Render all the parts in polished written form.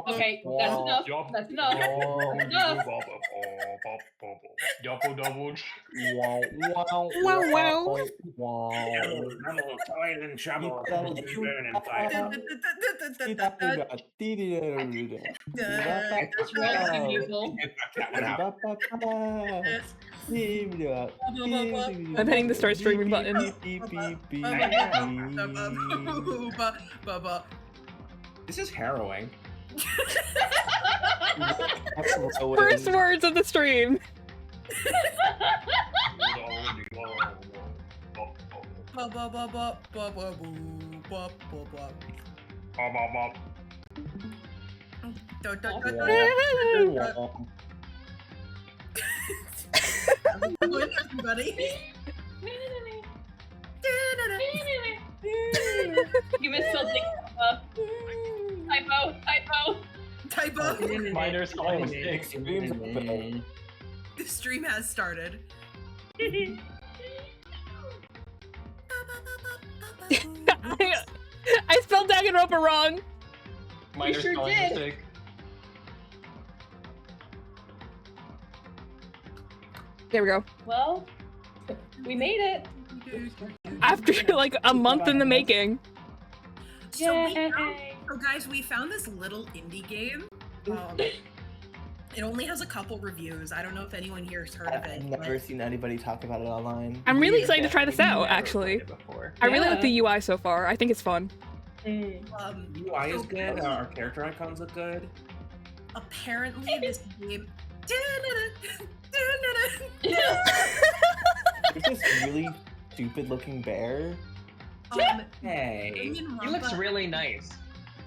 Okay, that's enough. That's enough. That's enough. What's wrong with you people? I'm hitting the start streaming button. This is harrowing. First words of the stream. Everybody. You missed something. Typo. Minor spelling mistakes. The stream has started. I spelled Danganronpa wrong. Minor sure spelling did. mistake. There we go. Well, we made it. After like a month in the making. So, Yay. guys, we found this little indie game. It only has a couple reviews. I don't know if anyone here has heard of it. I've never seen anybody talk about it online. I'm really excited to try this out, Never actually. played it before. I really like Yeah. the UI so far. I think it's fun. UI is good. Our character icons look good. Apparently, this game. There's this really stupid looking bear. Hey. He looks really nice.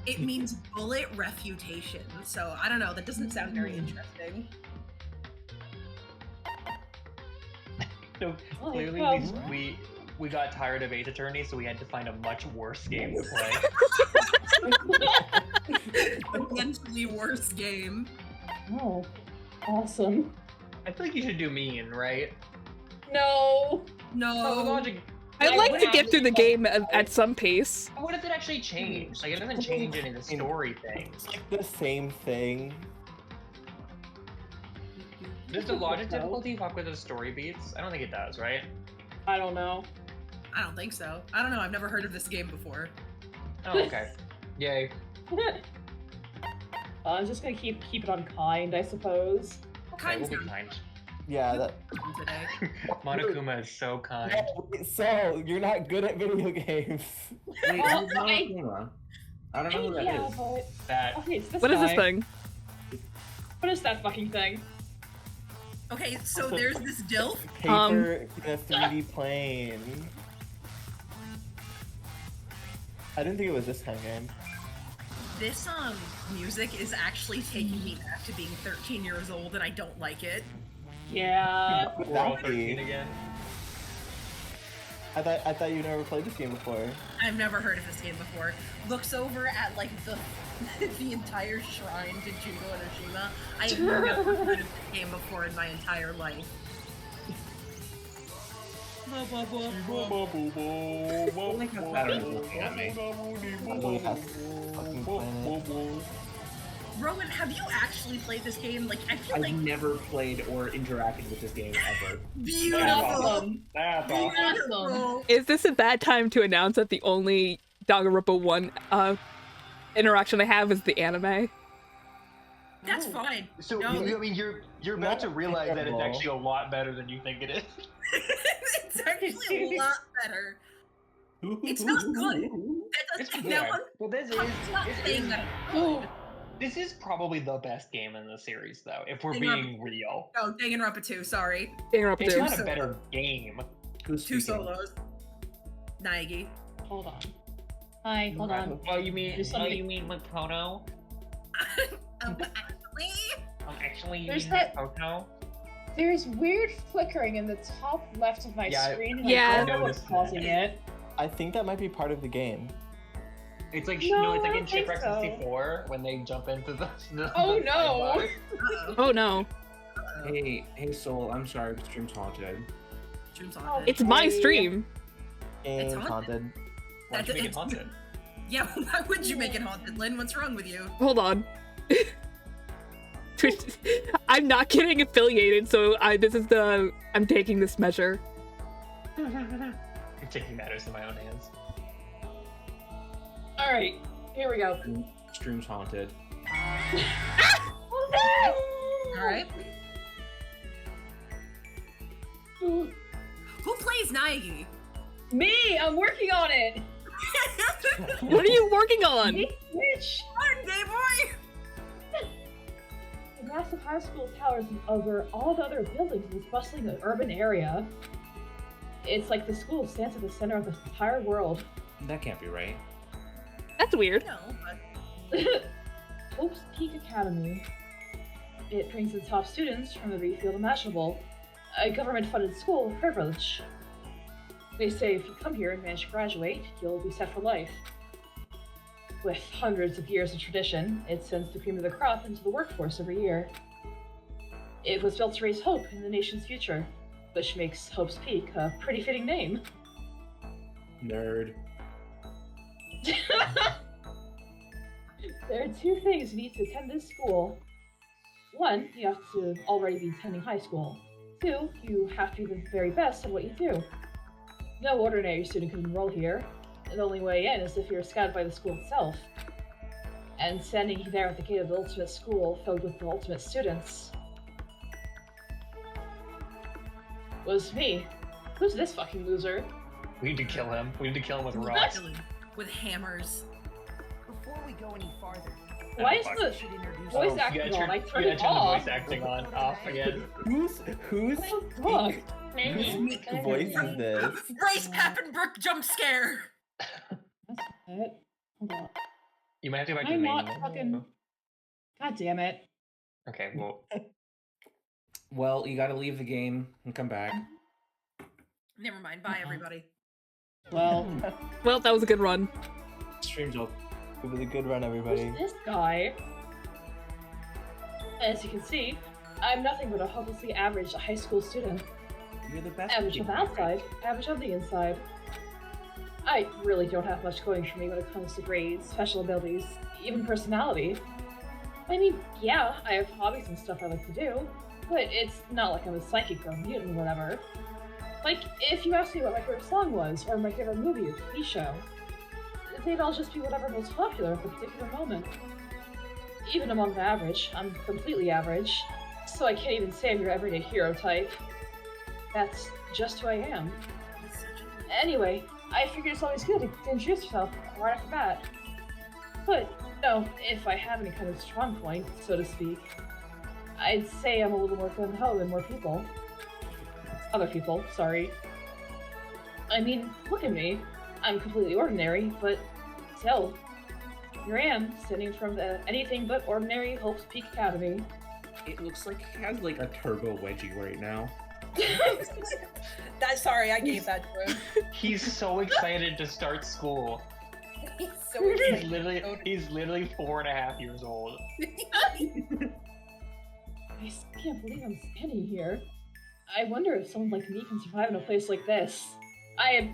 It means bullet refutation. So I don't know. That doesn't sound very interesting. So Oh, clearly well. we got tired of Ace Attorney, so we had to find a much worse game to play. Potentially worse game. Oh, awesome. I feel like you should do Mean, right? No. No. Logic. I'd Like, like what to get through the actually- game at some pace. What if it actually changed? Like, it doesn't change any of the story things. It's like the same thing. Does the logic difficulty fuck with the story beats? I don't think it does, right? I don't know. I don't think so. I don't know. I've never heard of this game before. Oh, okay. Yay. I'm just gonna keep it on kind, I suppose. What Okay, kind we'll be of kind. Yeah, that. today? Monokuma is so kind. Yeah, so you're not good at video games. Wait, Well, who's Monokuma? I don't know who that Yeah, is. but That okay, it's this What is this guy. thing? What is that fucking thing? Okay, so there's this DILF. Paper in a 3D plane. I didn't think it was this kind of game. This music is actually taking me back to being 13 years old, and I don't like it. Yeah. we're all That'd be- 13 again. I thought you never played this game before. I've never heard of this game before. Looks over at like the the entire shrine to Judo and Oshima. I have never heard of this game before in my entire life. Like a pattern is looking at me. Oh, yes. Fucking planet. Rowan, have you actually played this game? Like, I feel I've like never played or interacted with this game ever. beautiful. Awesome. That's awesome. Beautiful. Is this a bad time to announce that the only Danganronpa 1 interaction I have is the anime? That's fine. So No. I mean, you're about to realize that it's terrible. actually a lot better than you think it is. It's actually a lot better. It's not good. That It's doesn't, good. now, Well, I'm not saying that it's good. This is probably the best game in the series, though, if we're Danganronpa. being real. Oh, Danganronpa 2, sorry. Danganronpa It's 2. not a better game. Who's Two speaking? solos. Naegi. Hold on. Hi, hold on. Oh, you mean? There's Oh, something- you mean with Pono? Actually, Actually, you There's mean that- with Pono? There's weird flickering in the top left of my Yeah, screen, and yeah. I don't know what's noticed causing it. I think that might be part of the game. It's like No, it's I like in don't think Shipwreck so. 64 when they jump into the Oh, the no. sandbox. uh-oh. Oh no. Hey, Soul. I'm sorry. Stream's haunted. Stream's haunted. It's my stream. Game's haunted. haunted. Why'd you make it haunted? Yeah, why would you make it haunted, Lynn? What's wrong with you? Hold on. Twitch, I'm not getting affiliated, so I'm taking this measure. I'm taking matters in my own hands. Alright, here we go. Stream's haunted. Alright. Who plays Naegi? Me! I'm working on it! What are you working on? Hey, Twitch! Hard day, boy! The massive high school towers over all the other buildings in this bustling urban area. It's like the school stands at the center of the entire world. That can't be right. That's weird. No, but Hope's Peak Academy. It brings the top students from every field imaginable. A government-funded school privilege. They say if you come here and manage to graduate, you'll be set for life. With hundreds of years of tradition, it sends the cream of the crop into the workforce every year. It was built to raise hope in the nation's future, which makes Hope's Peak a pretty fitting name. Nerd. There are two things you need to attend this school. One, you have to already be attending high school. Two, you have to be the very best at what you do. No ordinary student can enroll here. The only way in is if you're scouted by the school itself. And standing there at the gate of the ultimate school filled with the ultimate students was me. Who's this fucking loser? We need to kill him. We need to kill him with What? rocks. With hammers. Before we go any farther, Why is fuck. the should introduce voice You acting gotta on? I turn turned it the off. voice acting on off again. Whose What the fuck? voice is this? Bryce Pappenbrook jump scare! That's it. Hold on. You might have to go back I'm to the not main. fucking- God damn it. Okay, well, Well, you gotta leave the game and come back. Never mind, bye everybody. Well, Well, that was a good run. Stream's open. It was a good run, everybody. who's this guy? As you can see, I'm nothing but a hopelessly average high school student. You're the best. Average on the outside, average on the inside. I really don't have much going for me when it comes to grades, special abilities, even personality. I mean, yeah, I have hobbies and stuff I like to do, but it's not like I'm a psychic or a mutant or whatever. Like, if you asked me what my favorite song was, or my favorite movie or TV show, they'd all just be whatever most popular at the particular moment. Even among the average, I'm completely average, so I can't even say I'm your everyday hero type. That's just who I am. Anyway, I figured it's always good to introduce yourself right off the bat. But, no, if I have any kind of strong point, so to speak, I'd say I'm a little more gung-ho than more people. Other people, sorry. I mean, look at me. I'm completely ordinary, but still, here I am, standing from the anything but ordinary Hope's Peak Academy. It looks like he has like a turbo wedgie right now. Sorry, I gave that to him. he's so excited to start school. He's so He's literally 4.5 years old. I still can't believe I'm standing here. I wonder if someone like me can survive in a place like this. I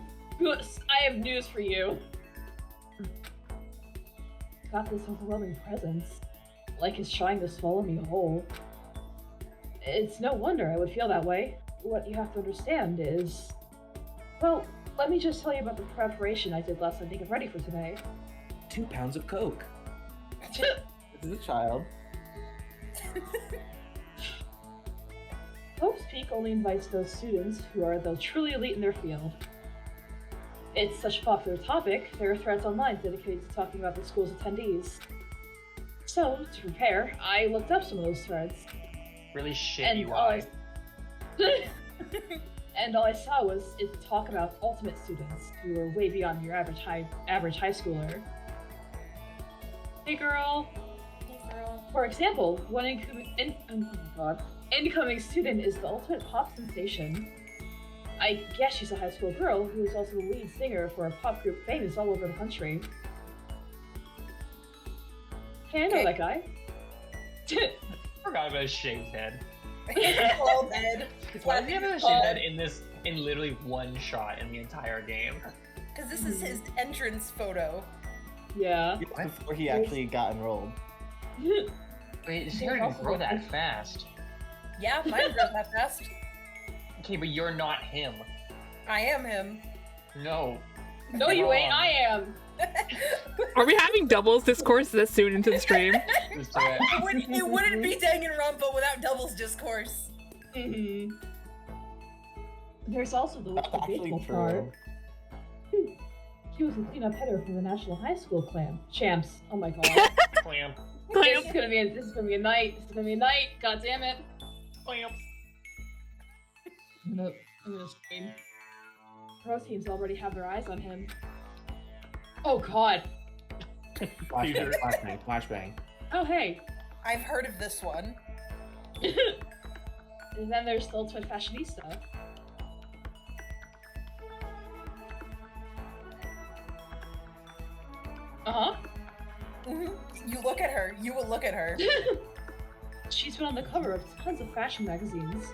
have news for you. Got this overwhelming presence, like it's trying to swallow me whole. It's no wonder I would feel that way. What you have to understand is... Well, let me just tell you about the preparation I did last night to get ready for today. 2 pounds of coke. This is a child. Hope's Peak only invites those students who are the truly elite in their field. It's such a popular topic, there are threads online dedicated to talking about the school's attendees. So, to prepare, I looked up some of those threads. Really shitty And all why. and all I saw was it talk about ultimate students who are way beyond your average high schooler. Hey girl. For example, one incoming student is the ultimate pop sensation. I guess she's a high school girl who is also the lead singer for a pop group famous all over the country. Hey, I know that guy. Forgot about his shaved head. All dead. Why does he have a shin in literally one shot in the entire game? Because this is his entrance photo. Yeah. Before he actually got enrolled. Wait, his hair didn't grow that fast. Yeah, mine grows that fast. Okay, but you're not him. I am him. No. No, you ain't. I am. Are we having doubles discourse this soon into the stream? Just do it. It wouldn't be Danganronpa without doubles discourse. Mm-hmm. There's also the That's baseball actually part. true. He was a cleanup hitter for the National High School champs. Oh my god. Clamp. This is gonna be a night. This is gonna be a night. God damn it. Clamp. I'm gonna scream. Pro teams already have their eyes on him. Oh god. Flashbang, flashbang, flashbang. Oh hey. I've heard of this one. And then there's the Ultimate Fashionista. Uh-huh. You look at her. You will look at her. She's been on the cover of tons of fashion magazines.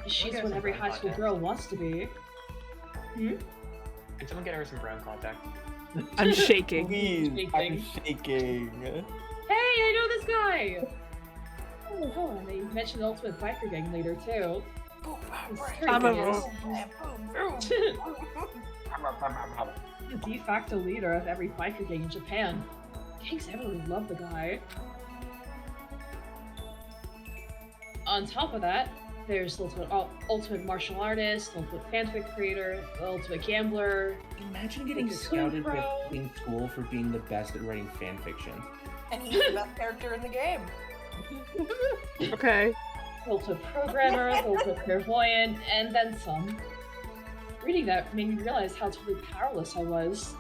She's get what some every brown high school contact. girl wants to be. Hmm? Can someone get her some brown contact? I'm shaking. Please, I'm shaking. Hey, I know this guy! Oh, hold on. They mentioned the Ultimate Biker Gang leader, too. The de facto leader of every biker gang in Japan. Gangs everyone love the guy. On top of that, there's the ultimate martial artist, the ultimate fanfic creator, the ultimate gambler. Imagine getting Like a scouted pro. with being school for being the best at writing fan fiction. And he's the best character in the game. Okay. The ultimate programmer, the ultimate clairvoyant, and then some. Reading that made me realize how totally powerless I was.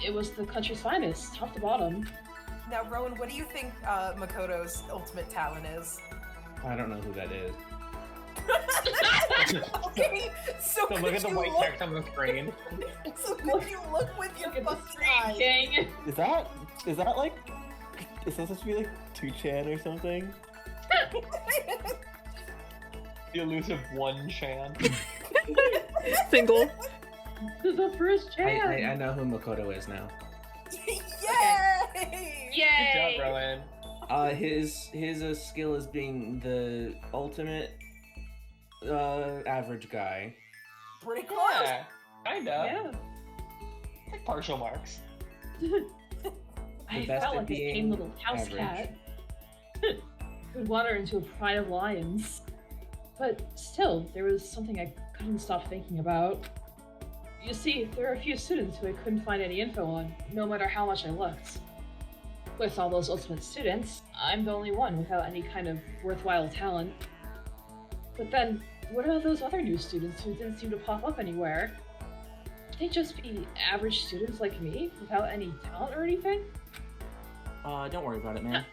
It was the country's finest, top to bottom. Now, Rowan, what do you think Makoto's ultimate talent is? I don't know who that is. Okay, so So look at the white text on the screen. So could you look with your Look at the fucking screen, eyes? gang! Is that like, is that supposed to be like 2chan or something? The elusive one Chan. Single. The first chance! I know who Makoto is now. Yay! Yay! Good job, Rowan. His skill is being the ultimate average guy. Pretty close. Yeah, kinda. Yeah. Like partial marks. I best felt at like a being tame little house average. cat. Could wander into a pride of lions. But still, there was something I couldn't stop thinking about. You see, there are a few students who I couldn't find any info on, no matter how much I looked. With all those ultimate students, I'm the only one without any kind of worthwhile talent. But then, what about those other new students who didn't seem to pop up anywhere? Could they just be average students like me, without any talent or anything? Don't worry about it, man.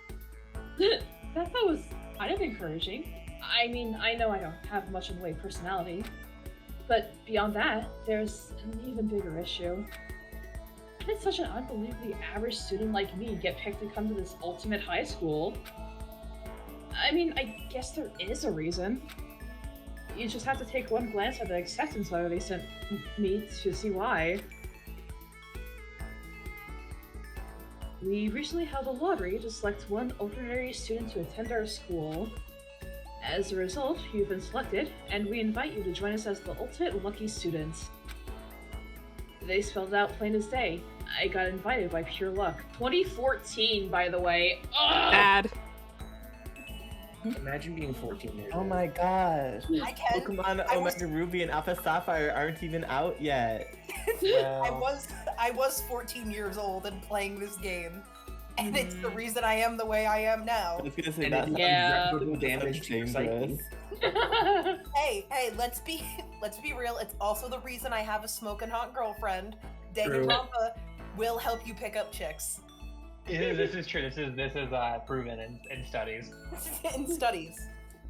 That thought was kind of encouraging. I mean, I know I don't have much in the way of personality, but beyond that, there's an even bigger issue. How did such an unbelievably average student like me get picked to come to this ultimate high school? I mean, I guess there is a reason. You just have to take one glance at the acceptance letter they sent me to see why. We recently held a lottery to select one ordinary student to attend our school. As a result, you've been selected, and we invite you to join us as the ultimate lucky student. They spelled it out plain as day. I got invited by pure luck. 2014, by the way. Ugh! Bad. Imagine being 14 years Oh old. my gosh. I can. Pokemon I was- Omega Ruby and Alpha Sapphire aren't even out yet. I was 14 years old and playing this game, and it's the Mhm. reason I am the way I am now. I was gonna say And that it Yeah. irreparable damage to your psyche. dangerous. Hey, let's be real. It's also the reason I have a smoking hot girlfriend. Danganronpa will help you pick up chicks This is true. This is proven in studies. in studies.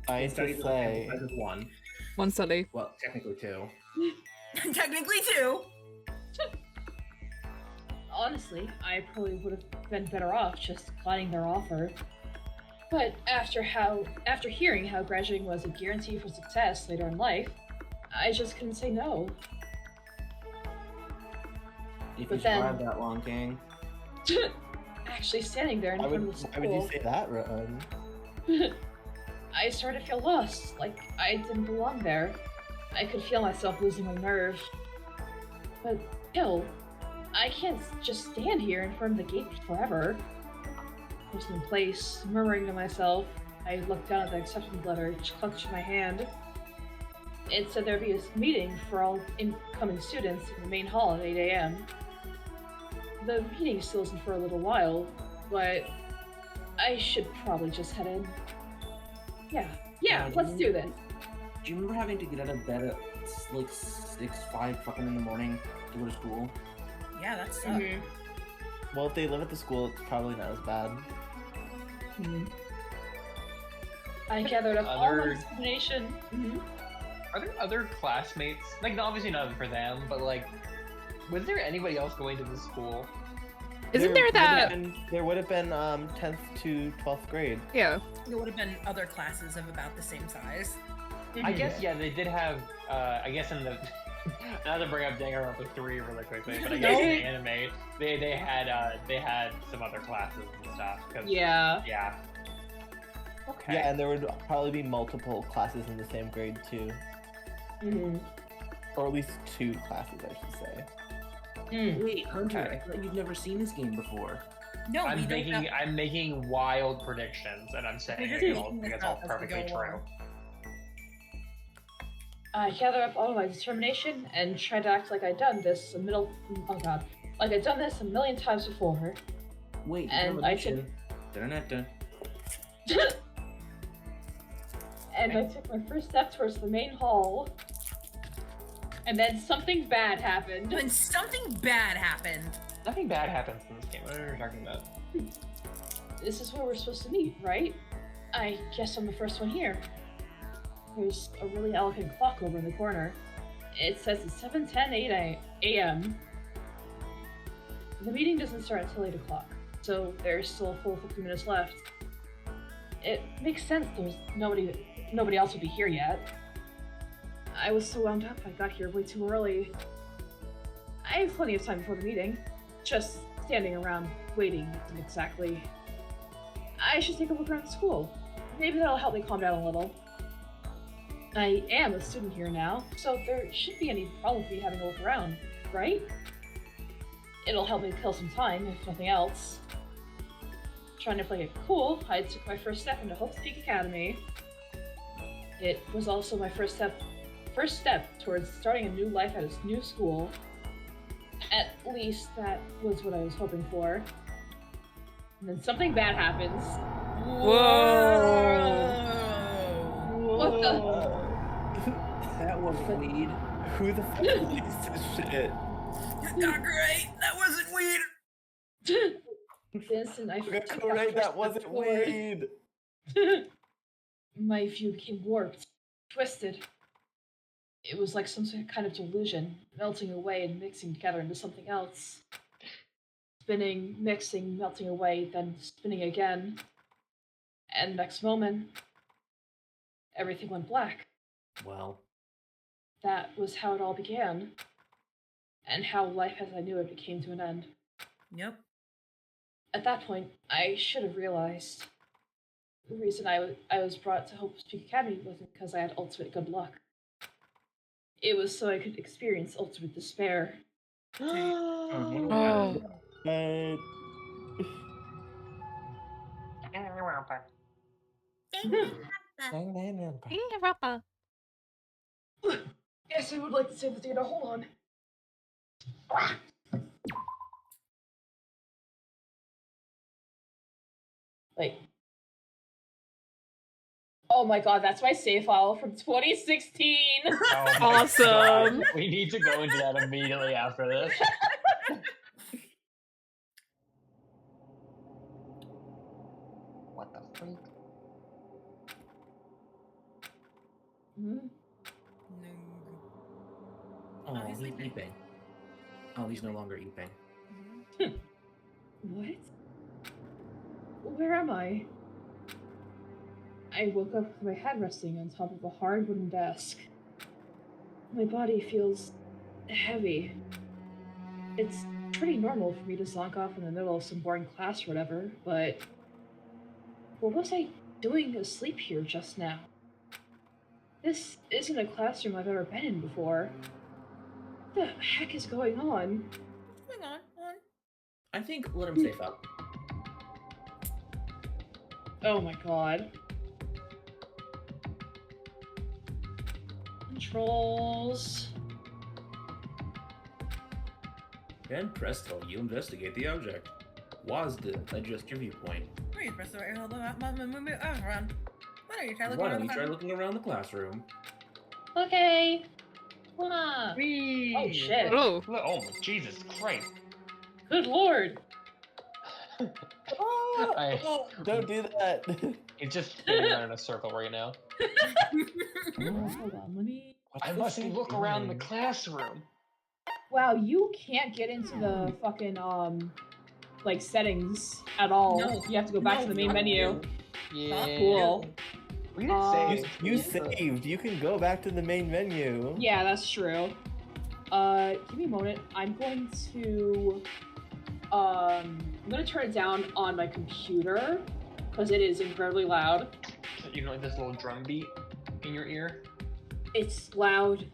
Scientists say. That is one. One study. Well, technically two. Technically, too. Honestly, I probably would have been better off just declining their offer. But after hearing how graduating was a guarantee for success later in life, I just couldn't say no. If But you then- survive that long, gang. Actually standing there in Why front would, of the why would you school, say that, Ron? I started to feel lost, like I didn't belong there. I could feel myself losing my nerve. But still, I can't just stand here in front of the gate forever. I was in place, murmuring to myself. I looked down at the acceptance letter, which clutched in my hand. It said there'd be a meeting for all incoming students in the main hall at 8 a.m. The meeting still isn't for a little while, but I should probably just head in. Yeah, let's do this. Do you remember having to get out of bed at like 5 fucking in the morning to go to school? Yeah, that sucks. Mhm. Well, if they live at the school, it's probably not as bad. I gathered up all my Other- discrimination. Are there other classmates? Like, obviously not for them, but like, was there anybody else going to the school? Isn't there that? There would have been 10th to 12th grade. Yeah. There would have been other classes of about the same size. I guess yeah, they did have. I guess in the not to bring up Danganronpa 3 really quickly, but I guess in the anime they had some other classes and stuff. 'Cause- Yeah. Yeah. Okay. Yeah, and there would probably be multiple classes in the same grade too. Or at least 2 classes, I should say. Wait, Hunter, Okay. I thought you'd never seen this game before. No, we I'm don't making know. I'm making wild predictions, and I'm saying just it making all, this it's all up as we perfectly go true. along. I gathered up all of my determination and tried to act like I'd done this like I'd done this a million times before. Wait, And I took- Dun-dun-dun. And I took my first step towards the main hall. And then something bad happened. When something bad happened. Nothing bad happens in this game. What are you talking about? This is where we're supposed to meet, right? I guess I'm the first one here. There's a really elegant clock over in the corner. It says it's 7:10 a.m. The meeting doesn't start until 8 o'clock, so there's still a full 50 minutes left. It makes sense there's nobody else would be here yet. I was so wound up I got here way too early. I have plenty of time before the meeting. Just standing around waiting isn't exactly... I should take a look around the school. Maybe that'll help me calm down a little. I am a student here now, so there shouldn't be any problem with me having a look around, right? It'll help me kill some time, if nothing else. Trying to play it cool, I took my first step into Hope's Peak Academy. It was also my first step towards starting a new life at a new school. At least that was what I was hoping for. And then something bad happens. Whoa. What the? That wasn't weed. Who the fuck released this shit? Not great. That wasn't weird. The instant I took that Right, first that step wasn't forward, weed. my view became warped, twisted. It was like some kind of delusion, melting away and mixing together into something else. Spinning, mixing, melting away, then spinning again. And the next moment, everything went black. Well, That was how it all began. And how life as I knew it came to an end. Yep. At that point, I should have realized the reason I was brought to Hope's Peak Academy wasn't because I had ultimate good luck. It was so I could experience ultimate despair. Oh. Yes, I would like to save the data. Hold on. Wait. Oh my god, that's my save file from 2016! Oh my Awesome. God. We need to go into that immediately after this. What the freak? Hmm? oh, he's he's sleeping. eeping. Oh, he's no longer eeping. What? Where am I? I woke up with my head resting on top of a hard wooden desk. My body feels heavy. It's pretty normal for me to zonk off in the middle of some boring class or whatever, but what was I doing asleep here just now? This isn't a classroom I've ever been in before. What the heck is going on? Hang on. I think let him safe up. Oh my god. Controls. And presto, you investigate the object. WASD, adjust your viewpoint. Where you press the right hold on, move it around. Why don't you try looking Why around don't you the try front? looking around the classroom? Okay. Wow. Whee! Oh shit. Oh, Oh, Jesus Christ. Good lord. I- Oh, don't do that. He's just spinning around in a circle right now. Hold on, let me... What's I this must thing look around the doing? classroom. Wow, you can't get into the fucking, like, settings at all. No. You have to go back to the main menu. Yeah. Cool. We didn't You- say. You saved. You can go back to the main menu. Yeah, that's true. Give me a moment. I'm going to turn it down on my computer because it is incredibly loud. You know, like this little drum beat in your ear. It's loud.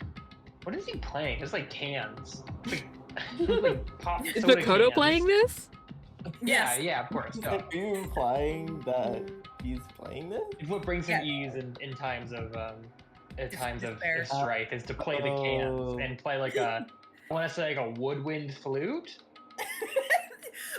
What is he playing? It's like cans. It's like pop. is soda Makoto cans. playing this? Yeah, yeah, of course. Is Duh. that you implying that he's playing this? It's what brings him Yeah. ease in times of despair. strife is to play the cans and play like a I want to say like a woodwind flute.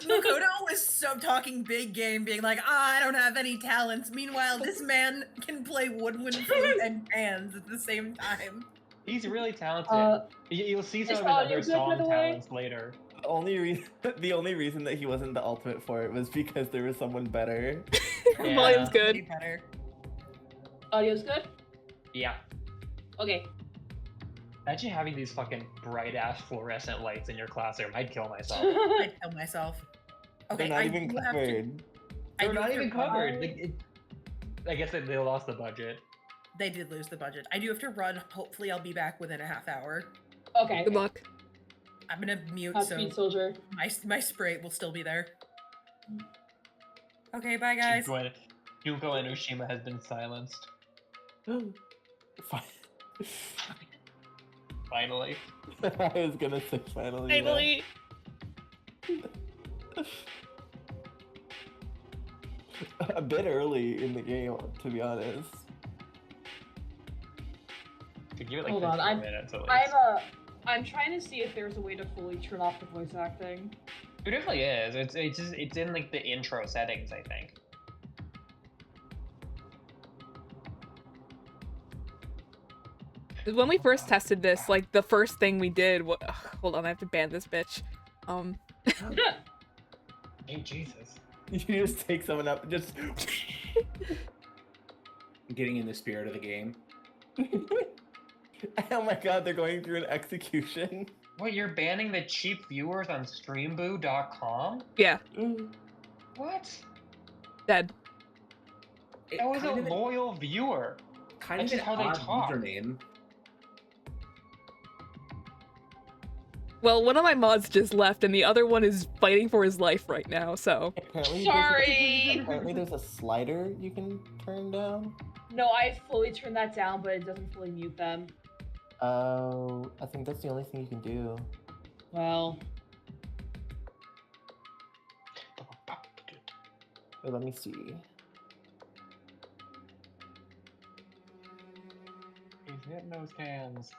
Makoto was so talking big game, being like, I don't have any talents. Meanwhile, this man can play woodwind flute and hands at the same time. He's really talented. You'll see some is of his audio other good, by song the way? talents later. The only reason that he wasn't the ultimate for it was because there was someone better. Yeah. Volume's Pretty good. better. Audio's good? Yeah. Okay. Imagine having these fucking bright ass fluorescent lights in your classroom. I'd kill myself. I'd kill myself. Okay, They're not I even do have to- covered. I They're do not have to even run- covered. I guess they lost the budget. They did lose the budget. I do have to run. Hopefully, I'll be back within a half hour. Okay. Good luck. I'm gonna mute so Speed soldier. my spray will still be there. Okay, bye guys. Junko and Ushima has been silenced. Fine. Finally. I was gonna say finally. yeah. Finally. A bit early in the game, to be honest. Could give it like Hold 15 on, minutes at least. I'm trying to see if there's a way to fully turn off the voice acting. It definitely is. It's in like the intro settings, I think. When we first tested this, like the first thing we did. Hold on, I have to ban this bitch. Hey, Jesus. You just take someone up and just. Getting in the spirit of the game. Oh my god, they're going through an execution. What, you're banning the cheap viewers on streamboo.com? Yeah, What? dead. That was a loyal viewer. Kind That's of just an how they odd talk. username. Well, one of my mods just left, and the other one is fighting for his life right now. So Apparently, Sorry. Apparently, there's a slider you can turn down. No, I fully turned that down, but it doesn't fully mute them. Oh, I think that's the only thing you can do. Well, Wait, let me see. He's hitting those cans.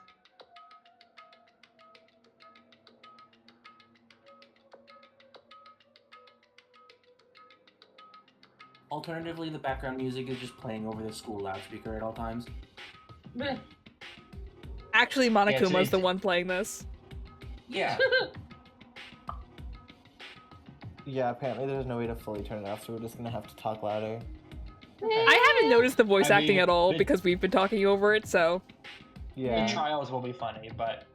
Alternatively, the background music is just playing over the school loudspeaker at all times. meh. actually, Yeah, Monokuma's so the one playing this. Yeah. Yeah, apparently there's no way to fully turn it off, so we're just gonna have to talk louder. I haven't noticed the voice I acting mean, at all the- because we've been talking over it. So Yeah. The trials will be funny, but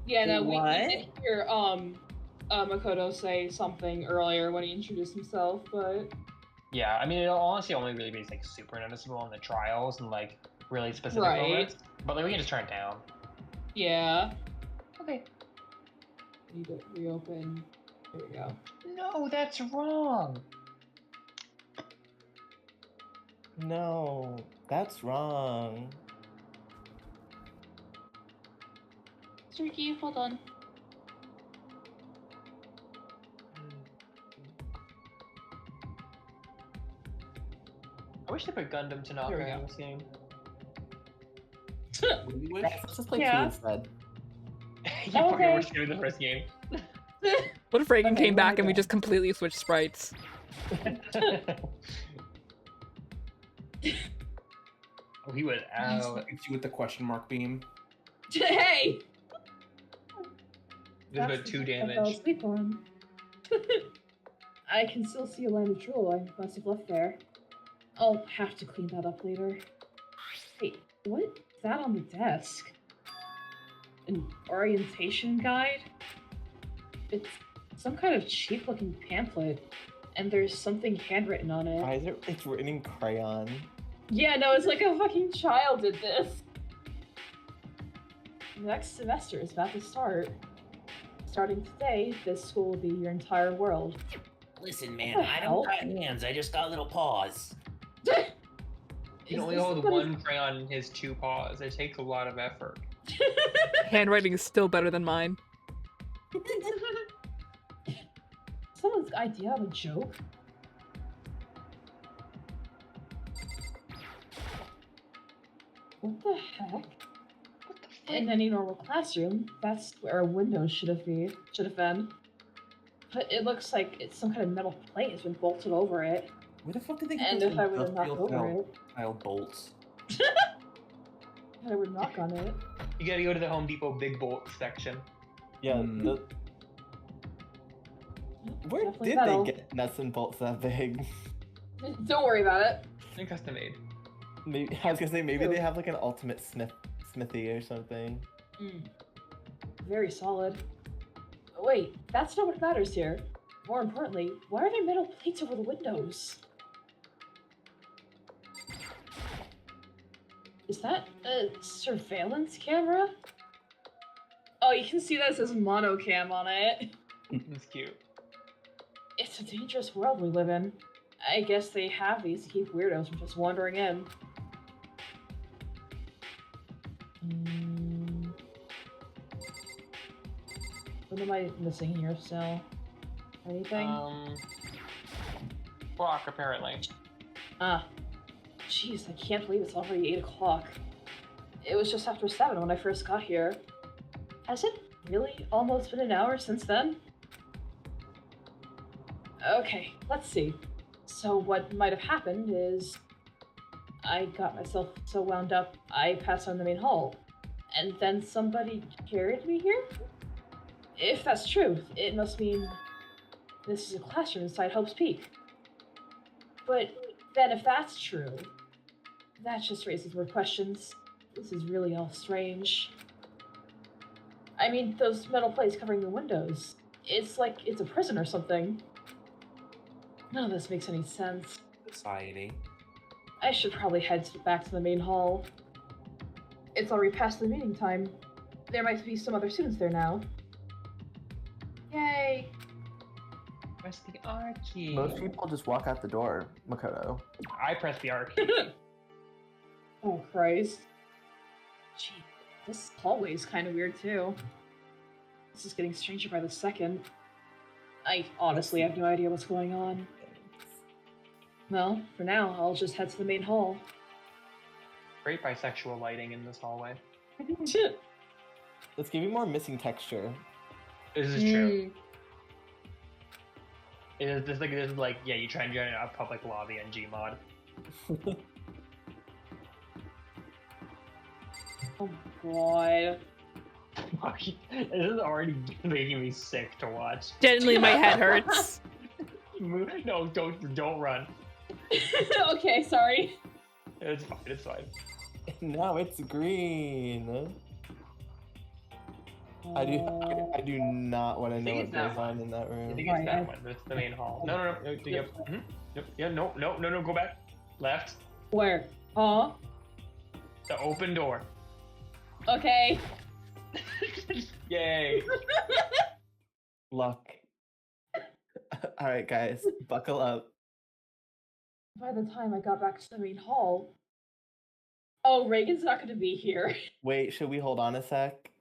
Yeah, no, we What? did hear Makoto say something earlier when he introduced himself, but Yeah, I mean, it'll honestly only really be like super noticeable in the trials and like really specific Right. moments. But like we can just turn it down. Yeah. Okay. Need to reopen. There we go. No, that's wrong. No, that's wrong. Ricky, hold on. I wish they put Gundam There we Tanaka go. in this game. What do you wish? Let's just play Yeah. 2 instead. You Oh, fucking okay. wish you were the first game. What if Reagan Okay, came back there and we we go. just completely switched sprites? Oh, he was out. Hits you with the question mark beam. Hey! There's about 2 I fell damage. asleep on. I can still see a line of drool I must have left there. I'll have to clean that up later. Wait, what is that on the desk? An orientation guide? It's some kind of cheap-looking pamphlet, and there's something handwritten on it. Why is it? It's written in crayon. Yeah, no, it's like a fucking child did this. Next semester is about to start. Starting today, this school will be your entire world. Listen, man, What the I hell? don't got hands. I just got little paws. You Is can only this hold somebody's- one crayon in his 2 paws. It takes a lot of effort. Handwriting is still better than mine. Someone's idea of a joke? What the heck? In any normal classroom, that's where a window should have been. But it looks like it's some kind of metal plate has been bolted over it. Where the fuck did they get And those if I were to knock industrial over style- it, style bolts? if I were to knock on it. You gotta go to the Home Depot big bolt section. Yeah. Hmm. Where Definitely did metal. they get nuts and bolts that big? Don't worry about it. They're custom made. Maybe I was gonna say maybe True. they have like an ultimate smithy or something. Very solid. Wait, that's not what matters here. More importantly, why are there metal plates over the windows? Is that a surveillance camera? Oh, you can see that it says monocam on it. It's cute. It's a dangerous world we live in. I guess they have these to keep weirdos from just wandering in. What am I missing here still? Anything? Block apparently. Ah. Jeez, I can't believe it's already 8 o'clock. It was just after 7 when I first got here. Has it really almost been an hour since then? Okay, let's see. So what might have happened is I got myself so wound up I passed on the main hall. And then somebody carried me here? If that's true, it must mean this is a classroom inside Hope's Peak. But then if that's true, that just raises more questions. This is really all strange. I mean, those metal plates covering the windows. It's like it's a prison or something. None of this makes any sense. Society. I should probably head back to the main hall. It's already past the meeting time. There might be some other students there now. Yay! Press the R key. Most people just walk out the door, Makoto. I press the R key. Oh, Christ. Gee, this hallway is kind of weird, too. This is getting stranger by the second. I honestly have no idea what's going on. Well, for now, I'll just head to the main hall. Great bisexual lighting in this hallway. Let's give you more missing texture. This is true. It is this is like yeah, you try and join a public lobby on Gmod. Oh my god. This is already making me sick to watch. Genuinely, my head hurts. No, don't run. Okay, sorry. It's fine. It's fine. Now it's green. I do not want to know think what it's that goes on in that I room. think Right, it's that one. It's the main hall. No. Yep. Yep. Yeah. No. Go back. Left. Where? Huh? The open door. Okay. Yay. Luck. All right, guys, buckle up. By the time I got back to the main hall... Oh, Reagan's not going to be here. Wait, should we hold on a sec?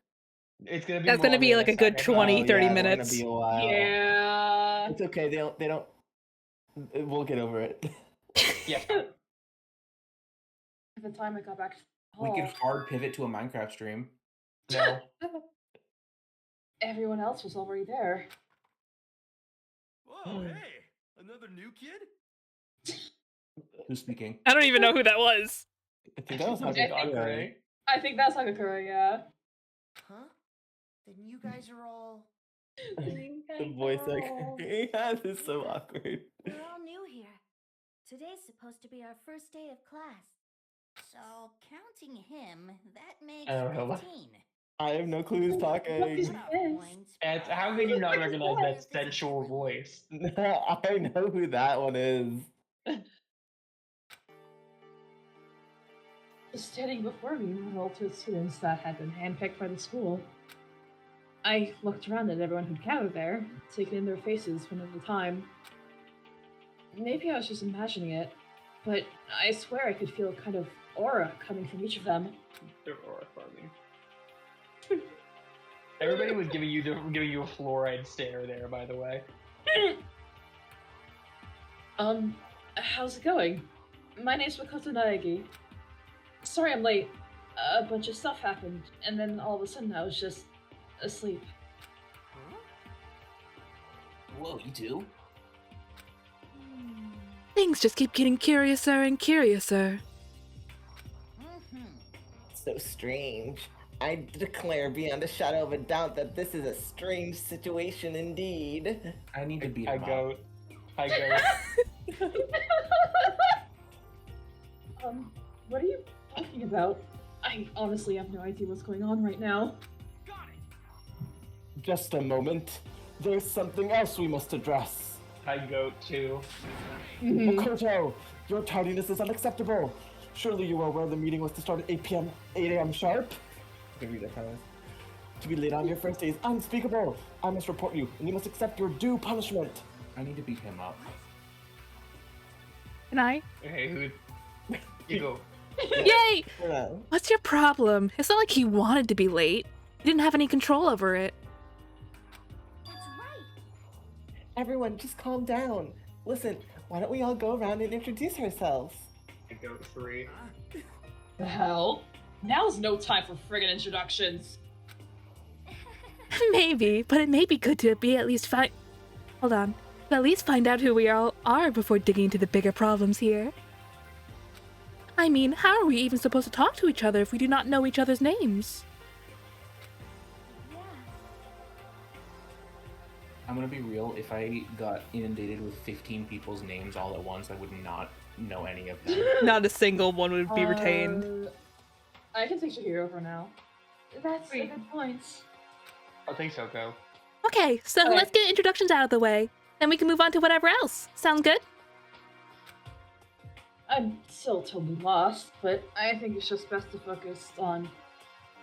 It's gonna be. That's gonna longer be than like a good second. 20, 30 yeah, we're minutes. gonna be a while. Yeah. It's okay. They don't. We'll get over it. Yeah. By the time I got back to the We hall, could hard pivot to a Minecraft stream. No. everyone else was already there. Whoa, hey! Another new kid? Who's speaking? I don't even know who that was. I think that was Okay. Hakakura. I think that's Hakakura, yeah. Huh? Then you guys are all. The voice actor. Yeah, this is so awkward. We're all new here. Today's supposed to be our first day of class. So, counting him, that makes I don't know. 15. I have no clue who's What talking. is Not this? points, It's, but how can you not I recognize wonder that if this is sensual different. voice? I know who that one is. Standing before me were all two students that had been handpicked by the school. I looked around at everyone who'd gathered there, taking in their faces one at a time. Maybe I was just imagining it, but I swear I could feel a kind of aura coming from each of them. They're horrifying. Everybody was giving you a fluoride stare there, by the way. How's it going? My name's Makoto Naegi. Sorry I'm late. A bunch of stuff happened, and then all of a sudden I was just asleep. Whoa, you too? Things just keep getting curiouser and curiouser. So strange. I declare beyond a shadow of a doubt that this is a strange situation indeed. I need to beat I him up. go. What are you talking about? I honestly have no idea what's going on right now. Just a moment. There's something else we must address. I go too. Makoto, your tardiness is unacceptable. Surely you are aware the meeting was to start at 8 a.m. sharp? I can read that kind of. To be late on your first day is unspeakable. I must report you, and you must accept your due punishment. I need to beat him up. Can I? Okay, who? You go. Yay! Yeah. What's your problem? It's not like he wanted to be late. He didn't have any control over it. That's right. Everyone, just calm down. Listen, why don't we all go around and introduce ourselves? I go 3. The hell? Now's no time for friggin' introductions. Maybe, but it may be good to be at least Hold on. At least find out who we all are before digging into the bigger problems here. I mean, how are we even supposed to talk to each other if we do not know each other's names? Yeah. I'm gonna be real, if I got inundated with 15 people's names all at once, I would not know any of them. Not a single one would be retained. I can take Shihiro for now. That's a Wait. good point. I'll take Soko. Okay, so Okay. let's get introductions out of the way. Then we can move on to whatever else. Sounds good? I'm still totally lost, but I think it's just best to focus on...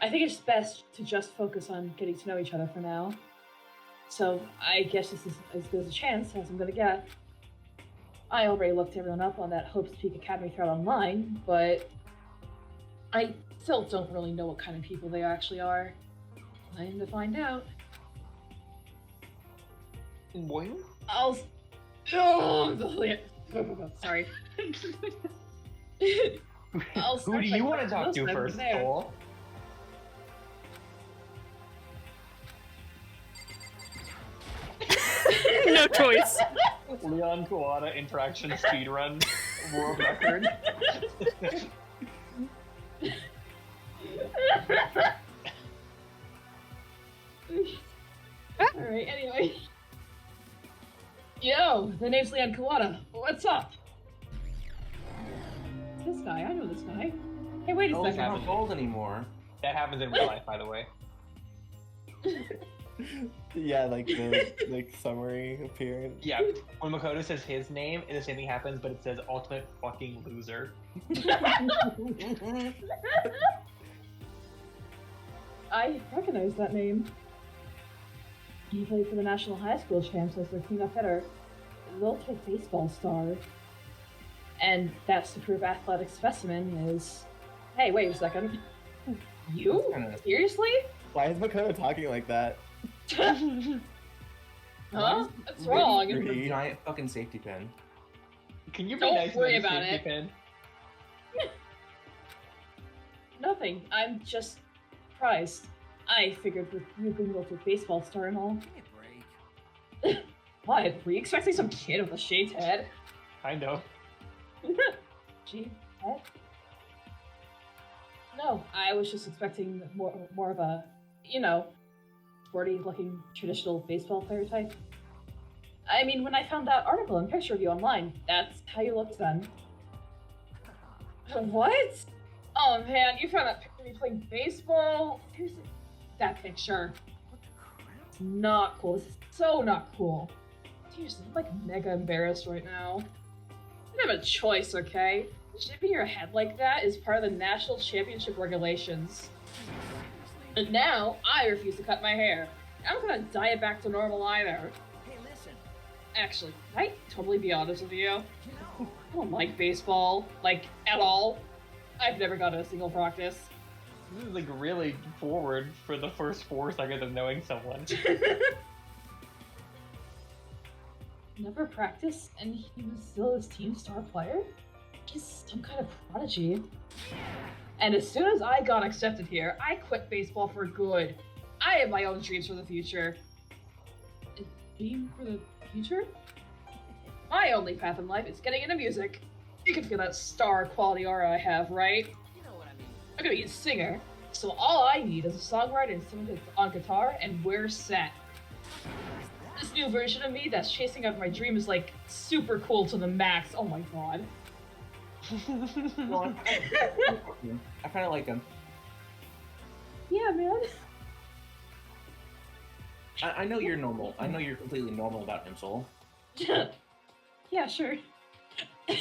I think it's best to just focus on getting to know each other for now. So I guess this is as good as a chance as I'm gonna get. I already looked everyone up on that Hope's Peak Academy thread online, but I still don't really know what kind of people they actually are. Time to find out. What? I'll... Oh, sorry. I'll Who start do by you want to finding talk most to of them first, there. Cole? No choice. Leon Kawada interaction speedrun world record. Alright, anyway. Yo, the name's Leon Kawada. What's up? This guy, I know this guy. Hey, wait a Oh, he's second. not gold anymore. That happens in real life, by the way. Yeah, like the summary appearance. Yeah, when Makoto says his name, the same thing happens, but it says ultimate fucking loser. I recognize that name. He played for the National High School Champs as their cleanup hitter, the ultimate baseball star. And that's to prove athletic specimen is... Hey, wait a second. You? Seriously? Why is Makoto talking like that? Huh? What's wrong? You're a giant fucking safety pin. Can you be Don't nice worry about about the it. safety pin? Nothing. I'm just surprised. I figured with you being ultimate baseball star and all. Give me a break. What? Were you expecting some kid with a shaved head? Kind of. Shaved head? No, I was just expecting more of a, sporty-looking traditional baseball player type. I mean, when I found that article and picture of you online, that's how you looked then. What? Oh man, you found that picture of me playing baseball? Seriously? That picture. It's not cool. This is so not cool. Seriously, I'm like mega embarrassed right now. You don't have a choice, okay? Shaving your head like that is part of the national championship regulations. And now, I refuse to cut my hair. I'm not gonna dye it back to normal either. Hey, listen. Actually, can I totally be honest with you? I don't like baseball, like, at all. I've never gone to a single practice. This is like really forward for the first 4 seconds of knowing someone. Never practiced, and he was still his team star player? He's some kind of prodigy. And as soon as I got accepted here, I quit baseball for good. I have my own dreams for the future. A dream for the future? My only path in life is getting into music. You can feel that star quality aura I have, right? You know what I mean. I'm gonna be a singer, so all I need is a songwriter and someone on guitar, and we're set. This new version of me that's chasing after my dream is like super cool to the max. Oh my god. Well, I kind of like him. Yeah, man. I know you're normal. I know you're completely normal about him, Soul. Yeah, sure. I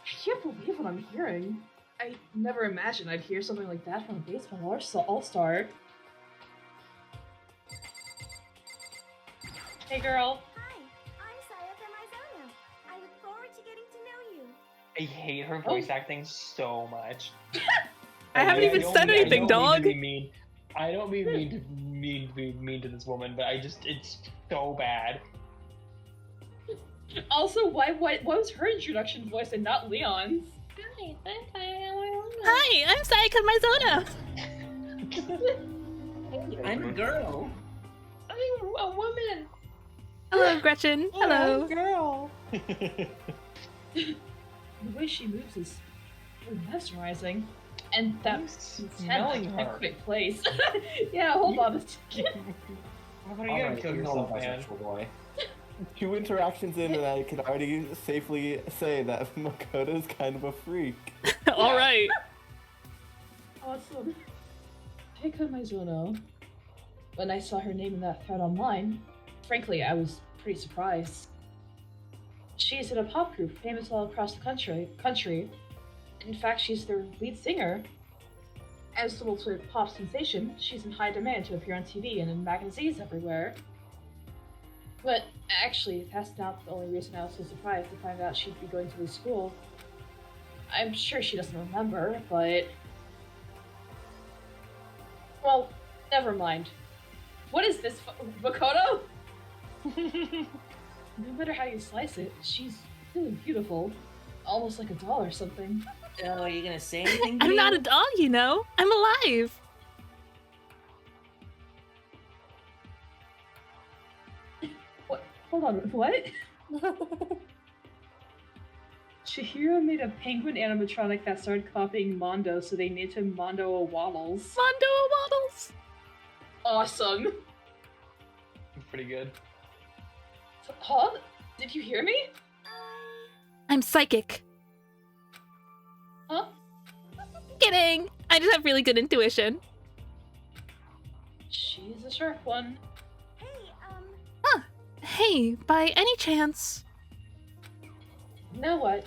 can't believe what I'm hearing. I never imagined I'd hear something like that from a baseball all-star. Hey, girl. Hi, I'm Sayaka Mizono. I look forward to getting to know you. I hate her voice acting so much. I haven't even said anything, dog. I don't mean to be mean to this woman, but it's so bad. Also, what was her introduction voice and not Leon's? Hi, I'm Sayaka Mizono. I'm a girl. I'm a woman. Hello, Gretchen. Hello. Girl. The way she moves is really mesmerizing. And that smelling her. quick place. Yeah, hold on a second. How about you gonna kill yourself, man? Boy. 2 interactions in, and I can already safely say that Makoto's kind of a freak. All right. Awesome. Take on Mizuno. When I saw her name in that thread online, frankly, I was pretty surprised. She's in a pop group famous all across the country. In fact, she's their lead singer. As the ultimate pop sensation, she's in high demand to appear on TV and in magazines everywhere. But actually, that's not the only reason I was so surprised to find out she'd be going to this school. I'm sure she doesn't remember, but... Well, never mind. What is this, Makoto? No matter how you slice it, she's really beautiful. Almost like a doll or something. Oh, are you gonna say anything? I'm not a doll, you know. I'm alive. What? Hold on, what? Chihiro made a penguin animatronic that started copying Mondo, so they named him Mondo Waddles. Mondo Waddles. Awesome. Pretty good. Huh? Did you hear me? I'm psychic. Huh? Kidding. I just have really good intuition. She's a sharp one. Hey, by any chance... Now what?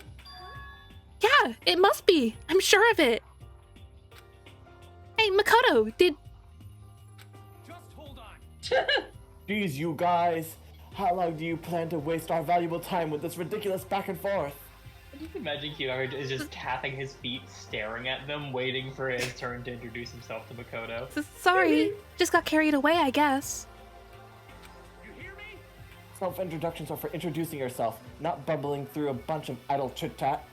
Yeah, it must be. I'm sure of it. Hey, Makoto, did... Just hold on. Jeez, you guys. How long do you plan to waste our valuable time with this ridiculous back and forth? I just imagine Kiyomi is just tapping his feet, staring at them, waiting for his turn to introduce himself to Makoto. Sorry, just got carried away, I guess. You hear me? Self-introductions are for introducing yourself, not bumbling through a bunch of idle chit-chat.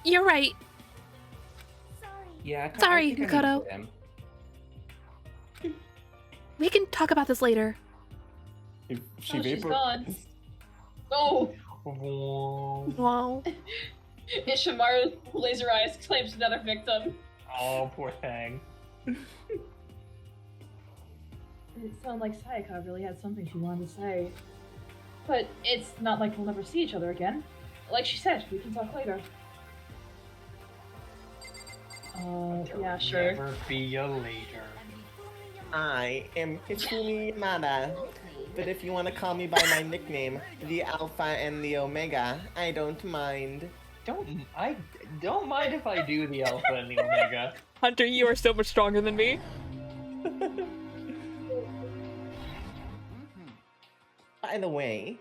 You're right. Sorry. Yeah. Sorry, I think I Makoto. need them. We can talk about this later. If she Oh, she's vapor- gone. Oh! Wow. Ishimaru laser eyes claims another victim. Oh, poor thing. It sounded like Sayaka really had something she wanted to say. But it's not like we'll never see each other again. Like she said, we can talk later. Yeah, sure. Never be a later. I am Hifumi Yamada, but if you want to call me by my nickname, the Alpha and the Omega, I don't mind. I don't mind if I do the Alpha and the Omega. Hunter, you are so much stronger than me. By the way,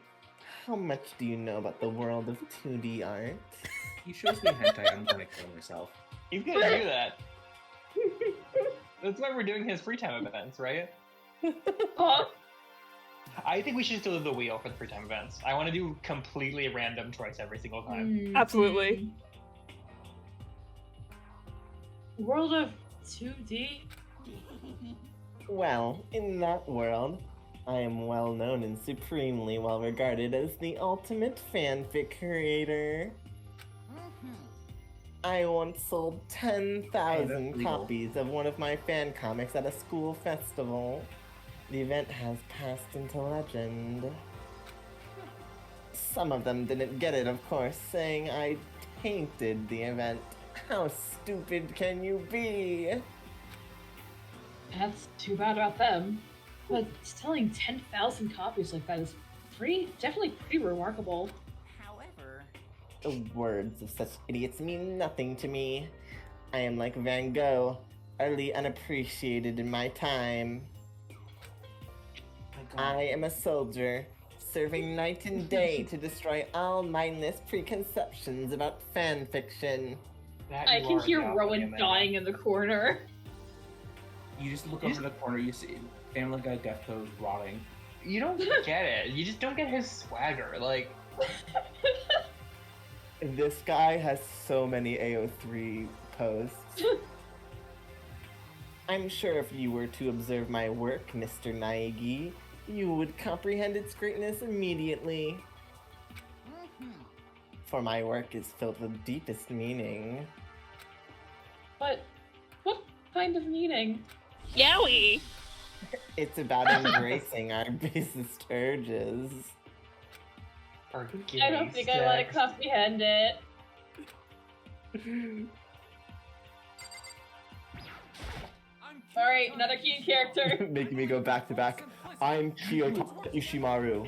how much do you know about the world of 2D art? He shows me hentai, I'm gonna kill myself. He's gonna do that. That's why we're doing his free time events, right? Huh? I think we should still do the wheel for the free time events. I want to do completely random choice every single time. Absolutely. World of 2D? Well, in that world, I am well known and supremely well regarded as the ultimate fanfic creator. I once sold 10,000 copies of one of my fan comics at a school festival. The event has passed into legend. Some of them didn't get it, of course, saying I tainted the event. How stupid can you be? That's too bad about them. But selling 10,000 copies like that is definitely pretty remarkable. However, The words of such idiots mean nothing to me. I am like Van Gogh, utterly unappreciated in my time. I am a soldier, serving night and day to destroy all mindless preconceptions about fan fiction. I can hear Rowan dying in the corner. You just look over the corner, you see Family Guy death pose rotting. You don't get it. You just don't get his swagger. Like, This guy has so many AO3 posts. I'm sure if you were to observe my work, Mr. Naegi, you would comprehend its greatness immediately. For my work is filled with deepest meaning. But what kind of meaning? Yowie! It's about embracing our basest urges. I don't think I want to comprehend it. Alright, another key character. Making me go back to back. I'm Kiyota Ishimaru.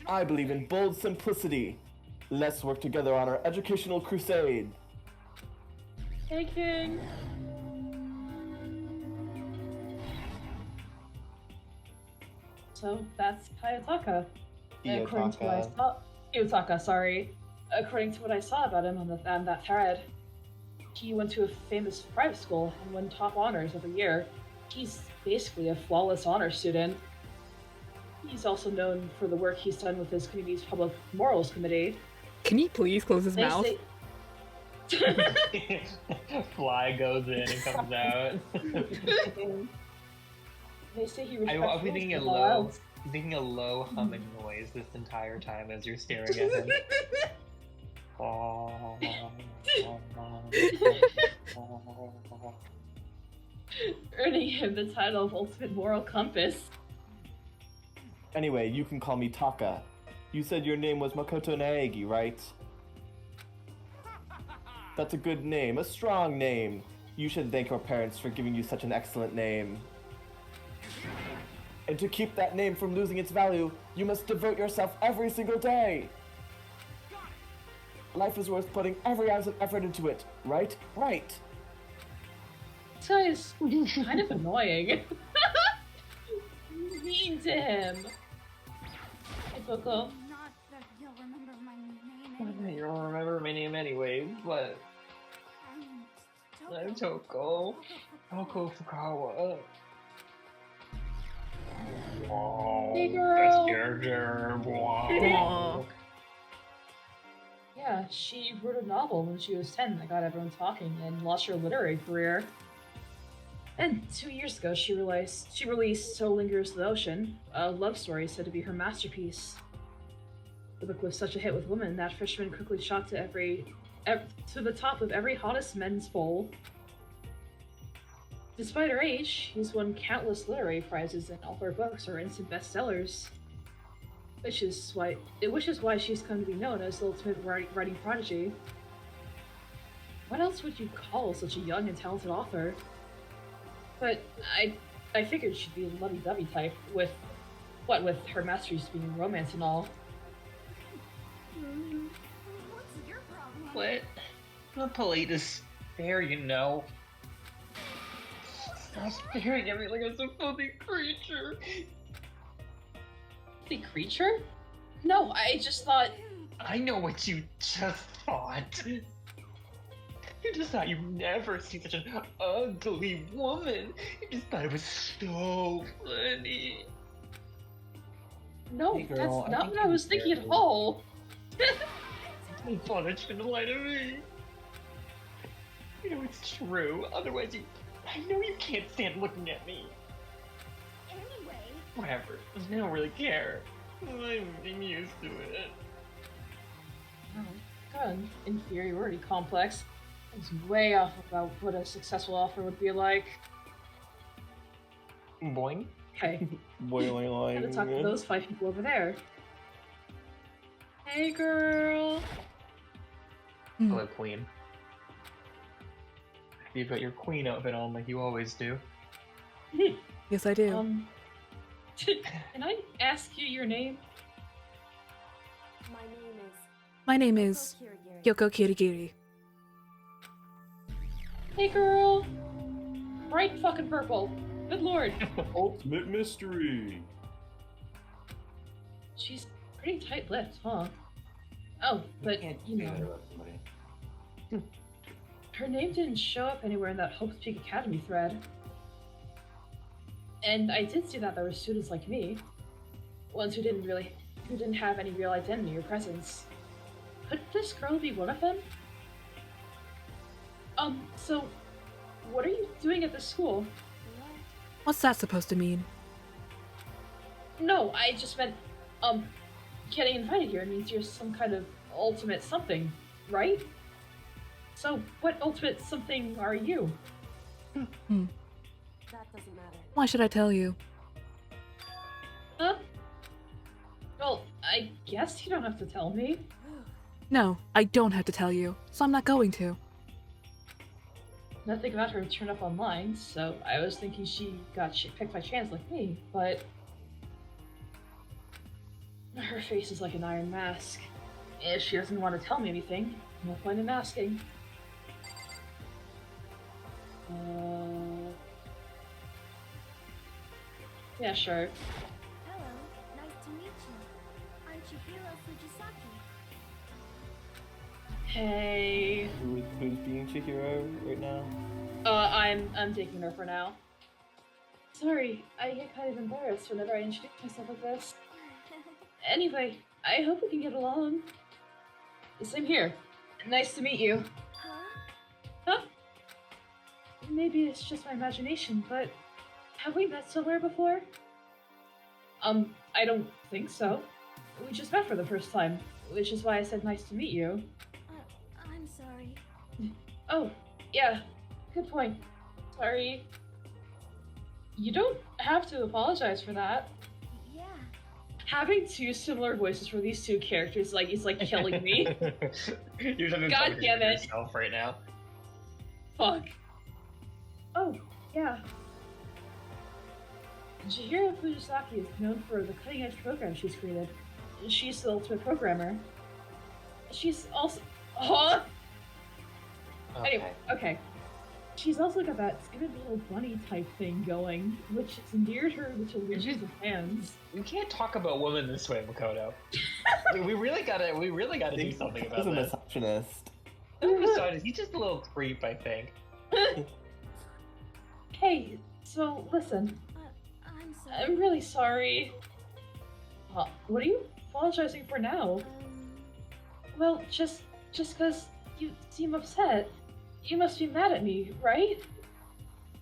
I believe in bold simplicity. Let's work together on our educational crusade. Hey, King. So that's Kayotaka. According to what I saw, Kiyotaka, sorry. According to what I saw about him on that thread, he went to a famous private school and won top honors every year. He's basically a flawless honor student. He's also known for the work he's done with his community's public morals committee. Can you please close his mouth? Fly goes in and comes out. They say he I'll be thinking a low humming noise this entire time as you're staring at him. Earning him the title of Ultimate Moral Compass. Anyway, you can call me Taka. You said your name was Makoto Naegi, right? That's a good name, a strong name. You should thank your parents for giving you such an excellent name. And to keep that name from losing its value, you must devote yourself every single day. Life is worth putting every ounce of effort into it, right? Right. This guy is kind of annoying. Mean to him. Hey, Coco. Not that you'll remember my name Why anyway. don't you remember my name anyway? But I'm Toko. Toko Fukawa. Hey, girl. Best character. Aw. Yeah, she wrote a novel when she was 10 that got everyone talking and launched her literary career. And 2 years ago, she released So Lingers the Ocean, a love story said to be her masterpiece. The book was such a hit with women that Fishman quickly shot to to the top of every hottest men's poll. Despite her age, she's won countless literary prizes, and all her books are instant bestsellers. Which is why she's come to be known as the ultimate writing prodigy. What else would you call such a young and talented author? But I figured she'd be a lovey-dovey type, with her masterpiece being romance and all. What's your problem? What? Not polite to stare, you know. Stop staring at me like I'm some filthy creature. The creature? No, I just thought. I know what you just thought. You just thought you'd never see such an ugly woman. You just thought it was so funny. No, Hey, girl, that's I not think what I you was thinking at scared me. all. Punish in the light of me. You know it's true. Otherwise, I know you can't stand looking at me. Anyway, Whatever. I don't really care. I'm used to it. Got an inferiority complex. It's way off about what a successful offer would be like. Boing. Okay, Boiling gotta talk to those 5 people over there. Hey, girl. Hello, Queen. You've got your Queen outfit on like you always do. Yes, I do. Can I ask you your name? My name is Yoko Kirigiri. Hey, girl. Bright fucking purple. Good lord. Ultimate mystery. She's pretty tight-lipped, huh? Oh, but, you know, her name didn't show up anywhere in that Hope's Peak Academy thread. And I did see that there were students like me, ones who didn't have any real identity or presence. Could this girl be one of them? So, what are you doing at this school? What's that supposed to mean? No, I just meant, getting invited here means you're some kind of ultimate something, right? So, what ultimate something are you? that doesn't matter. Why should I tell you? Huh? Well, I guess you don't have to tell me. No, I don't have to tell you, so I'm not going to. Nothing about her turned up online, so I was thinking she got picked by chance like me, but... Her face is like an iron mask. If she doesn't want to tell me anything, no point in asking. Yeah, sure. Hello, nice to meet you. I'm Chihiro Fujisaki. Hey. Who's being Chihiro right now? I'm taking her for now. Sorry, I get kind of embarrassed whenever I introduce myself like this. Anyway, I hope we can get along. Same here. Nice to meet you. Huh? Maybe it's just my imagination, but have we met somewhere before? I don't think so. We just met for the first time, which is why I said nice to meet you. I'm sorry. Oh, yeah. Good point. Sorry. You don't have to apologize for that. Yeah. Having two similar voices for these two characters is like killing me. You're just God damn it. yourself right now. Fuck. Oh, yeah. Chihiro Fujisaki is known for the cutting-edge programs she's created. She's the ultimate programmer. She's also... Huh? Anyway, okay. She's also got that skinny little bunny type thing going, which has endeared her to legions of fans. We can't talk about women this way, Makoto. we really gotta do something about He's a this. misogynist. He's just a little creep, I think. Hey, so listen. I'm sorry. I'm really sorry. What are you apologizing for now? Well, just because you seem upset. You must be mad at me, right?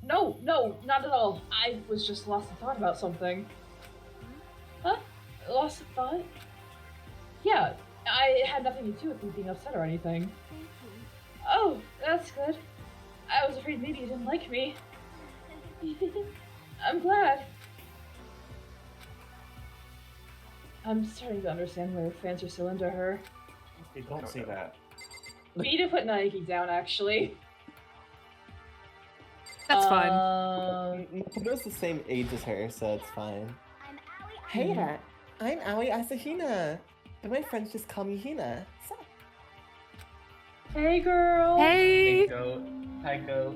No, not at all. I was just lost in thought about something. Huh? Lost in thought? Yeah, I had nothing to do with you being upset or anything. Thank you. Oh, that's good. I was afraid maybe you didn't like me. I'm glad. I'm starting to understand why her fans are so into her. Hey, don't say that. We need to put Naegi down, actually. That's fine. Makoto's the same age as her, so it's fine. I'm Aoi. Hey, I'm Aoi Asahina, but my friends just call me Hina. So. Hey, girl. Hey. Hi, go.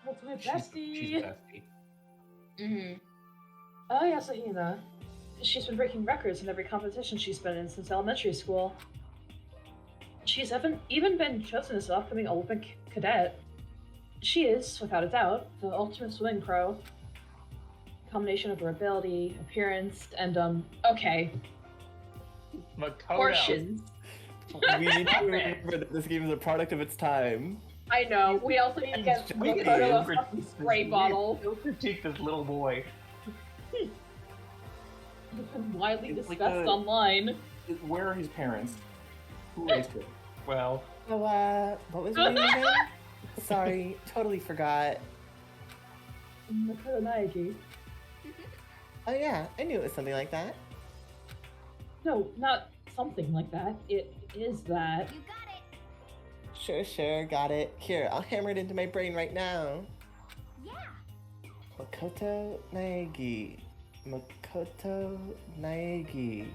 That's my She's bestie. bestie. Mm-hmm. Oh, Yasahina. She's been breaking records in every competition she's been in since elementary school. She's even been chosen as an upcoming Olympic cadet. She is, without a doubt, the ultimate swimming pro. Combination of her ability, appearance, and, okay, Makoto. portions. We need to remember that this game is a product of its time. I know. We also need to get Makoto a fucking spray bottle. Don't critique this little boy. It's been widely It's like discussed a- online. Where are his parents? Who raised him? Well, So, what was your name again? Sorry, totally forgot. Makoto Naegi. Oh yeah, I knew it was something like that. No, not something like that. It is that. You got it. Sure, got it. Here, I'll hammer it into my brain right now. Yeah. Makoto Naegi. Makoto Naegi.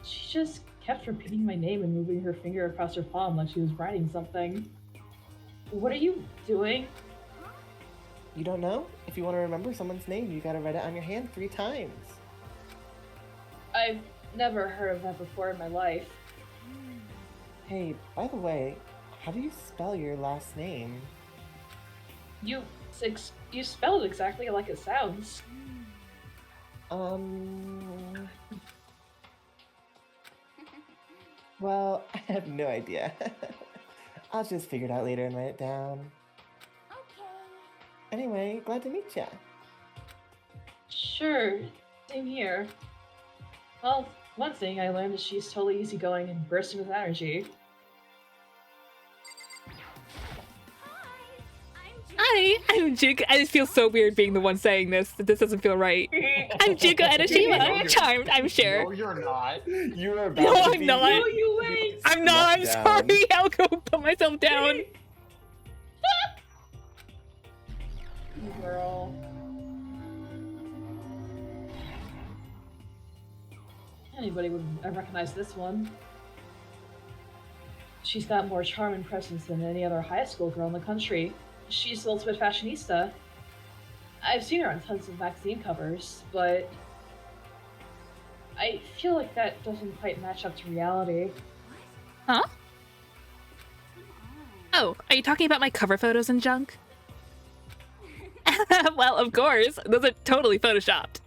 She just kept repeating my name and moving her finger across her palm like she was writing something. What are you doing? You don't know? If you want to remember someone's name, you gotta write it on your hand 3 times. I've never heard of that before in my life. Hey, by the way, how do you spell your last name? You spelled it exactly like it sounds. Well, I have no idea. I'll just figure it out later and write it down. Okay. Anyway, glad to meet ya. Sure, same here. Well, one thing I learned is she's totally easygoing and bursting with energy. Hi, I'm Juko. I just feel so weird being the one saying this. That this doesn't feel right. I'm Juko Enoshima. Charmed, I'm sure. no, you're not. You are about No, to I'm be not. No, you ain't! I'm not. I'm down. sorry. I'll go put myself down. Girl. Anybody would recognize this one. She's got more charm and presence than any other high school girl in the country. She's the ultimate fashionista. I've seen her on tons of magazine covers, but I feel like that doesn't quite match up to reality. Huh? Oh, are you talking about my cover photos and junk? Well, of course. Those are totally photoshopped.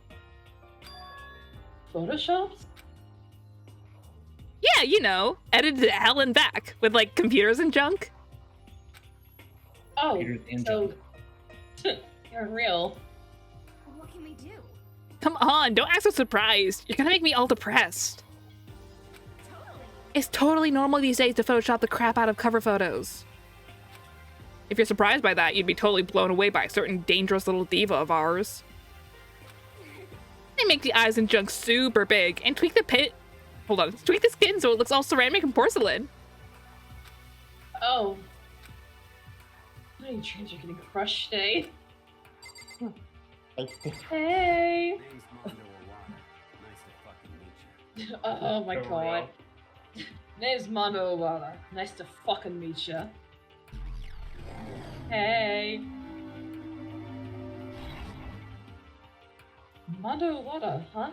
Photoshopped? Yeah, you know, edited to hell and back with like computers and junk. Oh, Computers and so you're real. What can we do? Come on, don't act so surprised. You're gonna make me all depressed. Totally. It's totally normal these days to Photoshop the crap out of cover photos. If you're surprised by that, you'd be totally blown away by a certain dangerous little diva of ours. They make the eyes and junk super big and tweak the tweak the skin so it looks all ceramic and porcelain. Oh. How many trains are getting crushed today? Hey! Name's Mondo Iwata. Nice to fucking meet you. Oh my For god. Name's Mondo Iwata. Nice to fucking meet ya. Hey! Mondo Iwata, huh?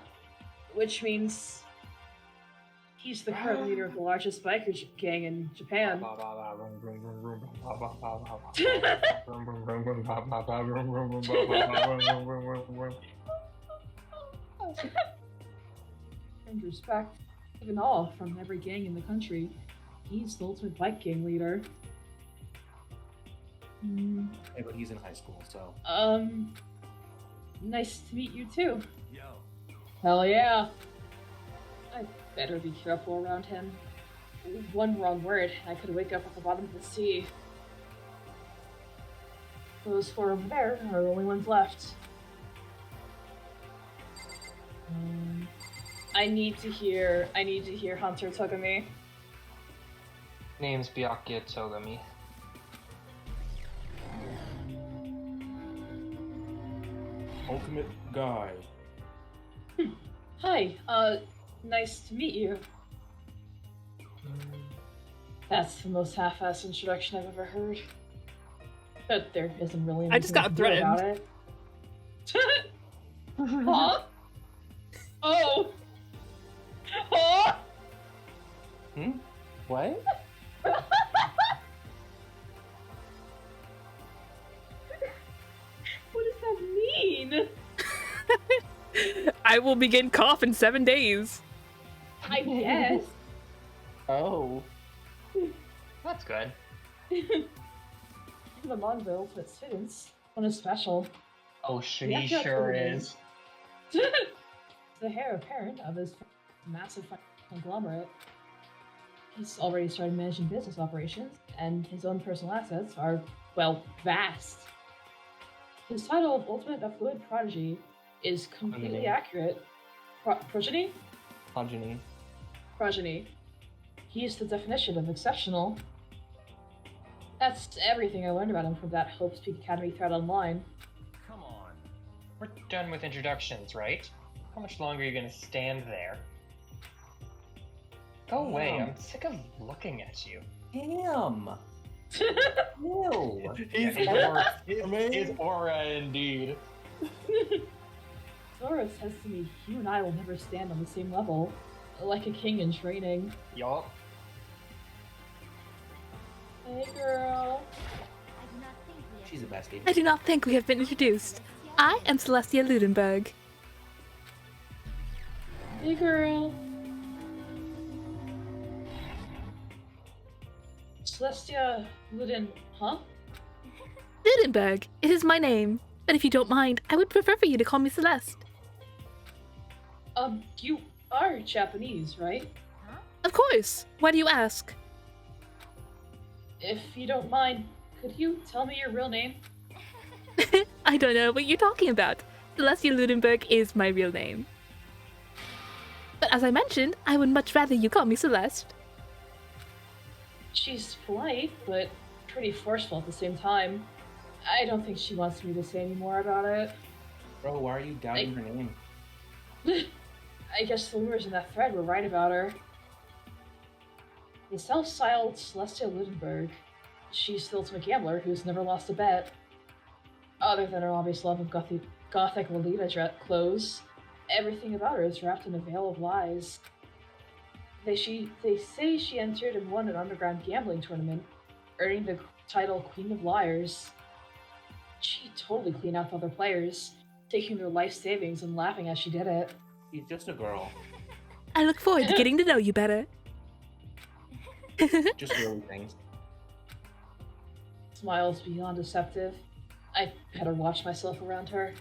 Which means he's the current leader of the largest biker gang in Japan. And respect, even awe from every gang in the country. He's the ultimate bike gang leader. Yeah, but he's in high school, so. Nice to meet you too. Yo. Hell yeah. I better be careful around him. One wrong word, and I could wake up at the bottom of the sea. Those four over there are the only ones left. I need to hear Hunter Togami. Name's Byakuya Togami. Ultimate guy. Hi, nice to meet you. That's the most half-assed introduction I've ever heard. But there isn't really anything I just got to do about it. Huh? Oh! Huh? What? What does that mean? I will begin cough in 7 days. I guess. Oh. That's good. The Monville for students. One is special. Oh, she Yeah, that's sure what it is. The heir apparent of his massive conglomerate. He's already started managing business operations, and his own personal assets are, well, vast. His title of Ultimate Affluent Prodigy is completely accurate. Progeny? Progeny. Progeny. He is the definition of exceptional. That's everything I learned about him from that Hope's Peak Academy thread online. Come on. We're done with introductions, right? How much longer are you gonna stand there? Go away, I'm sick of looking at you. Damn. Ew. His aura, indeed. Zora says to me, you and I will never stand on the same level. Like a king in training. Yup. Hey girl. She's the bestie. I do not think we have been introduced. I am Celestia Ludenberg. Hey girl. Celestia Luden, huh? Ludenberg, it is my name. But if you don't mind, I would prefer for you to call me Celeste. You are Japanese, right? Of course. Why do you ask? If you don't mind, could you tell me your real name? I don't know what you're talking about. Celestia Ludenberg is my real name. But as I mentioned, I would much rather you call me Celeste. She's polite, but pretty forceful at the same time. I don't think she wants me to say any more about it. Bro, why are you doubting her name? I guess the rumors in that thread were right about her. The self-styled Celestia Ludenberg. She's the ultimate gambler who's never lost a bet. Other than her obvious love of gothic Lolita clothes, everything about her is wrapped in a veil of lies. They say she entered and won an underground gambling tournament, earning the title Queen of Liars. She totally cleaned out the other players, taking their life savings and laughing as she did it. She's just a girl. I look forward to getting to know you better. Just girly things. Smiles beyond deceptive. I better watch myself around her.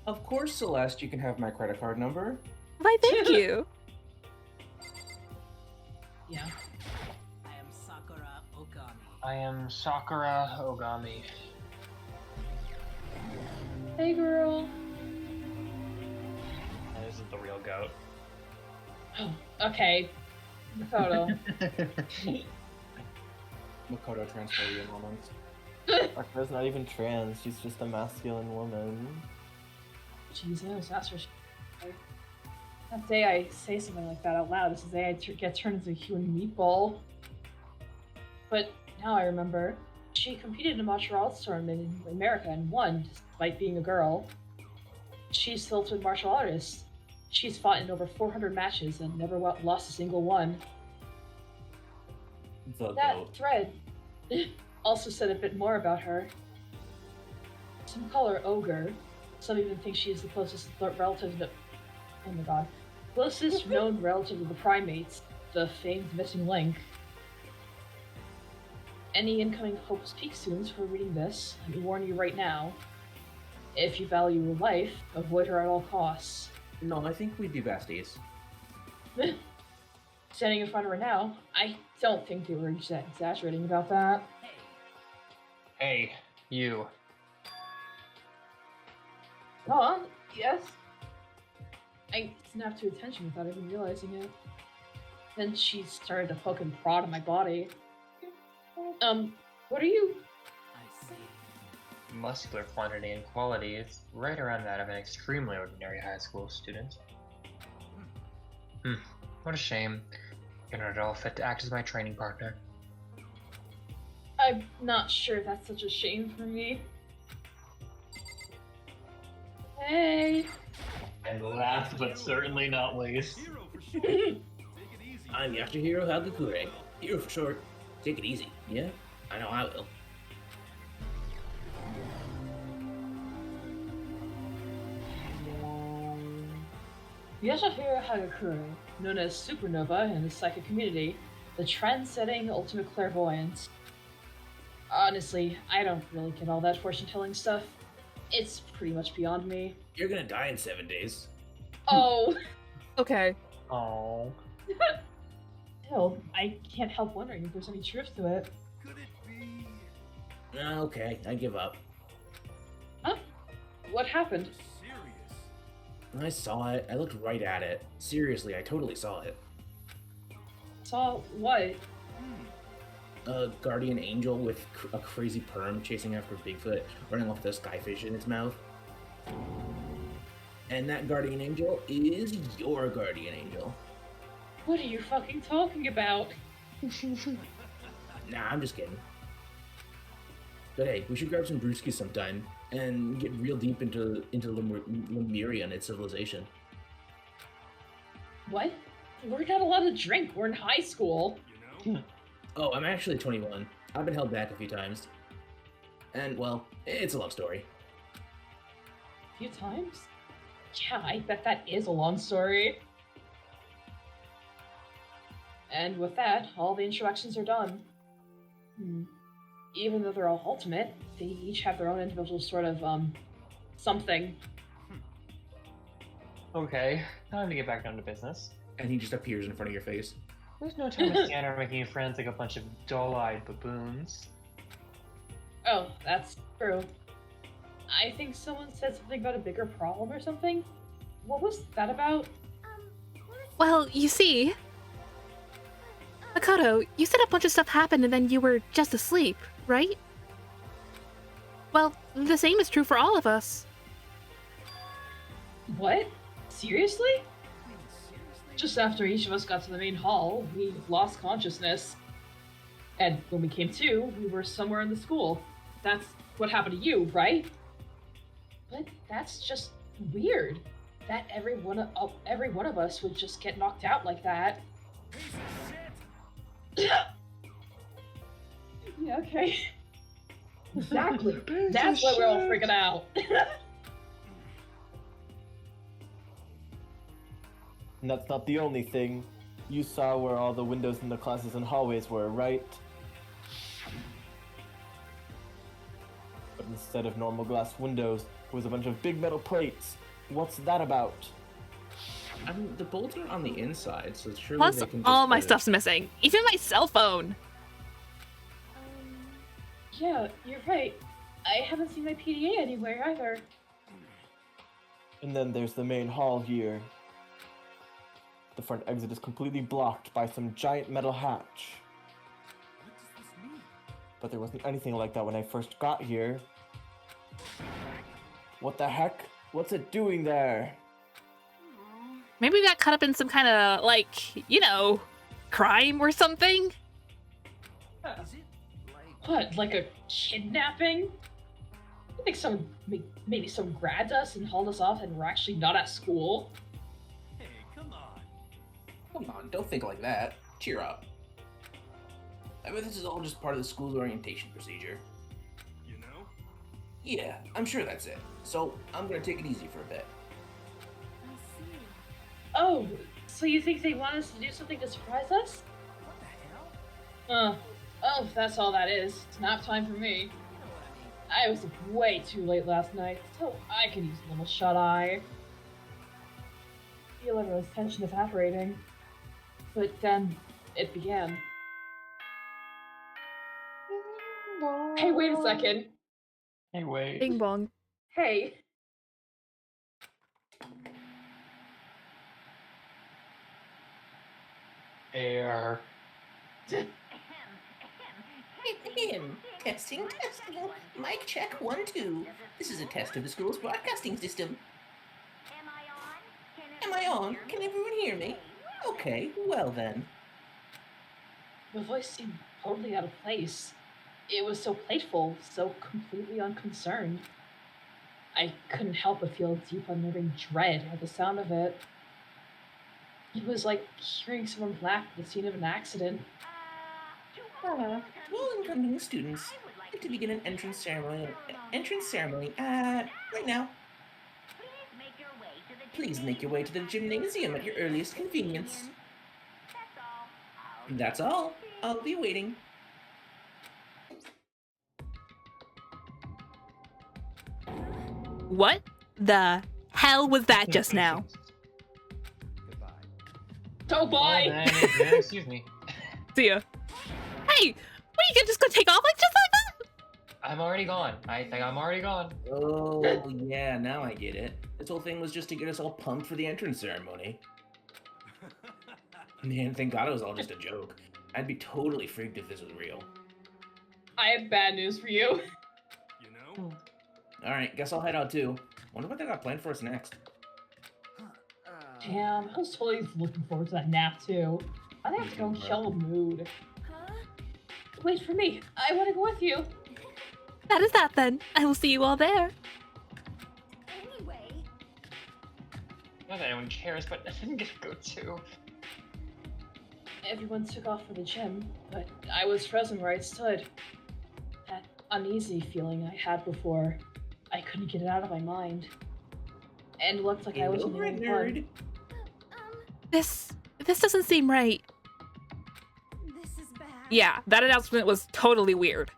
Of course, Celeste, you can have my credit card number. Why, thank you. Yeah. I am Sakura Ogami. I am Sakura Ogami. Hey girl. This is the real goat. Oh, okay. The photo. Makoto transfer you moments. Sakura's not even trans, she's just a masculine woman. Jesus, that's what she... That day I say something like that out loud is the day I get turned into a human meatball. But now I remember, she competed in a martial arts tournament in America and won, despite being a girl. She's still a martial artist. She's fought in over 400 matches and never lost a single one. That thread also said a bit more about her. Some call her ogre. Some even think she is the closest relative to... Oh my god. Closest known relative of the primates, the famed missing link. Any incoming Hopeless Peak students who are reading this, let me warn you right now. If you value your life, avoid her at all costs. No, I think we'd be besties. Standing in front of her now, I don't think they were exaggerating about that. Hey, you. Oh, yes? I snapped to attention without even realizing it. Then she started to poke and prod at my body. What are you? I see. Muscular quantity and quality is right around that of an extremely ordinary high school student. What a shame. You're not at all fit to act as my training partner. I'm not sure that's such a shame for me. Hey! And last but certainly not least, I'm Yashihiro Hagakure. Hero for short. Take it easy. Yeah? I know I will. Yashihiro Hagakure, known as Supernova in the psychic community, the trend-setting ultimate clairvoyant. Honestly, I don't really get all that fortune-telling stuff. It's pretty much beyond me. You're gonna die in 7 days. Oh! Okay. oh, Still, I can't help wondering if there's any truth to it. Okay, I give up. Huh? What happened? I saw it. I looked right at it. Seriously, I totally saw it. Saw what? A guardian angel with a crazy perm chasing after Bigfoot, running off with a skyfish in its mouth. And that guardian angel is your guardian angel. What are you fucking talking about? Nah, I'm just kidding. But hey, we should grab some brewskis sometime and get real deep into Lemuria and its civilization. What? We're not allowed to drink. We're in high school. Oh, I'm actually 21. I've been held back a few times. And, well, it's a love story. A few times? Yeah, I bet that is a long story. And with that, all the introductions are done. Even though they're all ultimate, they each have their own individual sort of, something. okay. Time to get back down to business. And he just appears in front of your face. There's no time to stand around making friends like a bunch of dull-eyed baboons. Oh, that's true. I think someone said something about a bigger problem or something? What was that about? Well, you see... Makoto, you said a bunch of stuff happened and then you were just asleep, right? Well, the same is true for all of us. What? Seriously? Just after each of us got to the main hall, we lost consciousness. And when we came to, we were somewhere in the school. That's what happened to you, right? But that's just weird. That every one of us would just get knocked out like that. Yeah, okay. Exactly. That's why we're all freaking out. And that's not the only thing. You saw where all the windows in the classes and hallways were, right? But instead of normal glass windows, there was a bunch of big metal plates. What's that about? I mean, the bolts are on the inside, so surely Plus, they can just all my put it- stuff's missing. Even my cell phone. Yeah, you're right. I haven't seen my PDA anywhere either. And then there's the main hall here. The front exit is completely blocked by some giant metal hatch. but there wasn't anything like that when I first got here. What the heck? What's it doing there? Maybe we got caught up in some kind of, like, you know, crime or something? What, like a kidnapping? I think maybe someone grabbed us and hauled us off and we're actually not at school. Hey, come on. Come on, don't think like that. Cheer up. I bet this is all just part of the school's orientation procedure. You know? Yeah, I'm sure that's it. So, I'm gonna take it easy for a bit. I see. Oh, so you think they want us to do something to surprise us? What the hell? Oh, that's all that is. It's nap time for me. You know what I mean. I was up way too late last night, so I could use a little shut-eye. I feel everyone's tension evaporating. But then, it began. Hey, wait a second. Hey, wait. Bing bong. Hey. Air. Testing. Mic check 1, 2. This is a test of the school's broadcasting system. Am I on? Can everyone hear me? Okay, well then. My voice seemed totally out of place. It was so playful, so completely unconcerned. I couldn't help but feel deep unnerving dread at the sound of it. It was like hearing someone laugh at the scene of an accident. To all incoming students, I'd like to begin an entrance ceremony. Right now. Please make your way to the gymnasium at your earliest convenience. That's all. I'll be waiting. What the hell was that just now? Goodbye. Oh, bye! Well, then, excuse me. See ya. Hey, what, you just gonna take off like just like that? I'm already gone. I think I'm already gone. Oh, yeah, now I get it. This whole thing was just to get us all pumped for the entrance ceremony. Man, thank God it was all just a joke. I'd be totally freaked if this was real. I have bad news for you. You know? Alright, guess I'll head out too. Wonder what they got planned for us next. Damn, I was totally looking forward to that nap too. I think I have to go and kill the mood. Huh? Wait for me. I want to go with you. That is that then. I will see you all there. Anyway, Not that anyone cares, but I didn't get to go too. Everyone took off for the gym, but I was frozen where I stood. That uneasy feeling I had before, I couldn't get it out of my mind. And it looked like I was in the only one. This doesn't seem right. this is bad. Yeah, that announcement was totally weird.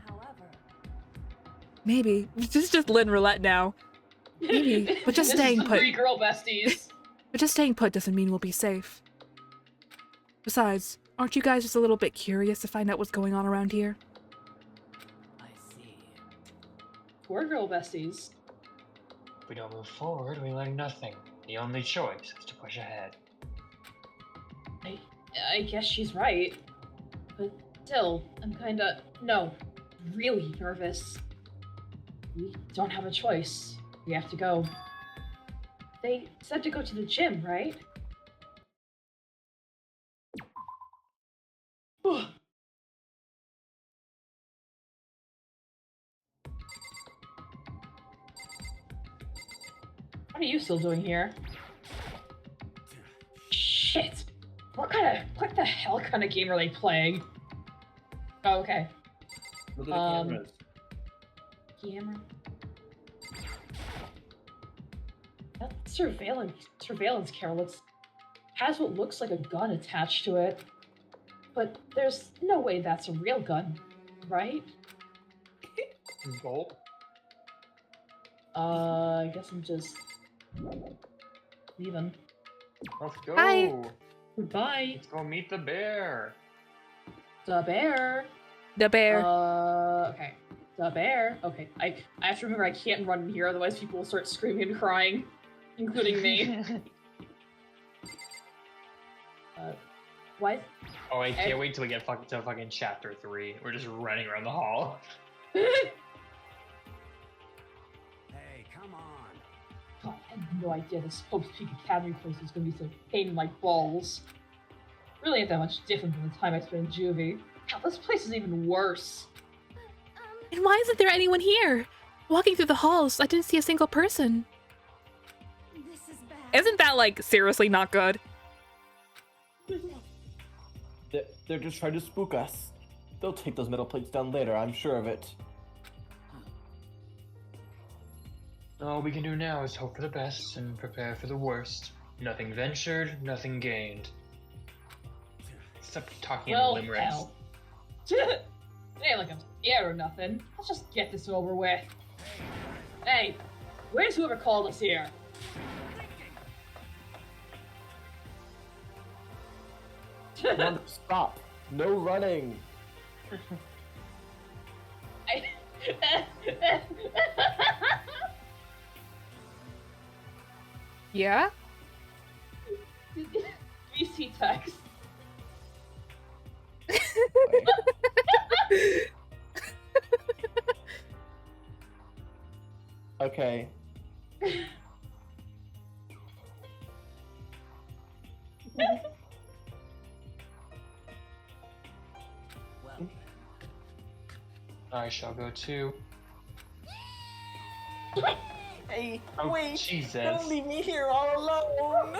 However, Maybe. This is just Lynn Roulette now. Maybe, but just This staying is the put. 3 girl besties. But just staying put doesn't mean we'll be safe. Besides, aren't you guys just a little bit curious to find out what's going on around here? I see. 4 girl besties. If we don't move forward, we learn nothing. The only choice is to push ahead. I guess she's right. But still, I'm kinda, no, really nervous. We don't have a choice. We have to go. They said to go to the gym, right? What are you still doing here? Shit! What the hell kind of game are they playing? Oh, okay. Look at the cameras. Camera. That surveillance camera has what looks like a gun attached to it. But there's no way that's a real gun, right? Gulp. I guess I'm just leaving. Let's go. Bye. Goodbye. Let's go meet the bear. The bear. The bear. Okay. The bear. Okay. I have to remember I can't run in here, otherwise people will start screaming and crying, including me. What? Oh, I can't wait till we get to fucking chapter 3. We're just running around the hall. Hey, come on. God, I had no idea this Hope's Peak Academy place was gonna be so pain in my balls. Really ain't that much different from the time I spent in juvie. God, this place is even worse. And why isn't there anyone here? Walking through the halls, I didn't see a single person. This is bad. Isn't that, like, seriously not good? They're just trying to spook us. They'll take those metal plates down later, I'm sure of it. All we can do now is hope for the best and prepare for the worst. Nothing ventured, nothing gained. Stop talking in limericks. Hell. It ain't like I'm scared or nothing. Let's just get this over with. Hey, where's whoever called us here? Come on, stop. No running. Yeah? VC text. Okay. Well, I shall go too. Hey, Oh, wait! Jesus. Don't leave me here all alone!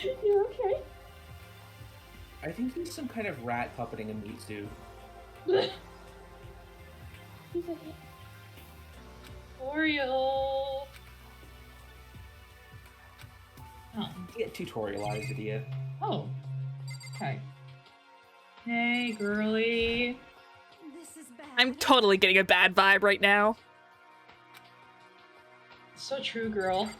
You okay? I think he's some kind of rat puppeting a meat suit. He's a Oreo. Oh. Get tutorialized, idiot. Oh. Okay. Hey, girly. This is bad. I'm totally getting a bad vibe right now. So true, girl.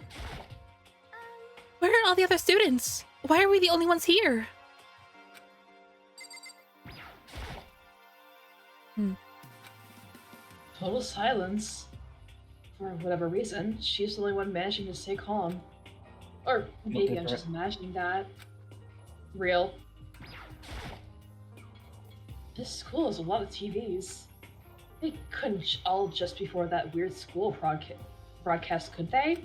Where are all the other students? Why are we the only ones here? Total silence. For whatever reason, she's the only one managing to stay calm. Or maybe I'm just imagining that. Real. This school has a lot of TVs. They couldn't all just be for that weird school broadcast, could they?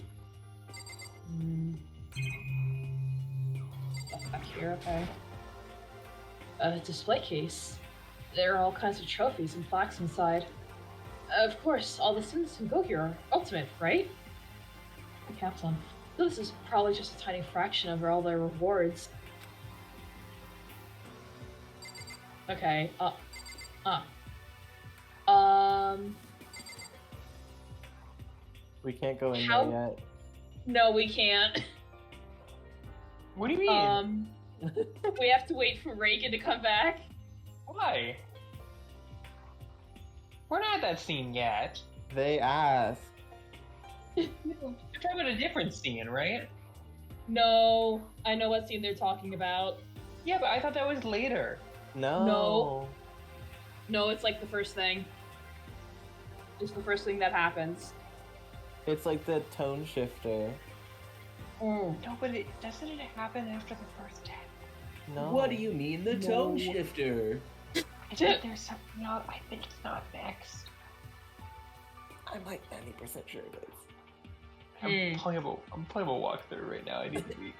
Stuff back here, okay. A display case. There are all kinds of trophies and plaques inside. Of course, all the students who go here are ultimate, right? The capsule. So this is probably just a tiny fraction of all their rewards. Okay, We can't go in How- there yet. No, we can't. What do you mean? We have to wait for Reagan to come back. Why? We're not at that scene yet. They asked. You're talking about a different scene, right? No, I know what scene they're talking about. Yeah, but I thought that was later. No. No, it's like the first thing. It's the first thing that happens. It's like the tone shifter. Oh. No, but doesn't it happen after the first day? No. What do you mean, the tone shifter? I think there's something else. I think it's not next. I'm like 90% sure it is. I'm pulling up a walkthrough right now. I need to be.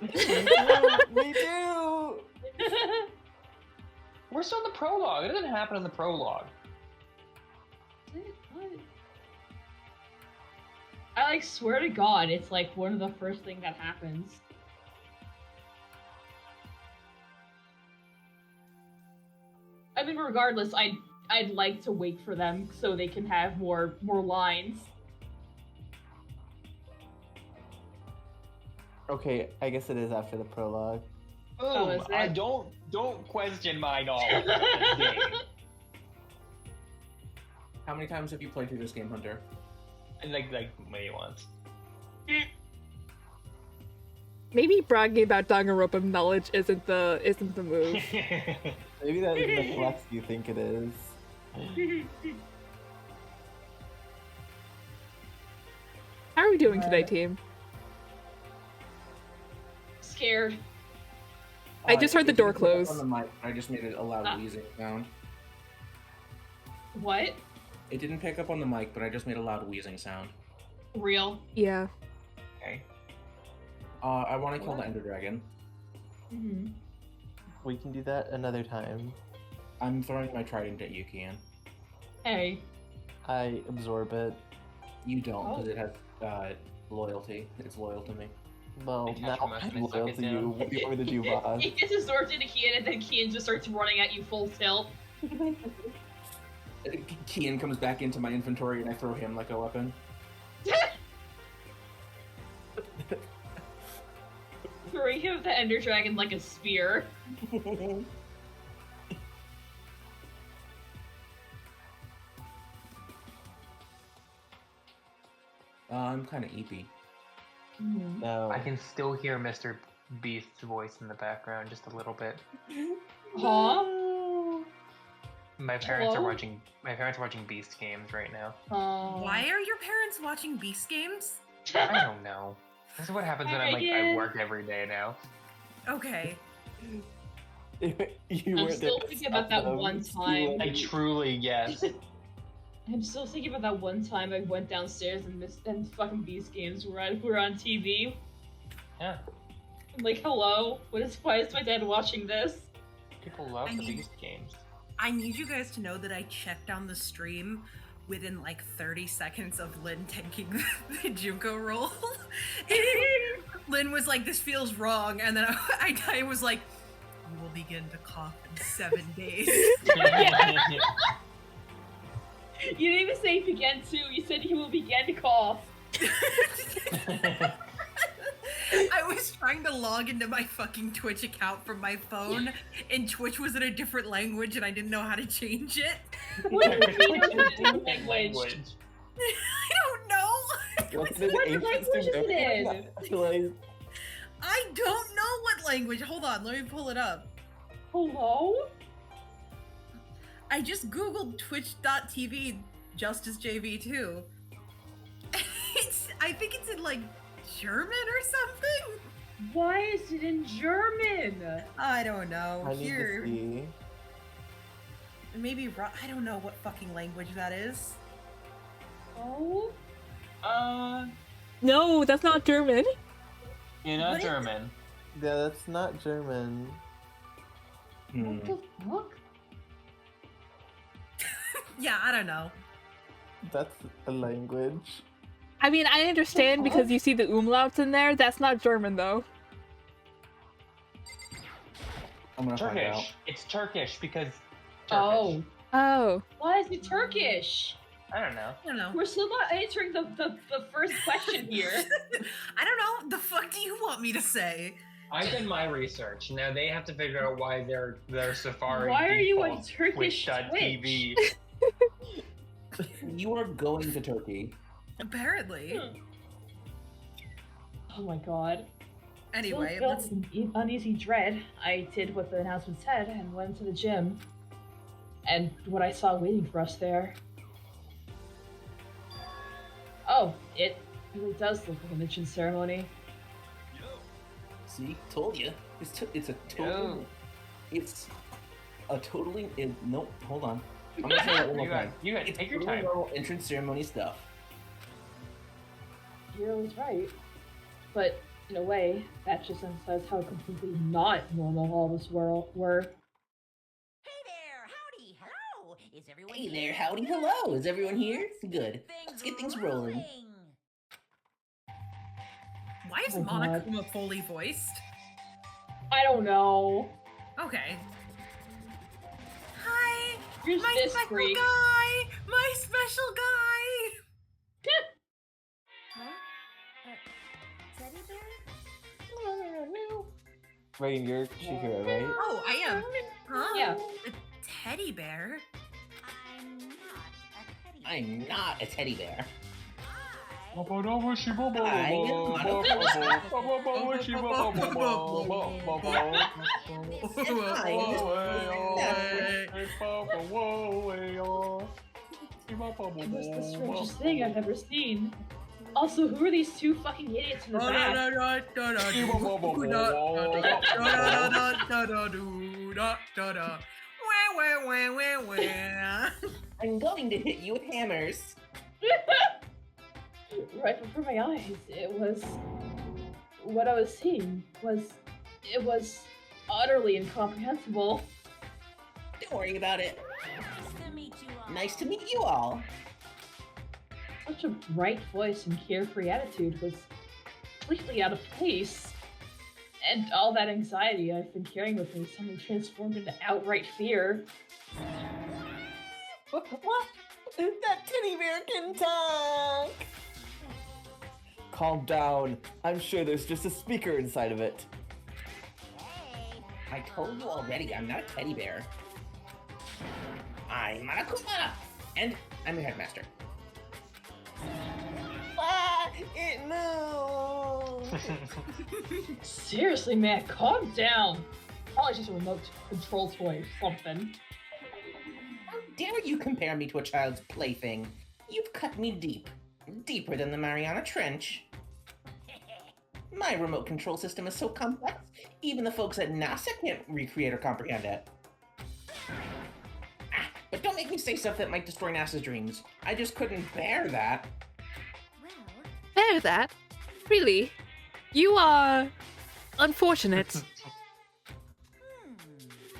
Me too! We're still in the prologue. It doesn't happen in the prologue. What? I like swear to God, it's like one of the first thing that happens. I mean, regardless, I'd like to wait for them so they can have more lines. Okay, I guess it is after the prologue. Oh, Boom! is it? I don't question my knowledge of this game. How many times have you played through this game, Hunter? And like maybe once. Maybe bragging about Danganronpa knowledge isn't the move. Maybe that is the flex you think it is. How are we doing today, team? scared. I just heard the it door didn't pick up close. On the mic, I just made a loud wheezing sound. What? It didn't pick up on the mic, but I just made a loud wheezing sound. Real? Yeah. Okay. I want to kill the Ender Dragon. Mm-hmm. We can do that another time. I'm throwing my trident at you, Kian. Hey. I absorb it. You don't, because it has loyalty. It's loyal to me. Well, I now catch him up and I I'm suck loyal it to you. down. What do you want me to do, boss? He gets his sword into Kian, and then Kian just starts running at you full tilt. Kian comes back into my inventory, and I throw him like a weapon. Throwing him the Ender Dragon like a spear. I'm kind of eepy. No. I can still hear Mr. Beast's voice in the background just a little bit. Huh? My parents are Hello? watching. My parents are watching Beast games right now. Why are your parents watching Beast games? I don't know. This is what happens when I Megan. work every day now. Okay. You I'm weren't still there to thinking about stop that them. one time. I truly yes. I'm still thinking about that one time I went downstairs and fucking Beast games were on TV. Yeah. I'm like, hello? Why is my dad watching this? People love I the mean- Beast games. I need you guys to know that I checked on the stream within like 30 seconds of Lynn taking the Junko roll. Lynn was like, this feels wrong, and then I was like, you will begin to cough in 7 days. You didn't even say begin to, you said you will begin to cough. I was trying to log into my fucking Twitch account from my phone, and Twitch was in a different language, and I didn't know how to change it. What do you mean it's a different language? I don't know. What's the What ancient language is it Sumerian? in? I don't know what language. Hold on, let me pull it up. Hello? I just googled twitch.tv JusticeJV2. I think it's in like German or something. Why is it in German? I don't know. I need Here, to see. maybe I don't know what fucking language that is. Oh? No, that's not German. You're not What is- German. Yeah, that's not German. What the fuck? Yeah, I don't know. That's a language. I mean, I understand because you see the umlauts in there. That's not German, though. I'm gonna find out. Turkish. It's Turkish because Turkish. Oh. Oh. Why is it Turkish? I don't know. I don't know. We're still not answering the first question here. I don't know. The fuck do you want me to say? I've done my research. Now they have to figure out why their Safari. Why are you on defaults Turkish Twitch.tv. You are going to Turkey. Apparently. Oh my god. Anyway, Still let's. filled with uneasy dread, I did what the announcement said and went to the gym. And what I saw waiting for us there. Oh, it really does look like a mission ceremony. See, told you. It's a total. It's a totally. Nope. Hold on. I'm gonna try that one more time. You guys It's take your totally time. normal entrance ceremony stuff. You're always right. But in a way, that just emphasizes how completely not normal all this world were. Hey there, howdy, hello. Is everyone Hey here? there, howdy, hello. Is everyone here? Good. Things Let's get things rolling. Why is Oh my God. Monokuma fully voiced? I don't know. Okay. Hi, Here's my this special freak. guy. My special guy. Huh? Teddy bear? Reagan, you're Chihiro, right? Oh, I am. Huh? Yeah. A teddy bear. I'm not a teddy bear. I'm not a teddy bear. It was the strangest thing I've ever seen. Also, who are these two fucking idiots in the back? I'm going to hit you with hammers. Right before my eyes, it was... What I was seeing was... It was utterly incomprehensible. Don't worry about it. Nice to meet you all. Nice to meet you all. Such a bright voice and carefree attitude was completely out of place. And all that anxiety I've been carrying with me suddenly transformed into outright fear. What? That teddy bear can talk! Calm down. I'm sure there's just a speaker inside of it. I told you already, I'm not a teddy bear. I'm Monokuma, and I'm your headmaster. Ah! It moved! Seriously, man, calm down. Probably just a remote control toy or something. How dare you compare me to a child's plaything? You've cut me deep. Deeper than the Mariana Trench. My remote control system is so complex, even the folks at NASA can't recreate or comprehend it. But don't make me say stuff that might destroy NASA's dreams. I just couldn't bear that. Bear that? Really? You are... unfortunate.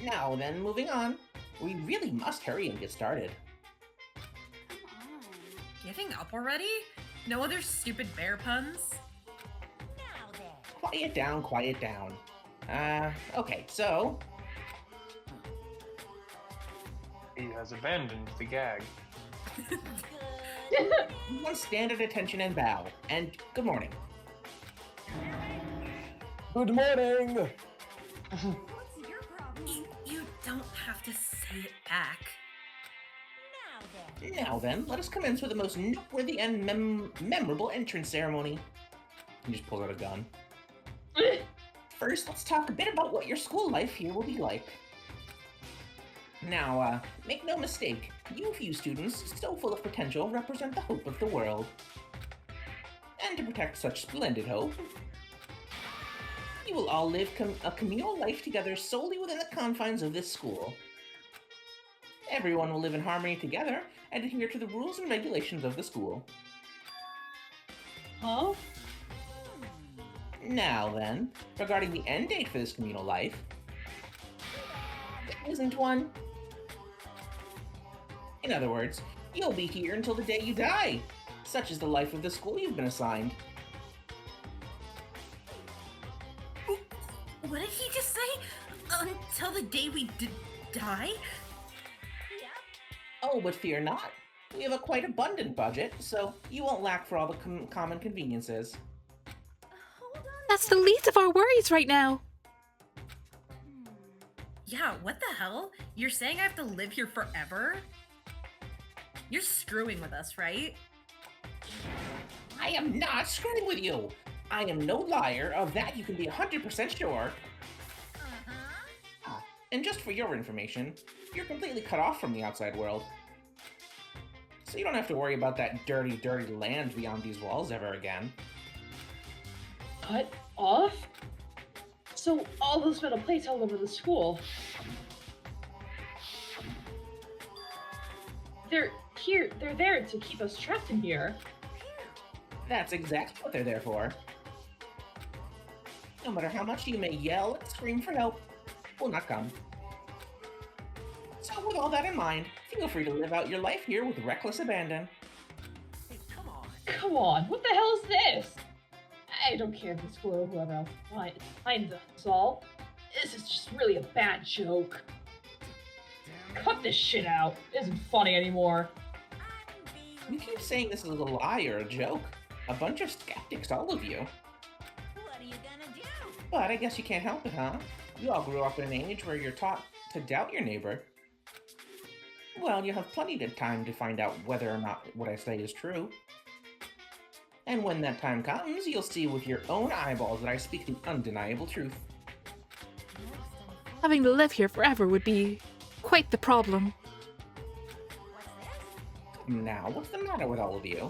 Now then, moving on. We really must hurry and get started. Giving up already? No other stupid bear puns? Quiet down, quiet down. Okay, so... He has abandoned the gag. Everyone stand at attention and bow. And good morning. Good morning! What's your problem? You don't have to say it back. Now then, let us commence with the most noteworthy and memorable entrance ceremony. He just pulls out a gun. First, let's talk a bit about what your school life here will be like. Now, make no mistake, you few students, so full of potential, represent the hope of the world. And to protect such splendid hope, you will all live a communal life together solely within the confines of this school. Everyone will live in harmony together and adhere to the rules and regulations of the school. Huh? Now then, regarding the end date for this communal life, there isn't one. In other words, you'll be here until the day you die. Such is the life of the school you've been assigned. What did he just say? Until the day we die? Oh, but fear not. We have a quite abundant budget, so you won't lack for all the common conveniences. That's the least of our worries right now. Yeah, what the hell? You're saying I have to live here forever? You're screwing with us, right? I am not screwing with you. I am no liar, of that you can be 100% sure. And just for your information, you're completely cut off from the outside world. So you don't have to worry about that dirty, dirty land beyond these walls ever again. Cut off? So all those metal plates all over the school. They're here, they're there to keep us trapped in here. That's exactly what they're there for. No matter how much you may yell and scream for help, will not come. So with all that in mind, feel free to live out your life here with reckless abandon. Hey, come on. Come on, what the hell is this? I don't care if the school or whoever else finds us all. This is just really a bad joke. Cut this shit out. It isn't funny anymore. You keep saying this is a lie or a joke. A bunch of skeptics, all of you. What are you gonna do? But I guess you can't help it, huh? You all grew up in an age where you're taught to doubt your neighbor. Well, you have plenty of time to find out whether or not what I say is true. And when that time comes, you'll see with your own eyeballs that I speak the undeniable truth. Having to live here forever would be quite the problem. Now, what's the matter with all of you?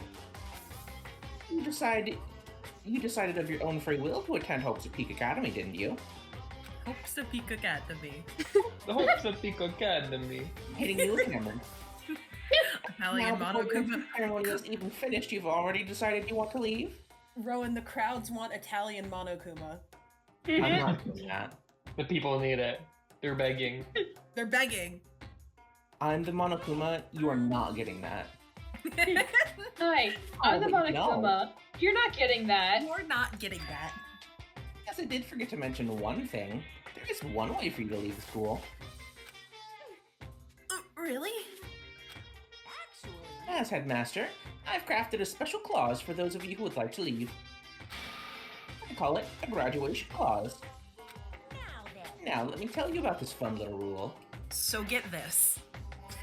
You decided of your own free will to attend Hopes of Peak Academy, didn't you? Hopes of Peak Academy. The Hopes of Peak Academy. Hitting you with hammer. Italian Now, before the Monokuma. ceremony is even finished, you've already decided you want to leave? Rowan, the crowds want Italian Monokuma. I'm not doing that. The people need it. They're begging. They're begging. I'm the Monokuma, you are not getting that. Hi, I'm the but no. Monokuma. You're not getting that. You're not getting that. Yes, I did forget to mention one thing. There is one way for you to leave the school. Really? As headmaster, I've crafted a special clause for those of you who would like to leave. I call it a graduation clause. Now, let me tell you about this fun little rule. So get this.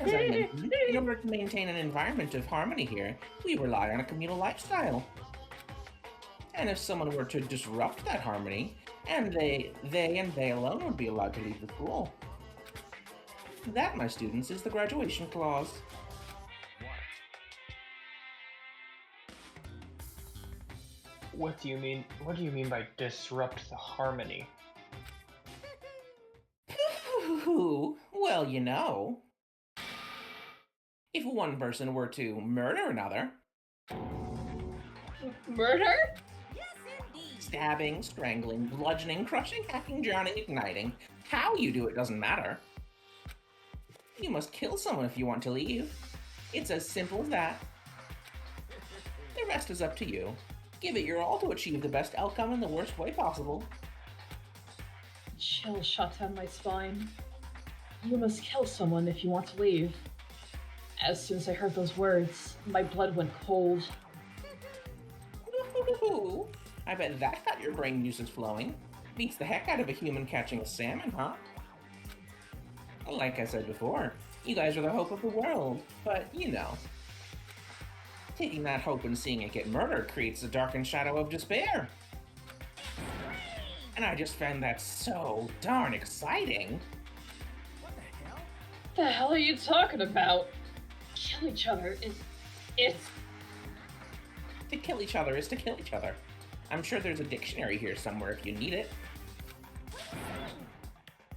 As I mentioned, in order to maintain an environment of harmony here, we rely on a communal lifestyle. And if someone were to disrupt that harmony, and they alone would be allowed to leave the school. That, my students, is the graduation clause. What do you mean? What do you mean by disrupt the harmony? Well, you know. If one person were to murder another, Murder? stabbing, strangling, bludgeoning, crushing, hacking, drowning, igniting, how you do it doesn't matter. You must kill someone if you want to leave. It's as simple as that. The rest is up to you. Give it your all to achieve the best outcome in the worst way possible. Chill shot down my spine. You must kill someone if you want to leave. As soon as I heard those words, my blood went cold. Ooh, I bet that got your brain juices flowing. Beats the heck out of a human catching a salmon, huh? Like I said before, you guys are the hope of the world, but you know. Taking that hope and seeing it get murdered creates a darkened shadow of despair. And I just find that so darn exciting. The hell are you talking about? Kill each other it's... To kill each other is to kill each other. I'm sure there's a dictionary here somewhere if you need it.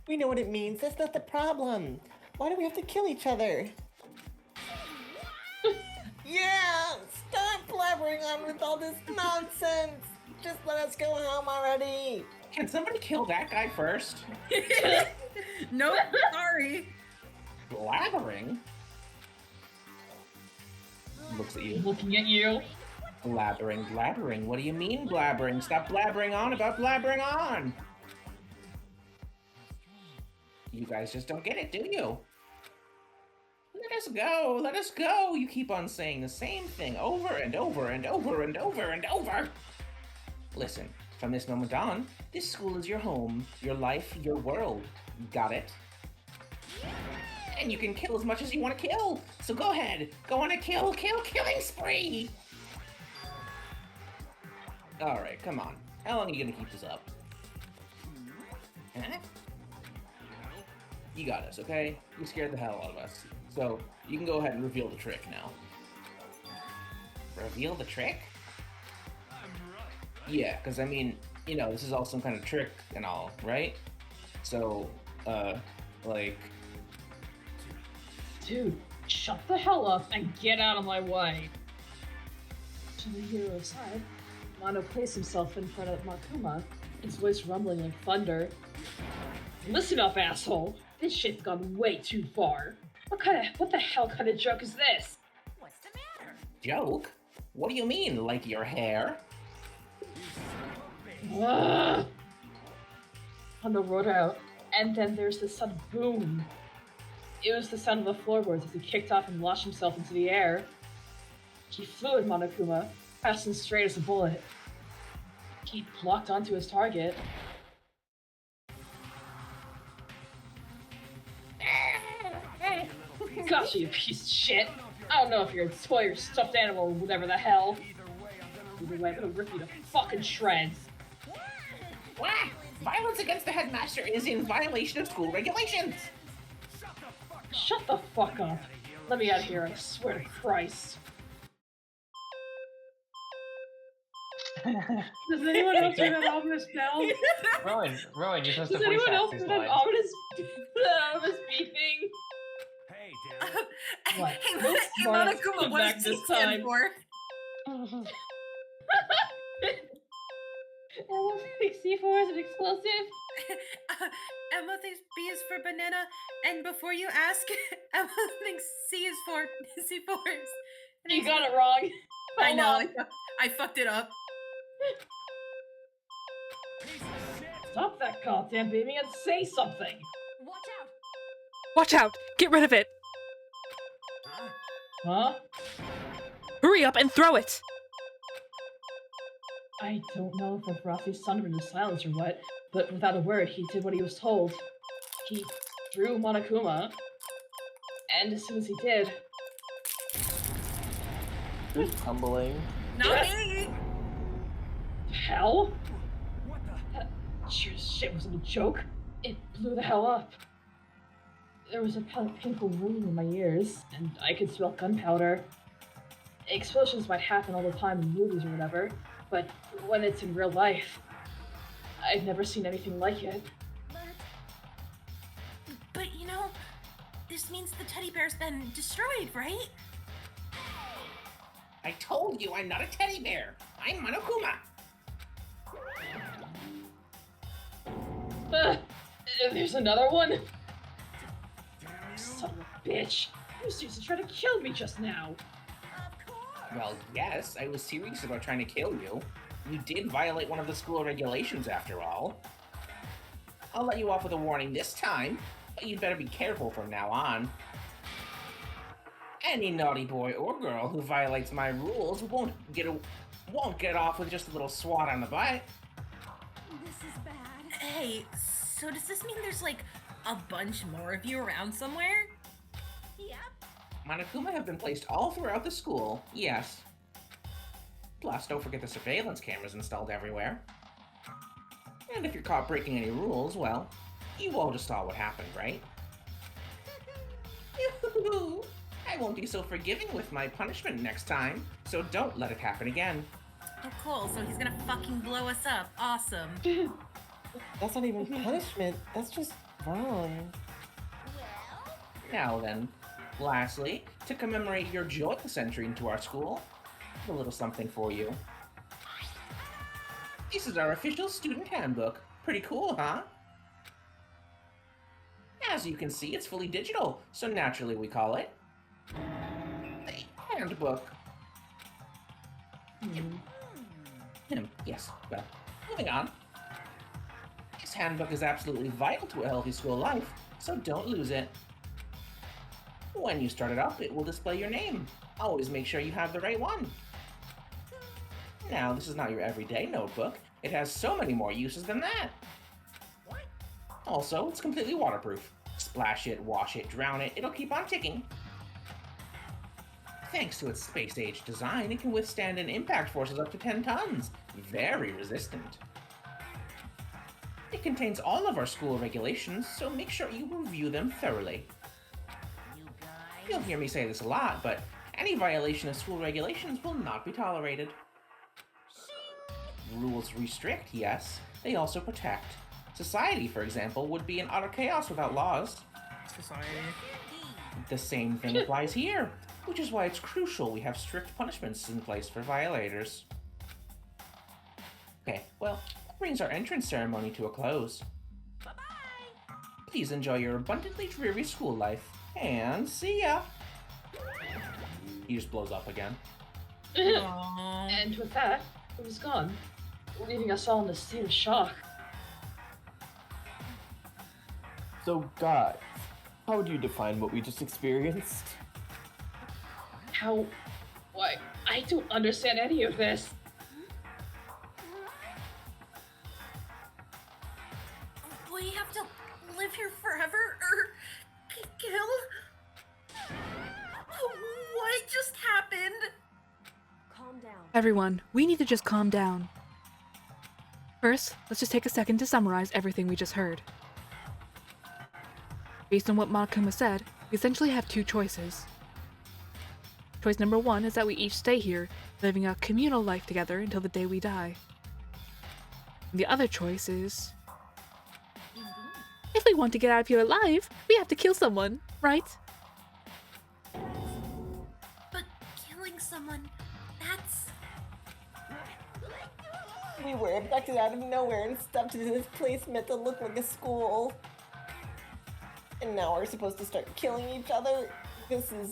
We know what it means. That's not the problem. Why do we have to kill each other? Yeah! Stop blabbering on with all this nonsense! Just let us go home already! Can somebody kill that guy first? Nope, sorry. Blabbering? Looks at you. Looking at you. Blabbering. What do you mean blabbering? Stop blabbering on about blabbering on! You guys just don't get it, do you? Let us go! You keep on saying the same thing over and over and over and over and over! Listen, from this moment on, this school is your home, your life, your world. Got it? And you can kill as much as you want to kill! So go ahead, go on a killing spree! Alright, come on. How long are you gonna keep this up? Huh? You got us, okay? You scared the hell out of us. So, you can go ahead and reveal the trick now. Reveal the trick? Yeah, because I mean, you know, this is all some kind of trick and all, right? So, like... Dude, shut the hell up and get out of my way. To the hero's side, Mono placed himself in front of Makuma, his voice rumbling like thunder. Listen up, asshole! This shit's gone way too far. What the hell kind of joke is this? What's the matter? Joke? What do you mean, like your hair? Ugh. On the road out, and then there's this sudden boom. It was the sound of the floorboards as he kicked off and launched himself into the air. He flew at Monokuma, passing straight as a bullet. He locked onto his target. Gotcha, you piece of shit. I don't know if you're a toy or stuffed animal or whatever the hell. Either way, I'm gonna rip you to fucking shreds. Wah! Violence against the headmaster is in violation of school regulations! Shut the fuck up. Let me out of here, I swear to Christ. Does anyone else hear that ominous bell? Rowan, you're supposed to Does voice anyone act else these hear that lines. ominous beeping? Hey, damn it. What? Hey, Nope, hey Marna's Monokuma, come what back does this T stand time. for? Emma thinks C4 is an explosive. Emma thinks B is for banana, and before you ask, Emma thinks C is for C4s. You got it wrong. I Hold know, on. I fucked it up. Piece of shit. Stop that goddamn beaming and say something. Watch out! Watch out! Get rid of it! Huh? Hurry up and throw it! I don't know if Rothy's summoned him to silence or what, but without a word, he did what he was told. He threw Monokuma, and as soon as he did, Just tumbling. Not me! hell? What the? That sure as shit wasn't a joke. It blew the hell up. There was a painful ringing in my ears, and I could smell gunpowder. Explosions might happen all the time in movies or whatever, but when it's in real life, I've never seen anything like it. But you know, this means the teddy bear's been destroyed, right? I told you I'm not a teddy bear. I'm Monokuma. There's another one? Damn you. Son of a bitch. You seriously tried to kill me just now. Well, yes, I was serious about trying to kill you. You did violate one of the school regulations, after all. I'll let you off with a warning this time, but you'd better be careful from now on. Any naughty boy or girl who violates my rules won't get off with just a little swat on the butt. This is bad. Hey, so does this mean there's like a bunch more of you around somewhere? Yep. Monokuma have been placed all throughout the school, yes. Plus, don't forget the surveillance cameras installed everywhere. And if you're caught breaking any rules, well, you all just saw what happened, right? Yoo-hoo-hoo! I won't be so forgiving with my punishment next time, so don't let it happen again. Oh, cool. So he's gonna fucking blow us up. Awesome. That's not even punishment. That's just wrong. Well, Now then, lastly, to commemorate your joyous entry into our school, a little something for you. This is our official student handbook. Pretty cool, huh? As you can see, it's fully digital, so naturally we call it the handbook. Yes, well, moving on. This handbook is absolutely vital to a healthy school life, so don't lose it. When you start it up, it will display your name. Always make sure you have the right one. Now, this is not your everyday notebook. It has so many more uses than that. Also, it's completely waterproof. Splash it, wash it, drown it, it'll keep on ticking. Thanks to its space-age design, it can withstand an impact forces up to 10 tons. Very resistant. It contains all of our school regulations, so make sure you review them thoroughly. you guys. You'll hear me say this a lot, but any violation of school regulations will not be tolerated. Rules restrict, yes. They also protect. Society, for example, would be in utter chaos without laws. Society. The same thing applies here, which is why it's crucial we have strict punishments in place for violators. Okay, well, that brings our entrance ceremony to a close. Bye-bye. Please enjoy your abundantly dreary school life, and see ya! He just blows up again. Aww. And with that, it was gone, leaving us all in a state of shock. So, guys, how would you define what we just experienced? How? Why? I don't understand any of this. We have to live here forever or be killed? What just happened? Calm down. Everyone, we need to just calm down. First, let's just take a second to summarize everything we just heard. Based on what Monokuma said, we essentially have two choices. Choice number 1 is that we each stay here, living a communal life together until the day we die. The other choice is... if we want to get out of here alive, we have to kill someone, right? But killing someone, that's... We were abducted out of nowhere and stuffed into this place meant to look like a school. And now we're supposed to start killing each other? This is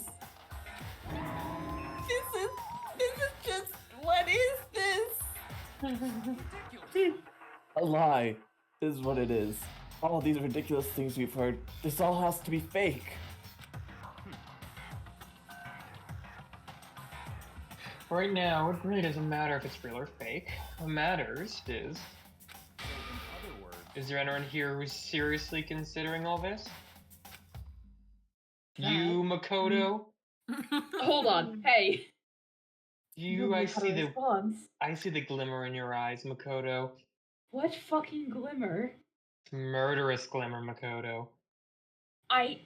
just, what is this? A lie is what it is. All these ridiculous things we've heard, this all has to be fake. Right now, it really doesn't matter if it's real or fake. What matters is there anyone here who's seriously considering all this? You, Makoto? Hold on. Hey. You, I see the glimmer in your eyes, Makoto. What fucking glimmer? Murderous glimmer, Makoto. I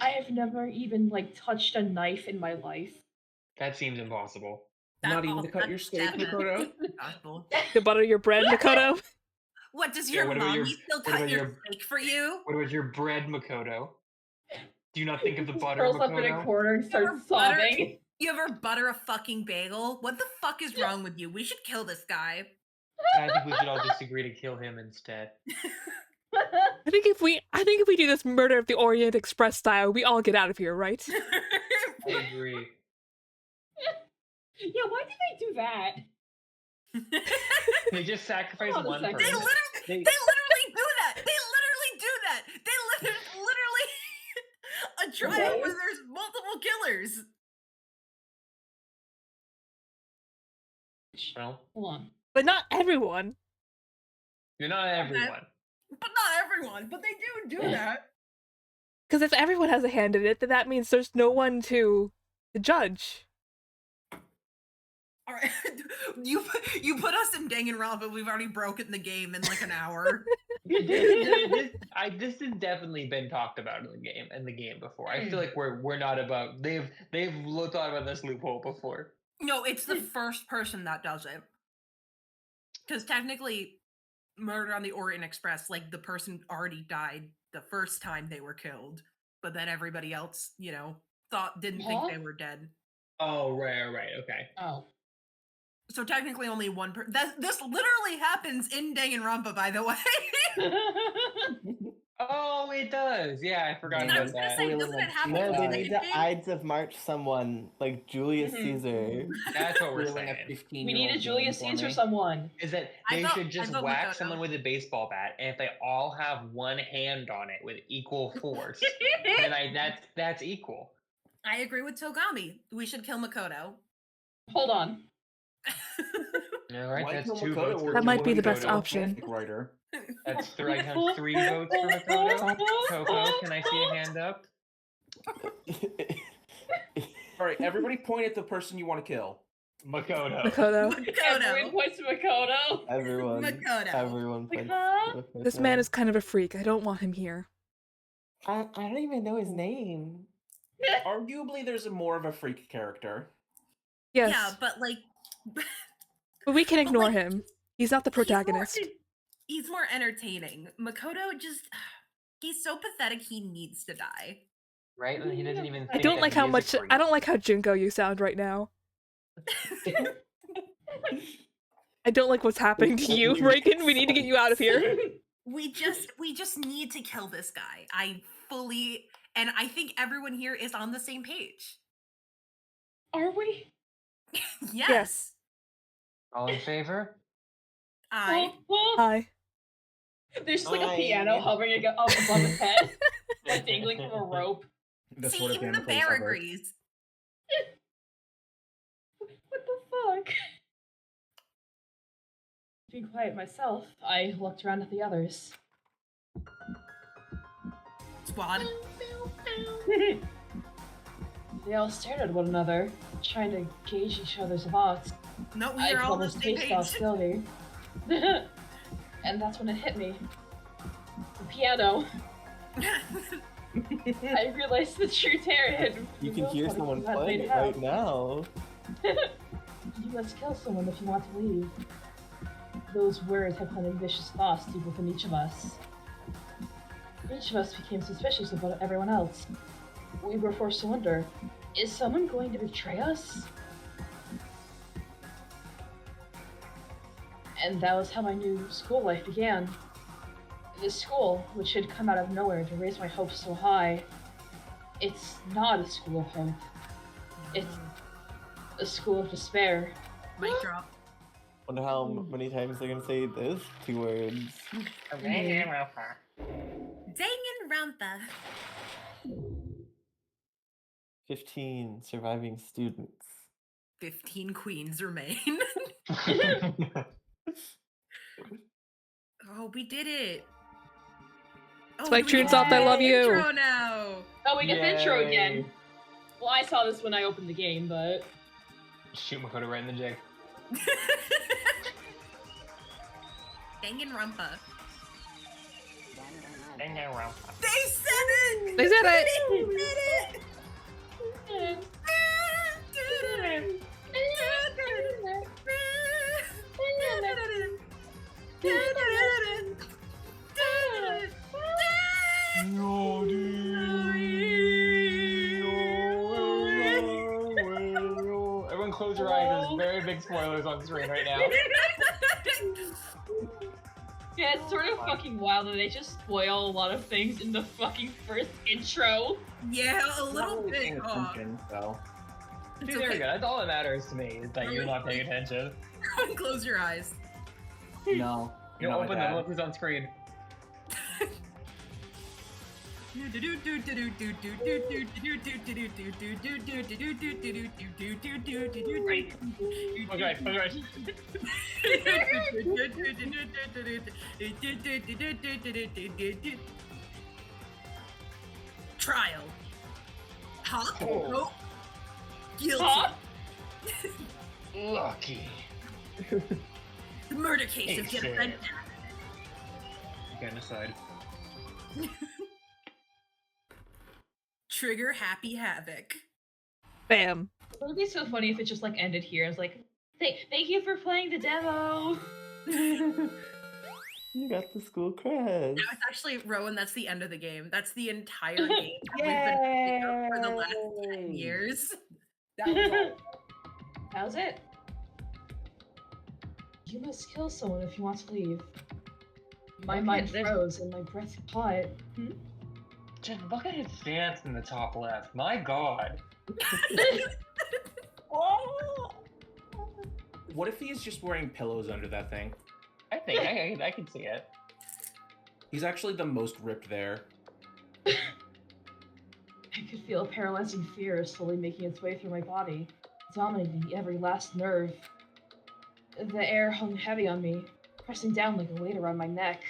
have never even, like, touched a knife in my life. That seems impossible. Not even to cut your steak, Makoto? Impossible. To butter your bread, Makoto? What, does your mommy still cut your steak for you? What about your bread, Makoto? Do you not think of the butter, Curls Makoto? up in a corner and starts sobbing. You ever butter a fucking bagel? What the fuck is wrong with you? We should kill this guy. I think we should all just agree to kill him instead. I think if we do this Murder of the Orient Express style, we all get out of here, right? I agree. Yeah, why did they do that? They just sacrifice Hold on a one second. person. They literally do that. They literally do that. They literally a trial where there's multiple killers. Well, hold on. But not everyone. You're not everyone. But not everyone. But they do that. Because if everyone has a hand in it, then that means there's no one to judge. All right, you put us in Danganronpa. We've already broken the game in like an hour. This has definitely been talked about in the game before. I feel like we're not about. They've thought about this loophole before. No, it's the first person that does it. Because technically, Murder on the Orient Express, like the person already died the first time they were killed, but then everybody else, didn't think they were dead. Oh, right, okay. Oh. So technically only one person. This literally happens in Danganronpa, by the way. Oh, it does. Yeah, I forgot I about was gonna that. say, doesn't it happen No, in they the need second to game? Ides of March someone, like Julius Caesar. That's what we're Feeling a saying. 15-year-old We need a Julius man for Caesar me. someone. Is that I they thought- should just I thought whack Makoto. someone with a baseball bat, and if they all have one hand on it with equal force, then that's equal. I agree with Togami. We should kill Makoto. Hold on. All right, Why that's kill 2 Makoto? votes for We're That might be the best Makoto. option. fanfic writer. That's 3 votes for Makoto. Coco, can I see a hand up? All right, everybody point at the person you want to kill. Makoto. Makoto. Everyone points to Makoto. Everyone. Makoto. Everyone. Makoto? This man is kind of a freak. I don't want him here. I don't even know his name. Arguably, there's more of a freak character. Yes. Yeah, but like, But we can ignore like, him. He's not the protagonist. he's more entertaining. Makoto he's so pathetic he needs to die. Right? And he doesn't even. I think don't that like he how is a much. freak. I don't like how Junko you sound right now. I don't like what's happening to you, Reagan. We need to get you out of here. We just need to kill this guy. And I think everyone here is on the same page. Are we? Yes. All in favor? Hi. There's just like a Hi. piano hovering up above his head, like dangling from a rope. That's See, what a even piano the plays bear ever. agrees. What the fuck? Being quiet myself, I looked around at the others. Squad. They all stared at one another, trying to gauge each other's thoughts. No, we I are all on the almost same paced off page. slowly. And that's when it hit me. The piano. I realized the true terror. You can hear someone playing it right now. You must kill someone if you want to leave. Those words have planted vicious thoughts deep within each of us. Each of us became suspicious about everyone else. We were forced to wonder, is someone going to betray us? And that was how my new school life began. This school, which had come out of nowhere to raise my hopes so high, it's not a school of hope. It's a school of despair. Mic drop. Wonder how many times they're gonna say those 2 words. Danganronpa. 15 surviving students. 15 queens remain. Oh, we did it. Spike Tunes off, I love you. Intro now. Oh, we get the intro again. Well, I saw this when I opened the game, but... Shoot Makoto right in the jig. Danganronpa. Danganronpa. They said it! They said it! They did Everyone close your eyes, there's very big spoilers on screen right now. Yeah, it's sort of fucking wild that they just spoil a lot of things in the fucking first intro. Yeah, a little bit. So. Dude, there we go. That's all that matters to me, is that you're not paying attention. Close your eyes. No. You not open my them, dad. look who's on screen. Trial. Huh? Oh. Guilty. Huh? Lucky. The murder case of Hey, Jennifer. Genocide. Trigger Happy Havoc. Bam. It would be so funny if it just like ended here. It's like, thank you for playing the demo. You got the school cred. No, it's actually, Rowan, that's the end of the game. That's the entire game that we've been playing for the last 10 years. That was all. That was it. You must kill someone if you want to leave. My Okay, mind there's- froze and my breath caught. Jen, look at his stance in the top left. My god. What if he is just wearing pillows under that thing? I think I can see it. He's actually the most ripped there. I could feel a paralyzing fear slowly making its way through my body, dominating every last nerve. The air hung heavy on me, pressing down like a weight around my neck.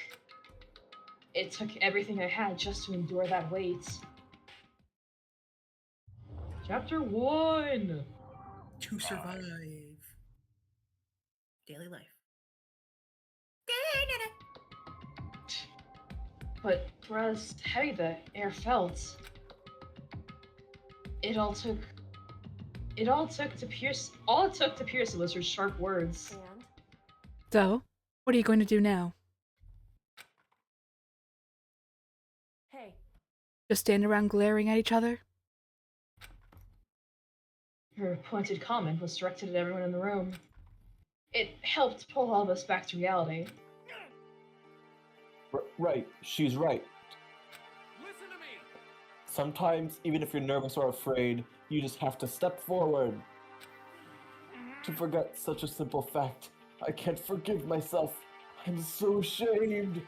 It took everything I had just to endure that weight. Chapter 1! To survive. Daily life. But for as heavy the air felt, all it took to pierce it was her sharp words. And So, what are you going to do now? hey, Just stand around glaring at each other? Her pointed comment was directed at everyone in the room. It helped pull all of us back to reality. Right, she's right. Listen to me. Sometimes, even if you're nervous or afraid, you just have to step forward. To forget such a simple fact, I can't forgive myself. I'm so ashamed.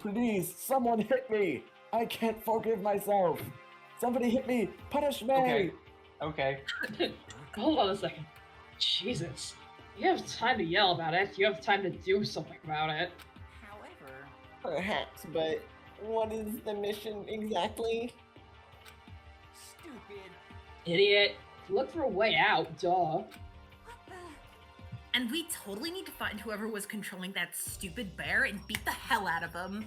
Please, someone hit me. I can't forgive myself. Somebody hit me. Punish me. Okay. Hold on a second. Jesus. You have time to yell about it. You have time to do something about it. However, perhaps, but what is the mission exactly? Stupid. Idiot. Look for a way out, duh. And we totally need to find whoever was controlling that stupid bear and beat the hell out of him.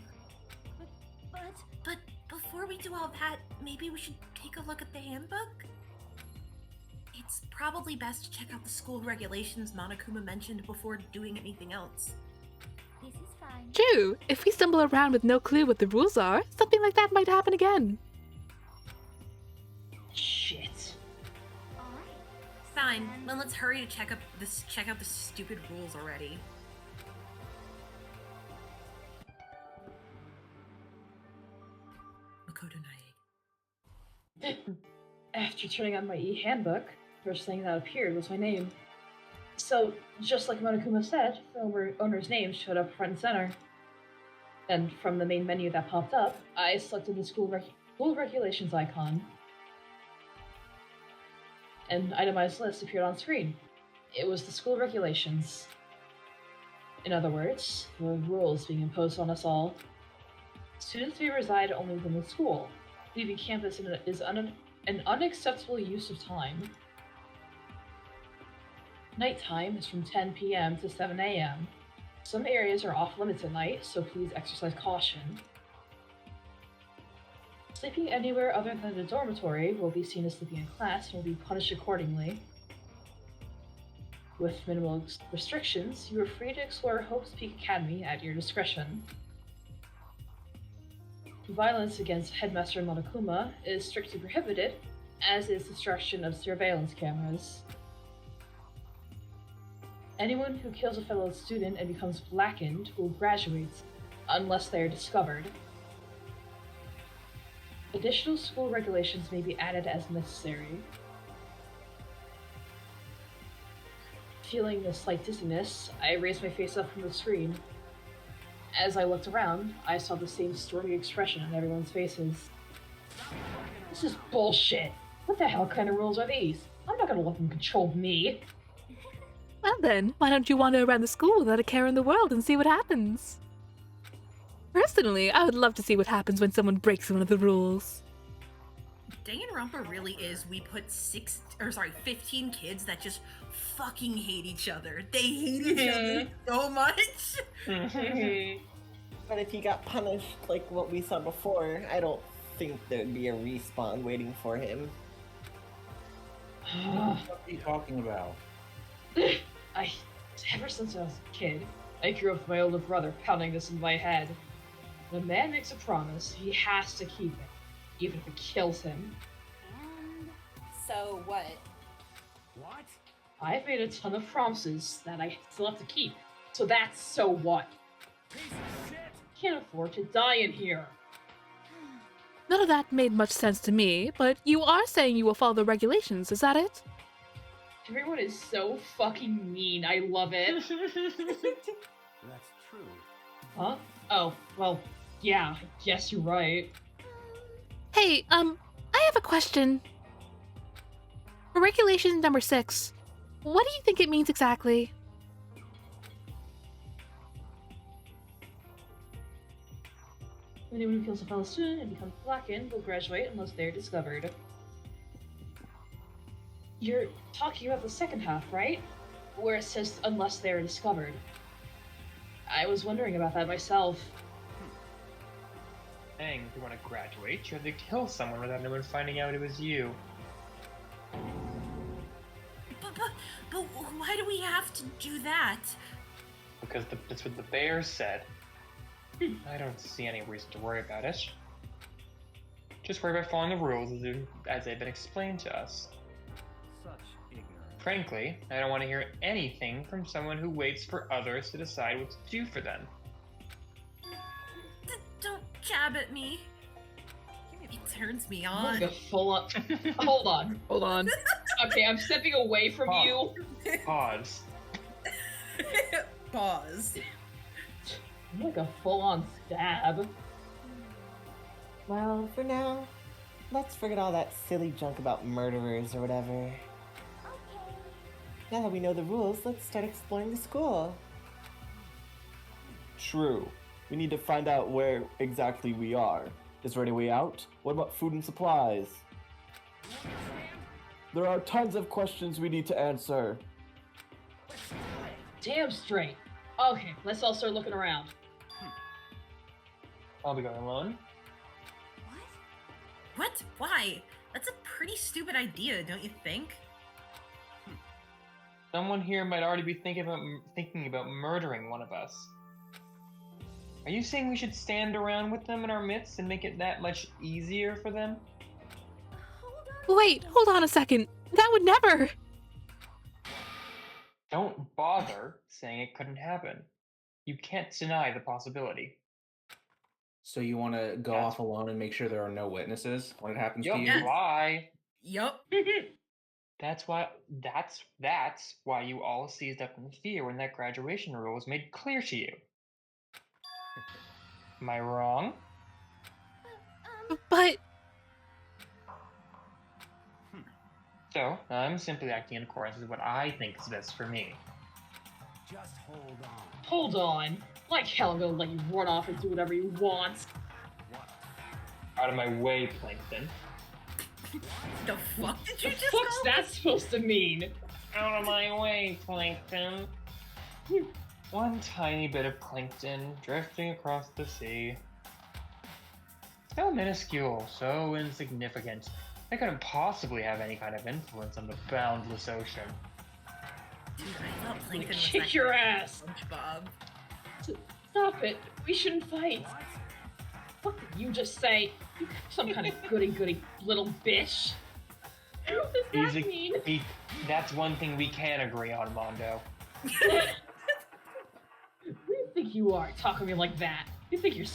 but But before we do all that, maybe we should take a look at the handbook? It's probably best to check out the school regulations Monokuma mentioned before doing anything else. This is fine. True. If we stumble around with no clue what the rules are, something like that might happen again. Shit. Alright. Fine, then let's hurry to check out the stupid rules already. Makoto Nae. After turning on my e-handbook, first thing that appeared was my name. So, just like Monokuma said, the owner's name showed up front and center. And from the main menu that popped up, I selected the school regulations icon. An itemized list appeared on screen. It was the school regulations. In other words, the rules being imposed on us all. Students may reside only within the school. Leaving campus is an unacceptable use of time. Nighttime is from 10 p.m. to 7 a.m. Some areas are off limits at night, so please exercise caution. Sleeping anywhere other than the dormitory will be seen as sleeping in class and will be punished accordingly. With minimal restrictions, you are free to explore Hope's Peak Academy at your discretion. Violence against Headmaster Monokuma is strictly prohibited, as is destruction of surveillance cameras. Anyone who kills a fellow student and becomes blackened will graduate, unless they are discovered. Additional school regulations may be added as necessary. Feeling a slight dizziness, I raised my face up from the screen. As I looked around, I saw the same stormy expression on everyone's faces. This is bullshit! What the hell kind of rules are these? I'm not gonna let them control me! Well then, why don't you wander around the school without a care in the world and see what happens? Personally, I would love to see what happens when someone breaks one of the rules. Danganronpa really is, we put 15 kids that just fucking hate each other. They hate each other so much. But if he got punished like what we saw before, I don't think there'd be a respawn waiting for him. What are you talking about? Ever since I was a kid, I grew up with my older brother pounding this in my head. When a man makes a promise, he has to keep it, even if it kills him. And So what? What? I've made a ton of promises that I still have to keep, so that's so what? Piece of shit! Can't afford to die in here. None of that made much sense to me, but you are saying you will follow the regulations, is that it? Everyone is so fucking mean. I love it. That's true. Huh? Oh, well, yeah, I guess you're right. Hey, I have a question. For regulation number 6, what do you think it means exactly? Anyone who kills a fellow student and becomes blackened will graduate unless they are discovered. You're talking about the second half, right? Where it says unless they are discovered. I was wondering about that myself. Dang, if you want to graduate, you have to kill someone without anyone finding out it was you. But why do we have to do that? Because that's what the bear said. I don't see any reason to worry about it. Just worry about following the rules as they've been explained to us. Such ignorance. Frankly, I don't want to hear anything from someone who waits for others to decide what to do for them. Don't jab at me. It turns me I'm on. gonna full on. Hold on. Hold on. Okay, I'm stepping away from you. Pause. Pause. I'm like a full-on stab. Well, for now, let's forget all that silly junk about murderers or whatever. okay. Now that we know the rules, let's start exploring the school. True. We need to find out where exactly we are. Is there any way out? What about food and supplies? There are tons of questions we need to answer. Damn straight. Okay, let's all start looking around. I'll be going alone. What? What? Why? That's a pretty stupid idea, don't you think? Someone here might already be thinking about murdering one of us. Are you saying we should stand around with them in our midst and make it that much easier for them? Wait, hold on a second. That would never. Don't bother saying it couldn't happen. You can't deny the possibility. So you want to go off alone and make sure there are no witnesses when it happens to you? Yup, why? Yup. That's why you all seized up in fear when that graduation rule was made clear to you. Am I wrong? But So, I'm simply acting in accordance with what I think is best for me. Just hold on. Hold on. Like hell, I'm gonna let you run off and do whatever you want. Out of my way, Plankton. The fuck did you The just fuck's call? that supposed to mean? Out of my way, Plankton. One tiny bit of plankton drifting across the sea. So minuscule, so insignificant. They couldn't possibly have any kind of influence on the boundless ocean. Dude, I thought Plankton was Kick that your guy ass. from SpongeBob. Stop it. We shouldn't fight. What did you just say? You some kind of goody-goody little bitch. What does that mean? That's one thing we can agree on, Mondo. Who do you think you are, talking to me like that? You think you're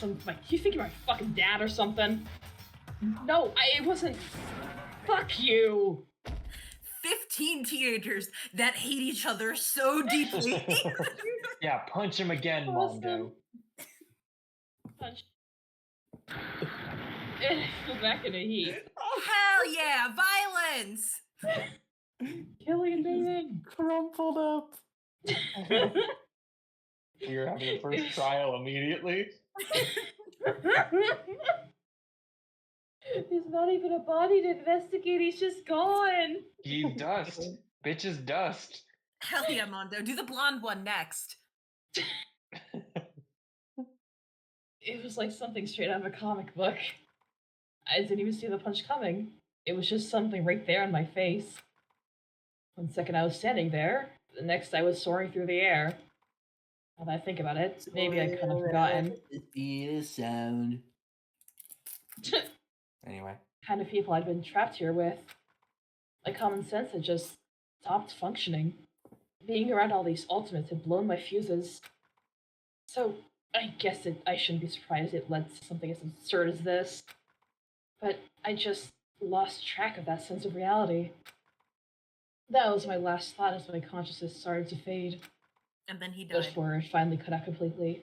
you think you're my fucking dad or something? No, it wasn't. Fuck you. 15 teenagers that hate each other so deeply. Yeah, punch him again, Mondo. Punch. Back in a heap. Hell yeah, violence! Killing and maiming. Crumpled up. You're having a first trial immediately. There's not even a body to investigate, he's just gone. He's dust. Bitch is dust. Hell yeah, Mondo. Do the blonde one next. It was like something straight out of a comic book. I didn't even see the punch coming. It was just something right there in my face. One second I was standing there, the next I was soaring through the air. Now that I think about it, maybe I kind of forgotten. The sound. Anyway. Kind of people I'd been trapped here with. My common sense had just stopped functioning. Being around all these ultimates had blown my fuses. So, I guess I shouldn't be surprised it led to something as absurd as this. But I just lost track of that sense of reality. That was my last thought as my consciousness started to fade. And then he died. Before it finally cut out completely.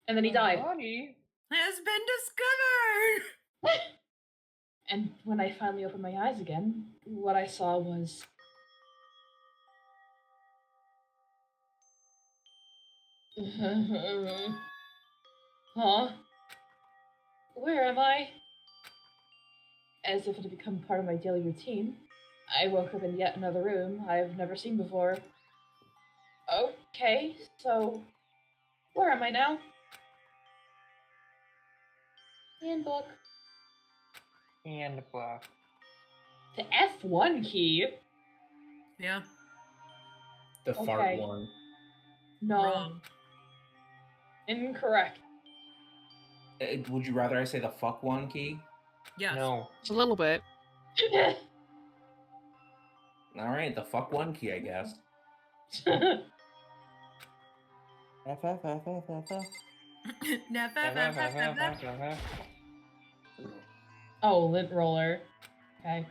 And then he died. Body has been discovered! And when I finally opened my eyes again, what I saw was... Huh? Where am I? As if it had become part of my daily routine, I woke up in yet another room I've never seen before. Okay, so... where am I now? Handbook. Handbook. The F1 key? Yeah. The Okay. fart one. No. Wrong. Incorrect. Would you rather I say the fuck one key? Yes. No. a little bit. Alright, the fuck one key, I guess. Never. Oh, lint roller. Okay.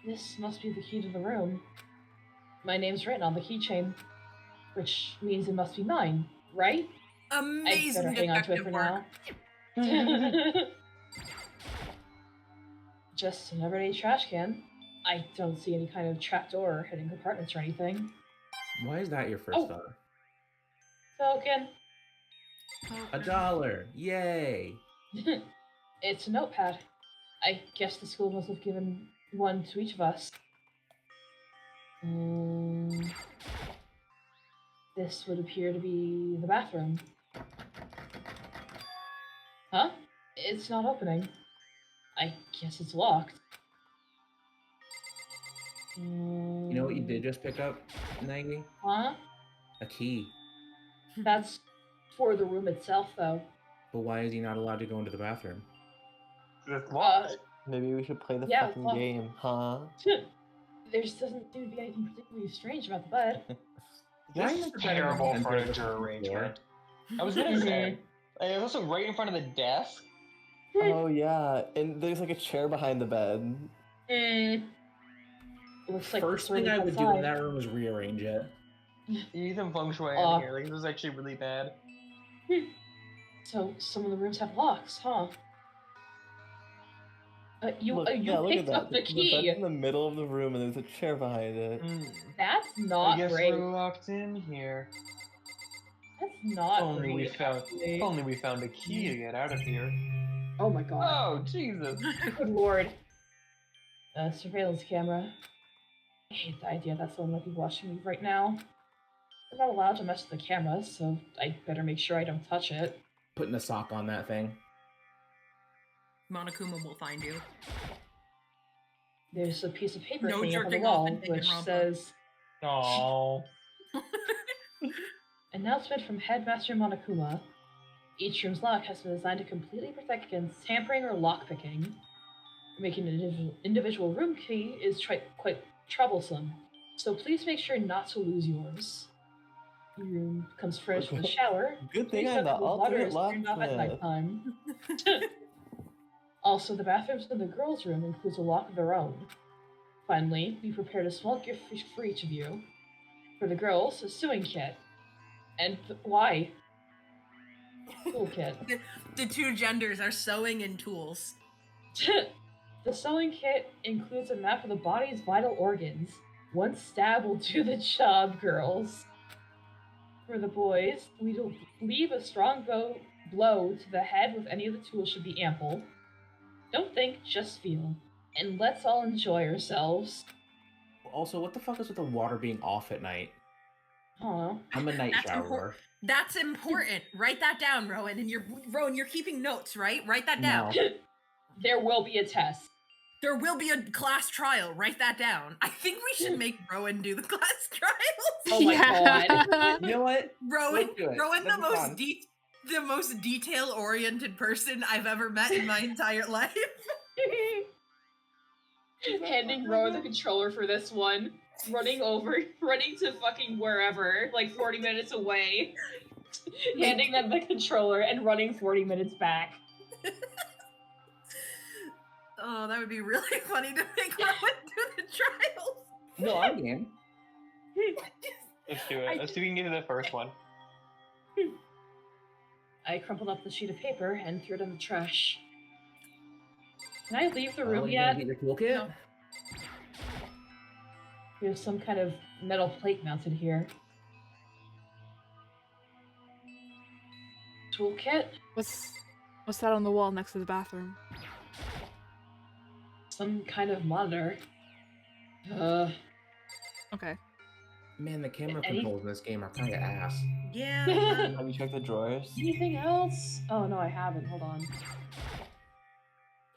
This must be the key to the room. My name's written on the keychain, which means it must be mine, right? Amazing I better hang on to it detective for work. now. Just an everyday trash can. I don't see any kind of trapdoor or hidden compartments or anything. Why is that your first Oh. thought? Token. $1. Yay! It's a notepad. I guess the school must have given one to each of us. This would appear to be the bathroom. Huh? It's not opening. I guess it's locked. You know what you did just pick up, Nagi? Huh? A key. That's for the room itself, though. But why is he not allowed to go into the bathroom? It's locked. Maybe we should play the Yeah, fucking well- game, huh? There doesn't seem to be anything particularly strange about the bed. Why This is is the a bed terrible on the furniture floor? arrangement. I was gonna say, it was also right in front of the desk. Oh yeah, and there's like a chair behind the bed. It looks like First the toilet thing I would do in outside. that room is rearrange it. You need some feng shui Aw. in here. Like, this is actually really bad. So some of the rooms have locks, huh? You Look, you yeah, look at picked that. up the bed's key. in the middle of the room, and there's a chair behind it. That's I not guess great. we're locked in here. That's not Only we great, found. actually. Only we found a key to get out of here. Oh my god. Oh Jesus! Good lord. Surveillance camera. I hate the idea that someone might be watching me right now. I'm not allowed to mess with the camera, so I better make sure I don't touch it. Putting a sock on that thing. Monokuma will find you. There's a piece of paper No hanging up on the jerking off wall, in which Danganronpa. says, Oh. Announcement from Headmaster Monokuma. Each room's lock has been designed to completely protect against tampering or lockpicking. Making an individual room key is quite troublesome, so please make sure not to lose yours. Your room comes furnished with a shower. Good thing Please I'm note the that the water ultimate is turned off at locksmith. nighttime. Also, the bathrooms in the girls' room includes a lock of their own. Finally, we prepared a small gift for each of you. For the girls, a sewing kit. And why? Toolkit. The two genders are sewing and tools. The sewing kit includes a map of the body's vital organs. One stab will do the job, girls. For the boys, we don't leave a strong blow to the head with any of the tools should be ample. Don't think, just feel. And let's all enjoy ourselves. Also, what the fuck is with the water being off at night? I don't know. I'm a night That's showerer. That's important. Write that down, Rowan. And you're keeping notes, right? Write that down. No. There will be a test. There will be a class trial. Write that down. I think we should make Rowan do the class trials. Oh my god. You know what? Rowan, Let's do it. Rowan, That'd be fun. the most detail-oriented person I've ever met in my entire life. Handing Rowan the controller for this one. Running to fucking wherever, like 40 minutes away. Handing them the controller and running 40 minutes back. Oh, that would be really funny to make Rowan do the trials. No, I'm game. Let's do it. Let's see if we can get to the first one. I crumpled up the sheet of paper and threw it in the trash. Can I leave the room Oh, you yet? gonna get your toolkit? No. There's some kind of metal plate mounted here. Toolkit? What's that on the wall next to the bathroom? Some kind of monitor. Okay. Man, the camera Any- controls in this game are kind of ass. Yeah. Have you checked the drawers? Anything else? Oh no, I haven't. Hold on.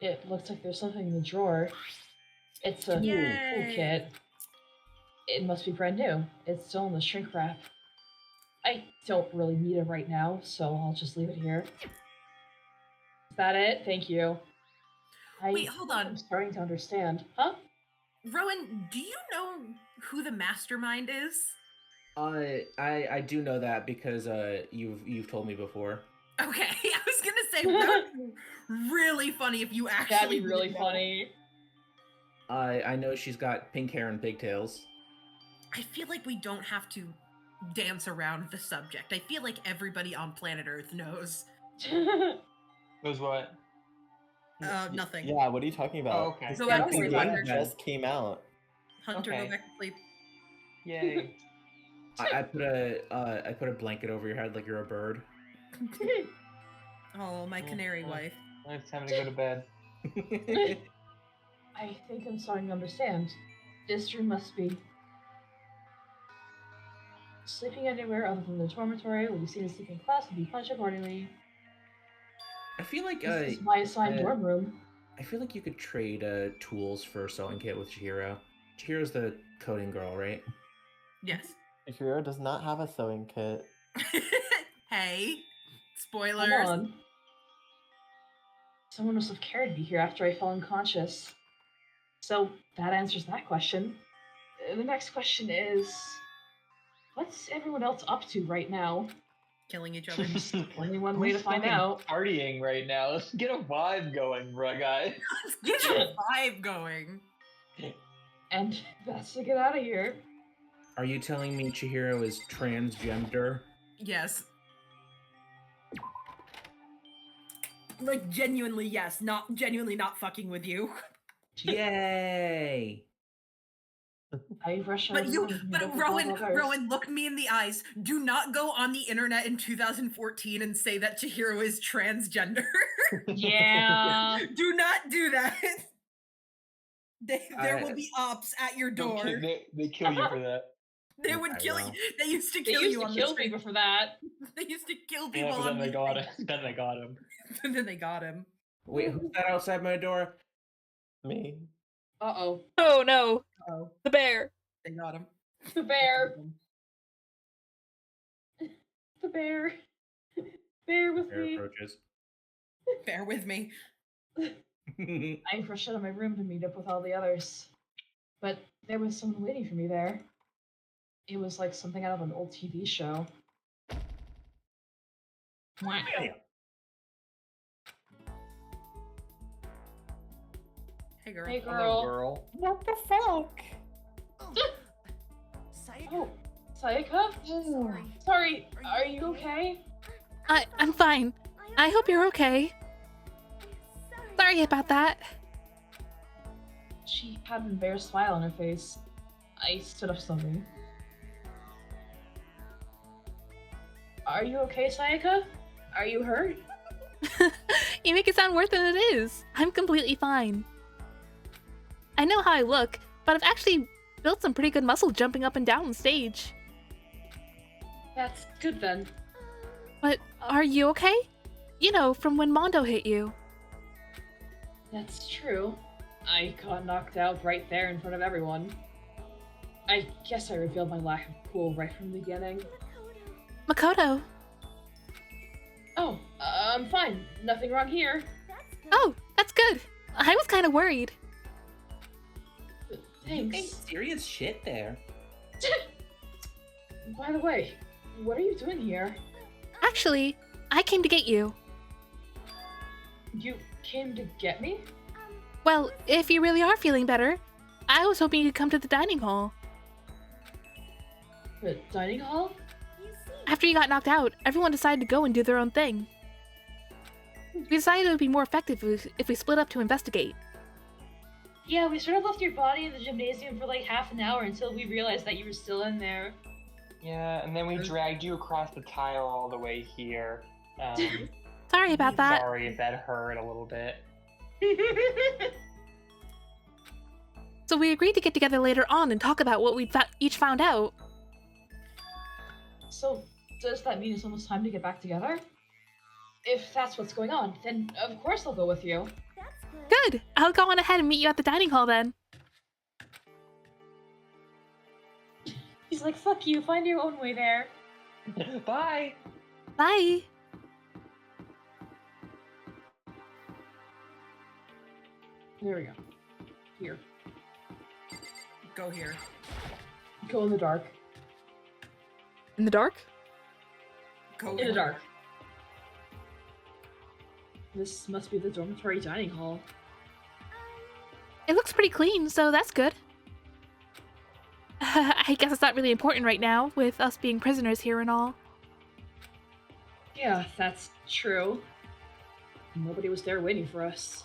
It looks like there's something in the drawer. It's a Yay. toolkit. It must be brand new. It's still in the shrink wrap. I don't really need it right now, so I'll just leave it here. Is that it? Thank you. Wait, hold on. I'm starting to understand. Huh? Rowan, do you know who the mastermind is? I do know that because you've told me before. Okay, I was gonna say that would be really funny if you actually. That'd be really didn't know. funny. I know she's got pink hair and pigtails. I feel like we don't have to dance around the subject. I feel like everybody on planet Earth knows. Knows what? Nothing. Yeah, what are you talking about? Oh, okay. This Go back to fucking sleep, game Hunter. just came out. Hunter, Okay. go back to sleep. Yay. I put a blanket over your head like you're a bird. Oh, my canary Oh. wife. It's time to go to bed. I think I'm starting to understand. This room must be Sleeping anywhere other than the dormitory will be seen as sleeping class and be punished accordingly. I feel like This is my assigned dorm room. I feel like you could trade tools for a sewing kit with Chihiro. Chihiro's the coding girl, right? Yes. Ishiro does not have a sewing kit. Hey, Hold spoilers. on. Someone must have carried me here after I fell unconscious. So that answers that question. The next question is, what's everyone else up to right now? Killing each other. Only one way to find fucking out. Partying right now. Let's get a vibe going, guys. Let's get a vibe going. And that's to get out of here. Are you telling me Chihiro is transgender? Yes. Like, genuinely, yes. Genuinely not fucking with you. Yay! I rush But Rowan, look me in the eyes. Do not go on the internet in 2014 and say that Chihiro is transgender. Yeah. Do not do that. There will be ops at your door. They kill you for that. They would kill you. They used to They kill used you to on kill the street. people for that. They used to kill people Yeah, but on then the they got street. him. Then they got him. And then they got him. Wait, who's that outside my door? Me. Uh-oh. Oh no, Oh, the bear. they got him. The bear. The bear. Bear with Bear me. approaches. Bear with me. I rushed out of my room to meet up with all the others. But there was someone waiting for me there. It was like something out of an old TV show. Wow. Hey, girl. Hey, Hello, girl. girl. What the fuck? Sayaka? Oh, Sayaka? Sorry. Sorry, are you okay? I'm fine. I hope you're okay. Sorry about that. She had an embarrassed smile on her face. I stood up slowly. Are you okay, Sayaka? Are you hurt? You make it sound worse than it is. I'm completely fine. I know how I look, but I've actually built some pretty good muscle jumping up and down on stage. That's good then. But are you okay? You know, from when Mondo hit you. That's true. I got knocked out right there in front of everyone. I guess I revealed my lack of cool right from the beginning. Makoto. Oh, I'm fine. Nothing wrong here. Oh, that's good. I was kind of worried. You Thanks. serious shit there. By the way, what are you doing here? Actually, I came to get you. You came to get me? Well, if you really are feeling better, I was hoping you could come to the dining hall. The dining hall? After you got knocked out, everyone decided to go and do their own thing. We decided it would be more effective if we split up to investigate. Yeah, we sort of left your body in the gymnasium for like half an hour until we realized that you were still in there. Yeah, and then we dragged you across the tile all the way here. Sorry about that. Sorry if that hurt a little bit. So we agreed to get together later on and talk about what we each found out. So, does that mean it's almost time to get back together? If that's what's going on, then of course I'll go with you. Good! I'll go on ahead and meet you at the dining hall then. He's like, fuck you, find your own way there. Bye! Bye! There we go. Here. Go here. Go in the dark. In the dark? Go In the dark. This must be the dormitory dining hall. It looks pretty clean, so that's good. I guess it's not really important right now, with us being prisoners here and all. Yeah, that's true. Nobody was there waiting for us.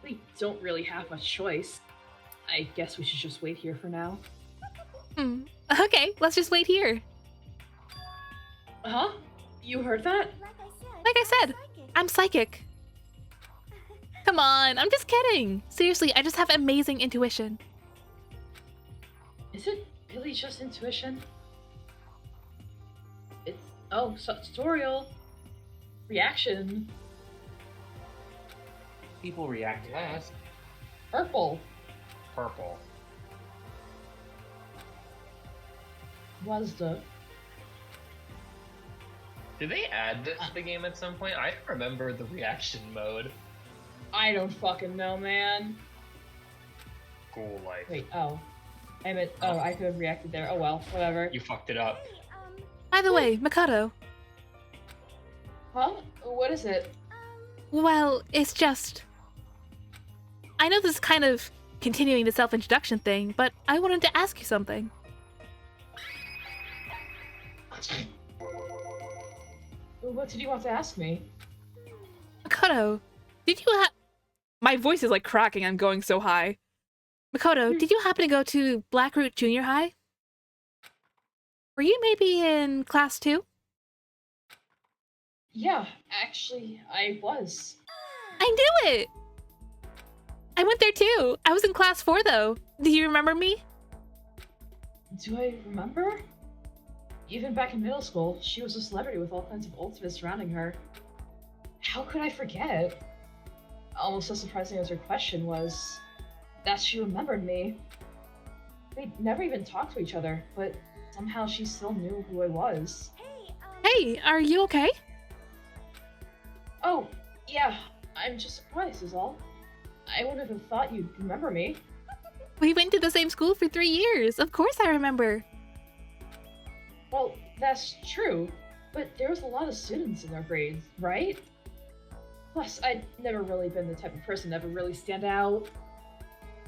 We don't really have much choice. I guess we should just wait here for now. Okay, let's just wait here. Huh? You heard that? Like I said, I'm psychic. Come on, I'm just kidding. Seriously, I just have amazing intuition. Is it really just intuition? Oh, tutorial. Reaction. People react. Yes. Purple. Purple. Was the. Did they add this to the game at some point? I don't remember the reaction mode. I don't fucking know, man. Cool life. Wait, oh. I meant, oh, I could have reacted there. Oh well, whatever. You fucked it up. By the way, Makoto. Huh? What is it? Well, it's just... I know this is kind of continuing the self-introduction thing, but I wanted to ask you something. What did you want to ask me? Makoto, did you My voice is like cracking, I'm going so high. Makoto, did you happen to go to Blackroot Junior High? Were you maybe in class 2? Yeah, actually, I was. I knew it! I went there too. I was in class 4 though. Do you remember me? Do I remember? Even back in middle school, she was a celebrity with all kinds of ultimates surrounding her. How could I forget? Almost as surprising as her question was that she remembered me. We'd never even talked to each other, but somehow she still knew who I was. Hey, are you okay? Oh, yeah, I'm just surprised is all. I wouldn't have thought you'd remember me. We went to the same school for 3 years. Of course I remember. Well, that's true, but there was a lot of students in their grades, right? Plus, I'd never really been the type of person that would really stand out.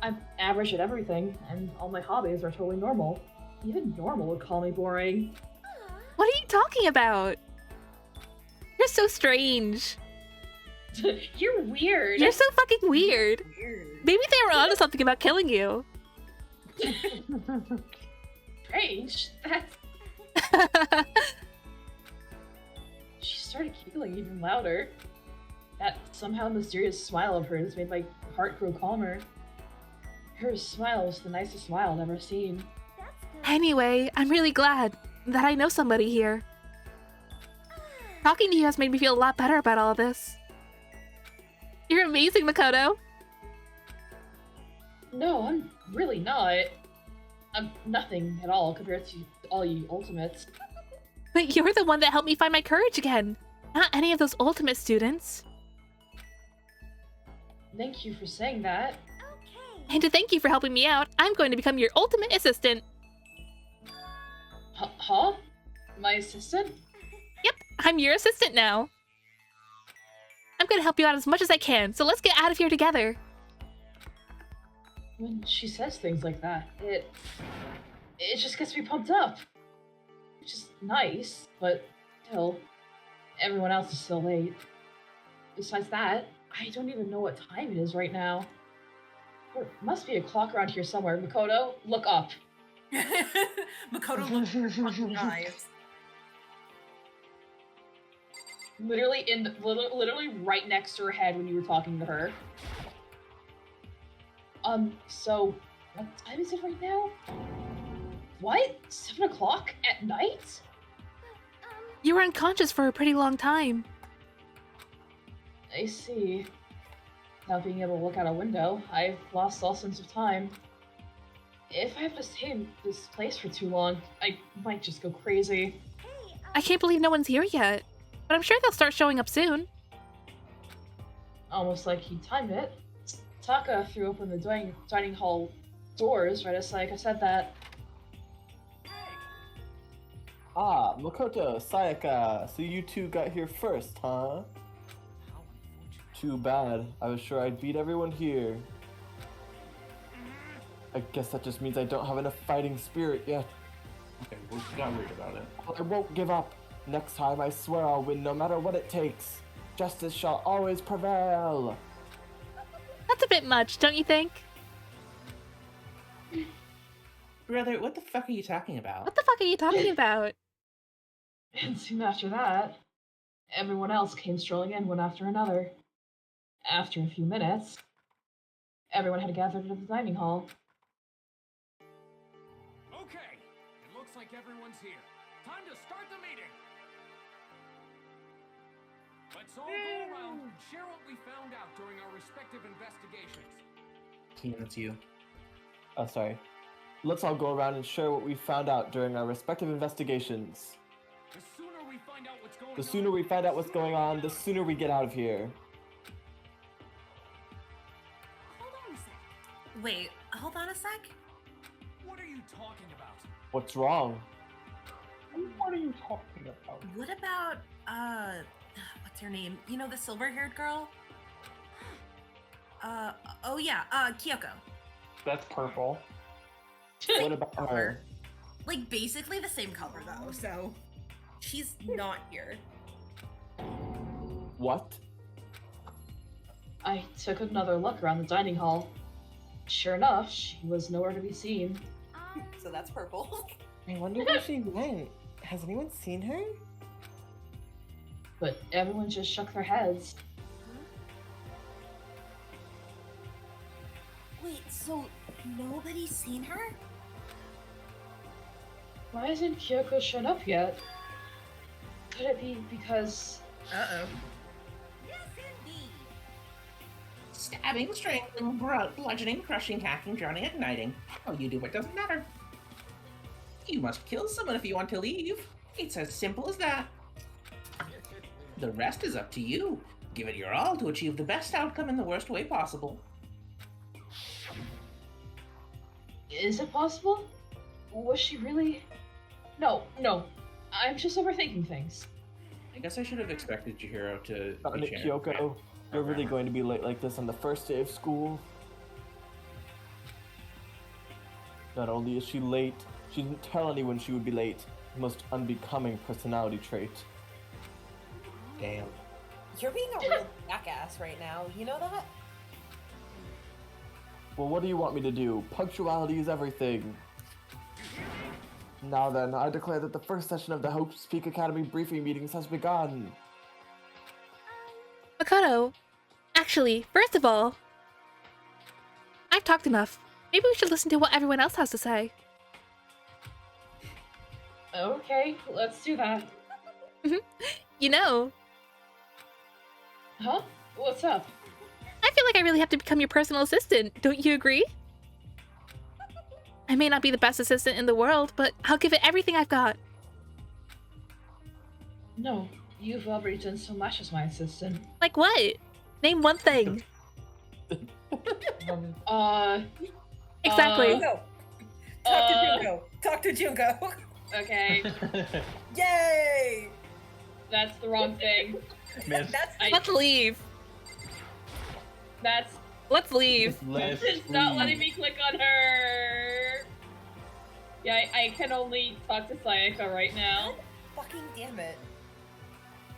I'm average at everything, and all my hobbies are totally normal. Even normal would call me boring. What are you talking about? You're so strange. You're weird. You're so fucking weird. Maybe they were onto something about killing you. Strange. That's... She started giggling even louder. That somehow mysterious smile of hers made my heart grow calmer. Her smile was the nicest smile I've ever seen. Anyway, I'm really glad that I know somebody here. Talking to you has made me feel a lot better about all of this. You're amazing, Makoto. No, I'm really not. I'm nothing at all compared to all you ultimates. But you're the one that helped me find my courage again. Not any of those ultimate students. Thank you for saying that. And to thank you for helping me out, I'm going to become your ultimate assistant. Huh? My assistant? Yep, I'm your assistant now. I'm going to help you out as much as I can, so let's get out of here together. When she says things like that, it just gets me pumped up. Which is nice, but still, everyone else is still late. Besides that, I don't even know what time it is right now. There must be a clock around here somewhere. Makoto, look up. Makoto looks at her fucking eyes. Literally right next to her head when you were talking to her. So, what time is it right now? What? 7 o'clock at night? You were unconscious for a pretty long time. I see. Not being able to look out a window, I've lost all sense of time. If I have to stay in this place for too long, I might just go crazy. I can't believe no one's here yet, but I'm sure they'll start showing up soon. Almost like he timed it. Taka threw open the dining hall doors right as like I said that. Ah, Makoto, Sayaka, so you two got here first, huh? Too bad. I was sure I'd beat everyone here. I guess that just means I don't have enough fighting spirit yet. Okay, we're not worried about it. I won't give up. Next time I swear I'll win no matter what it takes. Justice shall always prevail. That's a bit much, don't you think? Brother, what the fuck are you talking about? What the fuck are you talking about? And soon after that, everyone else came strolling in one after another. After a few minutes, everyone had gathered at the dining hall. Okay, it looks like everyone's here. Time to start the meeting. Let's all go around and share what we found out during our respective investigations. Keen, that's you. Oh, sorry. Let's all go around and share what we found out during our respective investigations. The sooner we find out what's going The sooner we find out what's going on, the sooner we get out of here. Hold on a sec. Wait, hold on a sec. What are you talking about? What's wrong? What are you talking about? What about what's her name? You know, the silver-haired girl? Oh yeah, Kyoko. That's purple. What about her? Like basically the same color though, so she's not here. What? I took another look around the dining hall. Sure enough, she was nowhere to be seen. So that's purple. I wonder where she went. Has anyone seen her? But everyone just shook their heads. Wait, so nobody's seen her? Why hasn't Kyoko shown up yet? Could it be because... Uh-oh. Yes, indeed. Stabbing, strangling, bludgeoning, crushing, hacking, drowning, igniting. How you do it doesn't matter. You must kill someone if you want to leave. It's as simple as that. The rest is up to you. Give it your all to achieve the best outcome in the worst way possible. Is it possible? Was she really... No. I'm just overthinking things. I guess I should have expected Chihiro to Darn be it, sharing. Kyoko. You're really going to be late like this on the first day of school? Not only is she late, she didn't tell anyone she would be late. Most unbecoming personality trait. Damn. You're being a real jackass right now. You know that? Well, what do you want me to do? Punctuality is everything. Now then, I declare that the first session of the Hope Speak Academy briefing meetings has begun. Makoto, actually, first of all, I've talked enough. Maybe we should listen to what everyone else has to say. Okay, let's do that. You know, Huh? What's up? I feel like I really have to become your personal assistant. Don't you agree? I may not be the best assistant in the world, but I'll give it everything I've got. No, you've already done so much as my assistant. Like what? Name one thing. Exactly. Junko. Talk to Junko. Talk to Junko. Okay, Yay! that's the wrong thing. Miss. Let's leave. Let's leave. It's not letting me click on her. Yeah, I can only talk to Sayaka right now. Fucking damn it.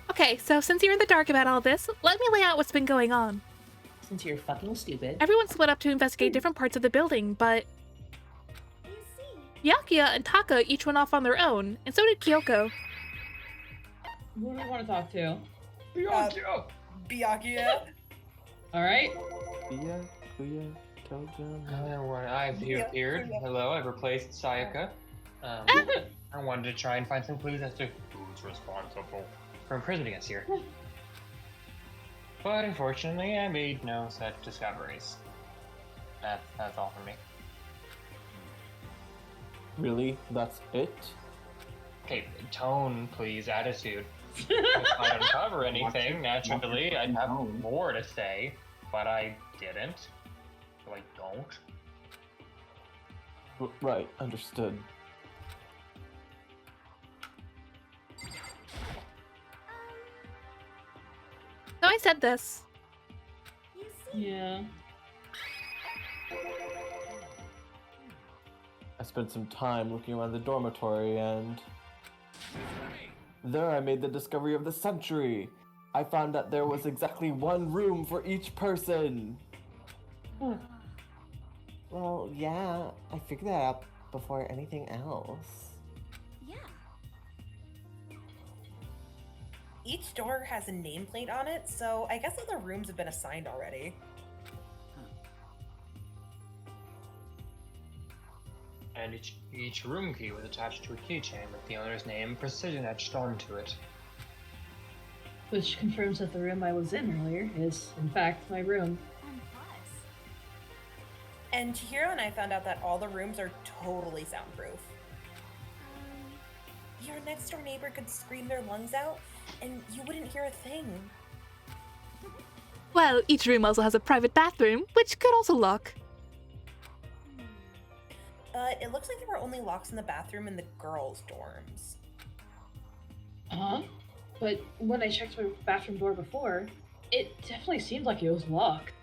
Okay, so since you're in the dark about all this, let me lay out what's been going on. Since you're fucking stupid. Everyone split up to investigate different parts of the building, but You see, Byakuya and Taka each went off on their own, and so did Kyoko. Who do we want to talk to? Byakuya. Alright. I've appeared. Hello, I've replaced Sayaka. I wanted to try and find some clues as to who's responsible for imprisoning us here. But unfortunately, I made no such discoveries. That's all for me. Really? That's it? Okay, tone, please, attitude. If I uncover anything, naturally, I'd have more to say, but I didn't. So I don't. Right, understood. So I said this. you see, Yeah. I spent some time looking around the dormitory and... there I made the discovery of the century! I found that there was exactly one room for each person! Well, yeah, I figured that out before anything else. yeah. Each door has a nameplate on it, so I guess other rooms have been assigned already. And each room key was attached to a keychain with the owner's name precision etched onto it. Which confirms that the room I was in earlier is, in fact, my room. And plus, And Chihiro and I found out that all the rooms are totally soundproof. Your next door neighbor could scream their lungs out, and you wouldn't hear a thing. Well, each room also has a private bathroom, which could also lock. It looks like there were only locks in the bathroom in the girls' dorms. Huh? But when I checked my bathroom door before, it definitely seemed like it was locked.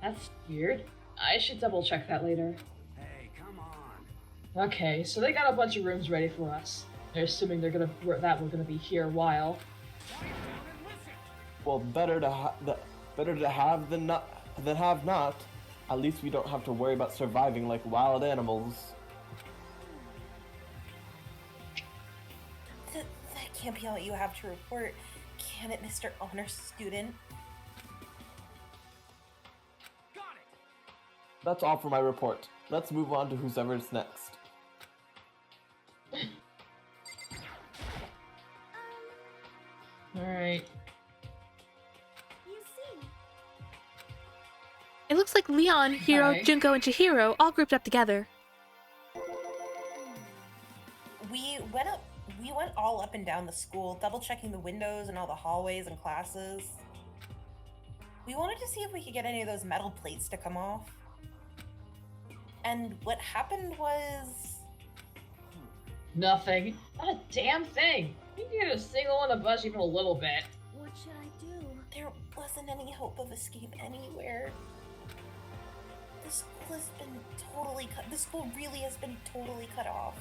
That's weird. I should double check that later. Hey, come on. Okay, so they got a bunch of rooms ready for us. They're assuming we're gonna be here a while. Well, better to have than have not. At least we don't have to worry about surviving like wild animals. That can't be all you have to report, can it, Mr. Honor Student? Got it. That's all for my report. Let's move on to whoever's next. Alright. you see, It looks like Leon, Hiro, Okay. Junko, and Chihiro all grouped up together. We went all up and down the school, double checking the windows and all the hallways and classes. We wanted to see if we could get any of those metal plates to come off. And what happened was... Nothing. Not a damn thing. You can get a single one to budge even a little bit. what should I do? There wasn't any hope of escape anywhere. The school has been totally cut. The school really has been totally cut off.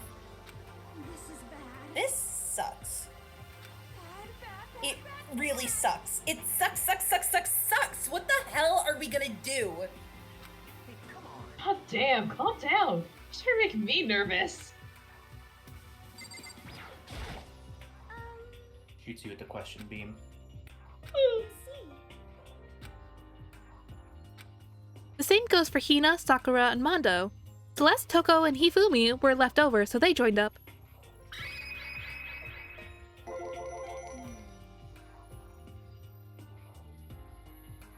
This is bad. This sucks. Bad, It really sucks. It sucks. What the hell are we gonna do? Hey, come on. God damn, calm down. You're making me nervous. Shoots you with the question beam. you see. The same goes for Hina, Sakura, and Mondo. Celeste, Toko, and Hifumi were left over, so they joined up.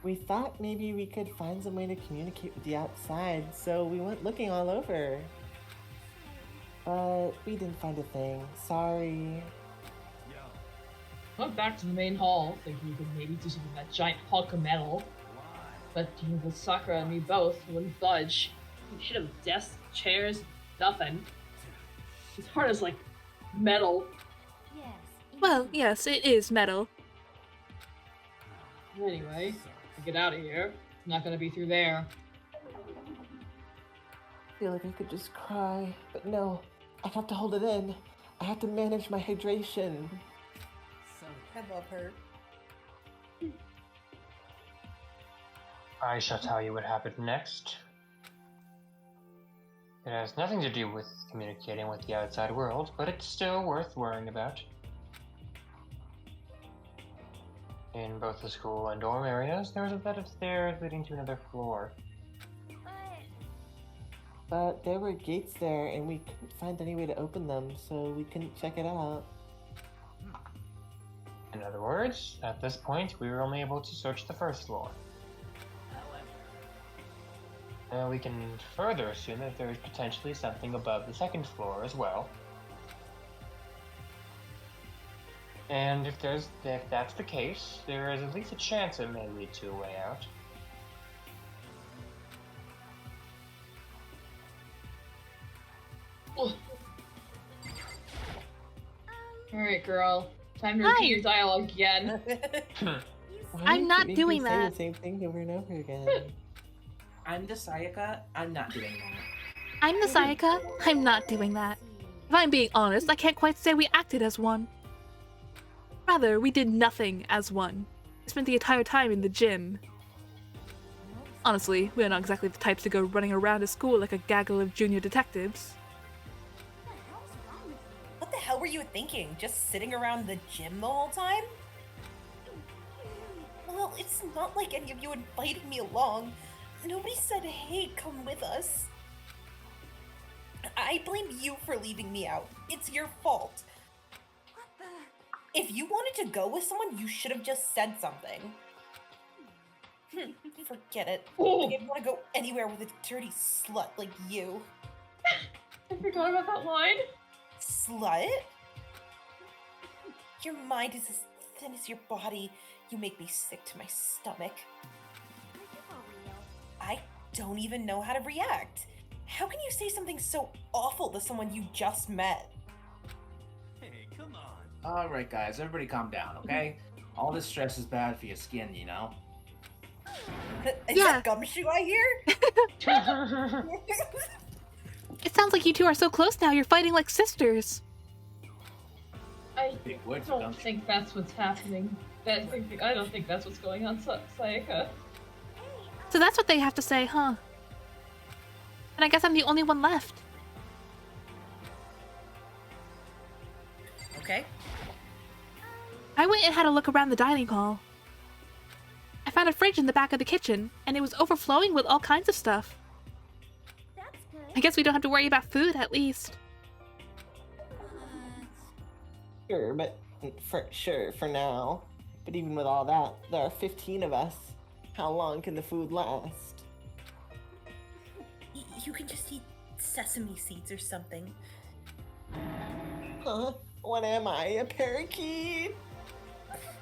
We thought maybe we could find some way to communicate with the outside, so we went looking all over. But we didn't find a thing. Sorry. Went back to the main hall, thinking we could maybe do something with that giant hunk of metal. But with Sakura and me both, wouldn't budge. We should have desks, chairs, nothing. As hard as like metal. Yes. Well, yes, it is metal. Anyway, to get out of here, not gonna be through there. I feel like I could just cry, but no. I have to hold it in. I have to manage my hydration. I love her. I shall tell you what happened next. It has nothing to do with communicating with the outside world, but it's still worth worrying about. In both the school and dorm areas, there was a set of stairs leading to another floor. But there were gates there, and we couldn't find any way to open them, so we couldn't check it out. In other words, at this point, we were only able to search the first floor. We can further assume that there is potentially something above the second floor as well. And if that's the case, there is at least a chance it may lead to a way out. Alright, girl. Time to Hi. repeat your dialogue again. Why I'm do you not keep making doing me say that. the same thing over and over again. I'm the Sayaka. I'm not doing that. I'm the Sayaka. I'm not doing that. If I'm being honest, I can't quite say we acted as one. Rather, we did nothing as one. We spent the entire time in the gym. Honestly, we're not exactly the types to go running around a school like a gaggle of junior detectives. What the hell were you thinking? Just sitting around the gym the whole time? Well, it's not like any of you invited me along. Nobody said, hey, come with us. I blame you for leaving me out. It's your fault. What the? If you wanted to go with someone, you should have just said something. Forget it. Oh. I didn't want to go anywhere with a dirty slut like you. I forgot about that line. Slut? Your mind is as thin as your body. You make me sick to my stomach. I don't even know how to react. How can you say something so awful to someone you just met? Hey, come on. Alright, guys, everybody calm down, okay? All this stress is bad for your skin, you know? Is Yeah. that gumshoe I hear? It sounds like you two are so close now, you're fighting like sisters. I Big words, don't don't you? think that's what's happening. I don't think that's what's going on, Sayaka. So that's what they have to say, huh? And I guess I'm the only one left. Okay. I went and had a look around the dining hall. I found a fridge in the back of the kitchen, and it was overflowing with all kinds of stuff. That's good. I guess we don't have to worry about food, at least. Sure, but for now. But even with all that, there are 15 of us. How long can the food last? You can just eat sesame seeds or something. Huh? What am I, a parakeet?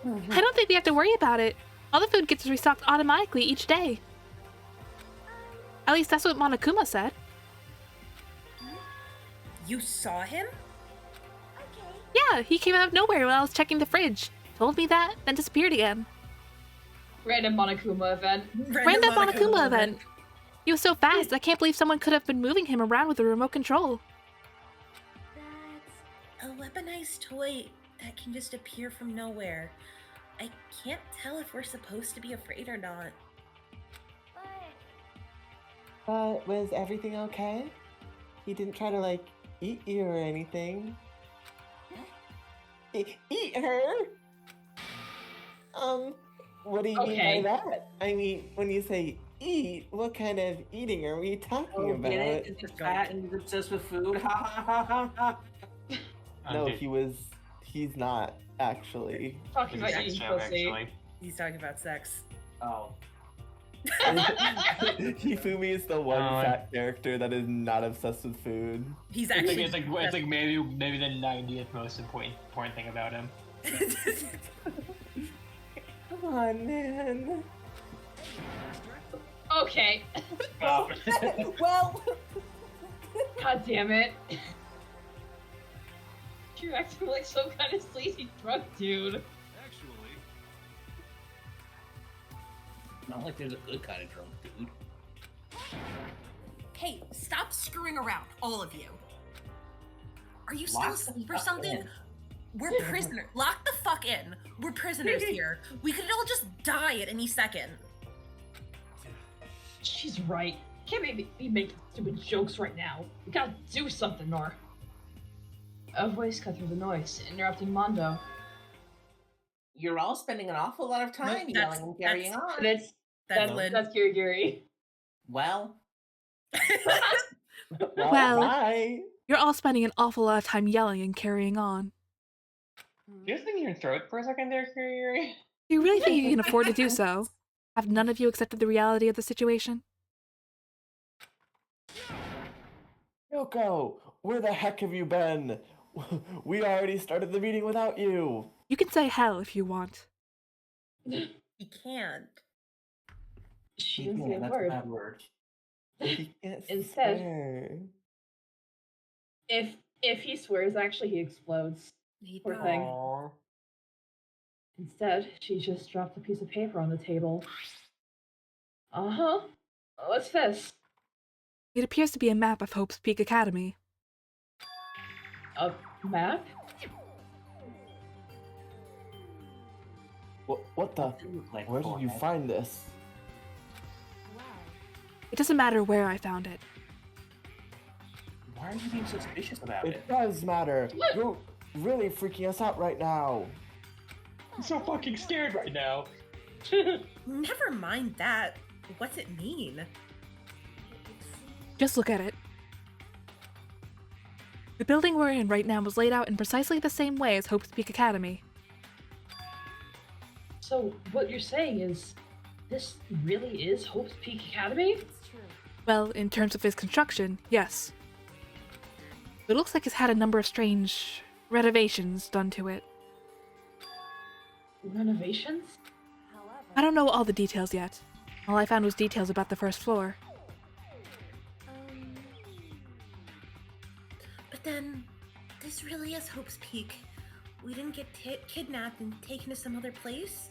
I don't think we have to worry about it. All the food gets restocked automatically each day. At least that's what Monokuma said. You saw him? Yeah, he came out of nowhere while I was checking the fridge. Told me that, then disappeared again. Random Monokuma event. Random Monokuma event. He was so fast, I can't believe someone could have been moving him around with a remote control. A weaponized toy that can just appear from nowhere. I can't tell if we're supposed to be afraid or not. But was everything okay? He didn't try to, like, eat you or anything. Eat her? What do you mean by that? I mean, when you say eat, what kind of eating are we talking about? Get it? It's fat and he's obsessed with food. Ha ha ha ha ha. No, he's not, actually. Talking about eating pussy. He's talking about sex. Oh. Hifumi is the one fat character that is not obsessed with food. He's actually. It's like maybe the 90th most important thing about him. Come on, man. Okay. Well. God damn it. You're acting like some kind of sleazy drunk dude. Actually. Not like there's a good kind of drunk dude. Hey, stop screwing around, all of you. Are you still Lock asleep the or fuck something? in. We're prisoners. Lock the fuck in. We're prisoners here. We could all just die at any second. She's right. Can't be making stupid jokes right now. We gotta do something, Nor. A voice cut through the noise, interrupting Mondo. You're all spending an awful lot of time yelling and carrying on. That's Kirigiri. Well. Well, bye. You're all spending an awful lot of time yelling and carrying on. Do you think in your throat for a second there, Kiriri? Do you really think you can afford to do so? Have none of you accepted the reality of the situation? Yoko, where the heck have you been? We already started the meeting without you. You can say hell if you want. He can't. She didn't say a That's word. a bad word. Instead, if he swears, actually he explodes. Poor thing. Instead, she just dropped a piece of paper on the table. Uh-huh. What's this? It appears to be a map of Hope's Peak Academy. A map? What the? Where did you find this? It doesn't matter where I found it. Why are you being suspicious about it? It does matter. You're really freaking us out right now. I'm so fucking scared right now. Never mind that. What's it mean? Just look at it. The building we're in right now was laid out in precisely the same way as Hope's Peak Academy. So, what you're saying is, this really is Hope's Peak Academy? It's true. Well, in terms of its construction, yes. It looks like it's had a number of strange renovations done to it. Renovations? However, I don't know all the details yet. All I found was details about the first floor. But then, this really is Hope's Peak. We didn't get kidnapped and taken to some other place?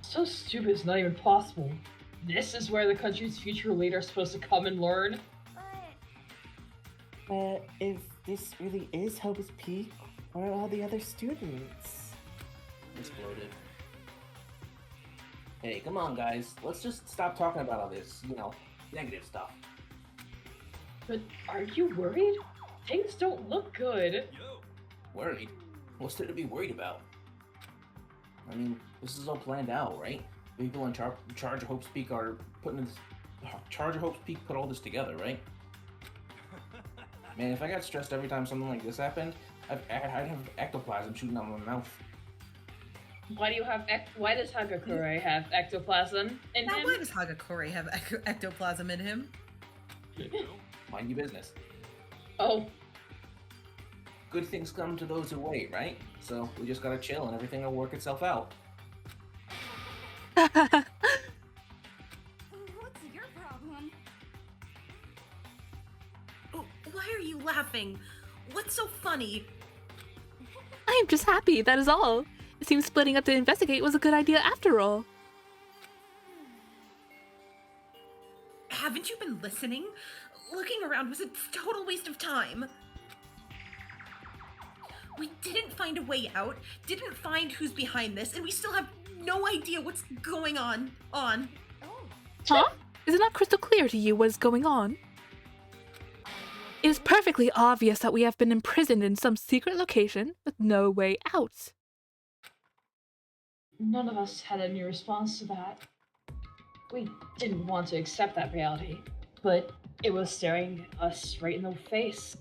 So stupid it's not even possible. This is where the country's future leader is supposed to come and learn? But if this really is Hope's Peak, where are all the other students? Exploded. Hey, come on, guys. Let's just stop talking about all this, negative stuff. But are you worried? Things don't look good. Worried? What's there to be worried about? I mean, this is all planned out, right? People in charge of Hope's Peak are charge of Hope's Peak put all this together, right? Man, if I got stressed every time something like this happened, I'd have ectoplasm shooting out my mouth. Why does Hagakure have ectoplasm in Now, him? why does Hagakure have ectoplasm in him? Mind your business. Oh, Good things come to those who wait, right? So we just gotta chill and everything will work itself out. what's your problem? Oh, why are you laughing? What's so funny? I am just happy, that is all. It seems splitting up to investigate was a good idea after all. Haven't you been listening? Looking around was a total waste of time. We didn't find a way out, didn't find who's behind this, and we still have no idea what's going on. Huh? Is it not crystal clear to you what is going on? It is perfectly obvious that we have been imprisoned in some secret location with no way out. none of us had any response to that. We didn't want to accept that reality, but it was staring us right in the face.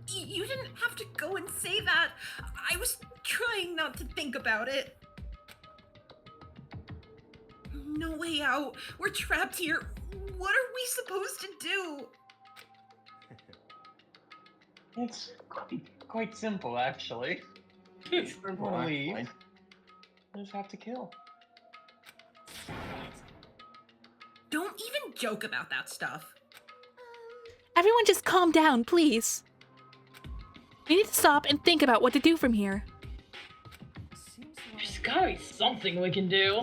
You didn't have to go and say that. I was trying not to think about it. No way out. We're trapped here. What are we supposed to do? It's quite simple, actually. If you want to leave, you just have to kill. Don't even joke about that stuff. Everyone just calm down, please. We need to stop and think about what to do from here. There's gotta be something we can do.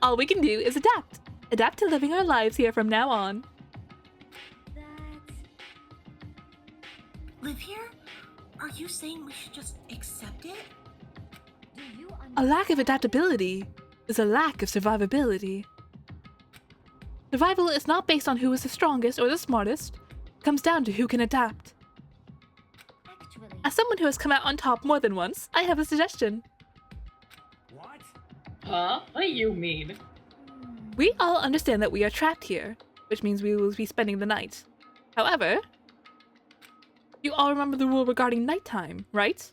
All we can do is adapt. Adapt to living our lives here from now on. Live here? Are you saying we should just accept it? A lack of adaptability is a lack of survivability. Survival is not based on who is the strongest or the smartest. It comes down to who can adapt. As someone who has come out on top more than once, I have a suggestion. What? Huh? What do you mean? We all understand that we are trapped here, which means we will be spending the night. However, you all remember the rule regarding nighttime, right?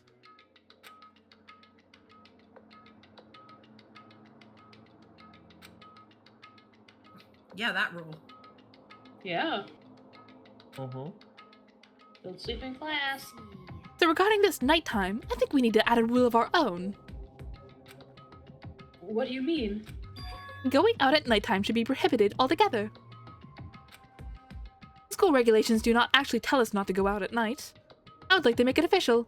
Yeah, that rule. Yeah. Don't sleep in class. So regarding this nighttime, I think we need to add a rule of our own. What do you mean? Going out at nighttime should be prohibited altogether. School regulations do not actually tell us not to go out at night. I would like to make it official.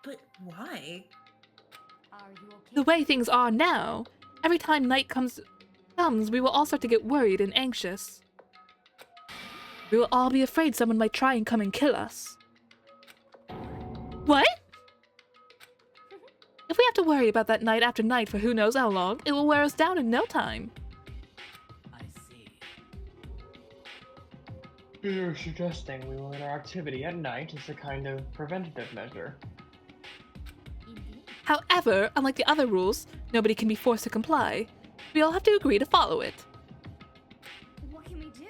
But why? The way things are now, every time night comes, we will all start to get worried and anxious. We will all be afraid someone might try and come and kill us. What? If we have to worry about that night after night for who knows how long, it will wear us down in no time. I see. You're suggesting we limit our activity at night as a kind of preventative measure. However, unlike the other rules, nobody can be forced to comply. We all have to agree to follow it. What can we do?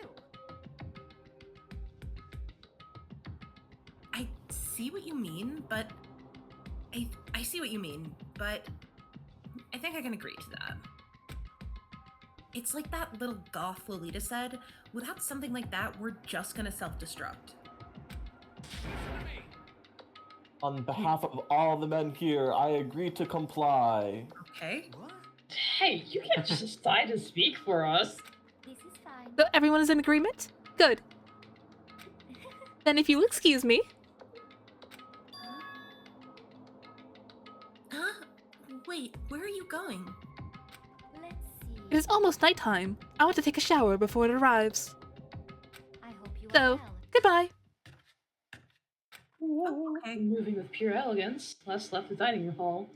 see what you mean, but I see what you mean, but I think I can agree to that. It's like that little goth Lolita said, without something like that, we're just gonna self-destruct. On behalf of all the men here, I agree to comply. Okay. Hey, you can't just decide to speak for us. This is fine. So everyone is in agreement? Good. Then if you'll excuse me. Huh? Wait, where are you going? Let's see. It is almost nighttime. I want to take a shower before it arrives. I hope you are So, well. goodbye. Okay. Moving with pure elegance, Les left the dining room hall.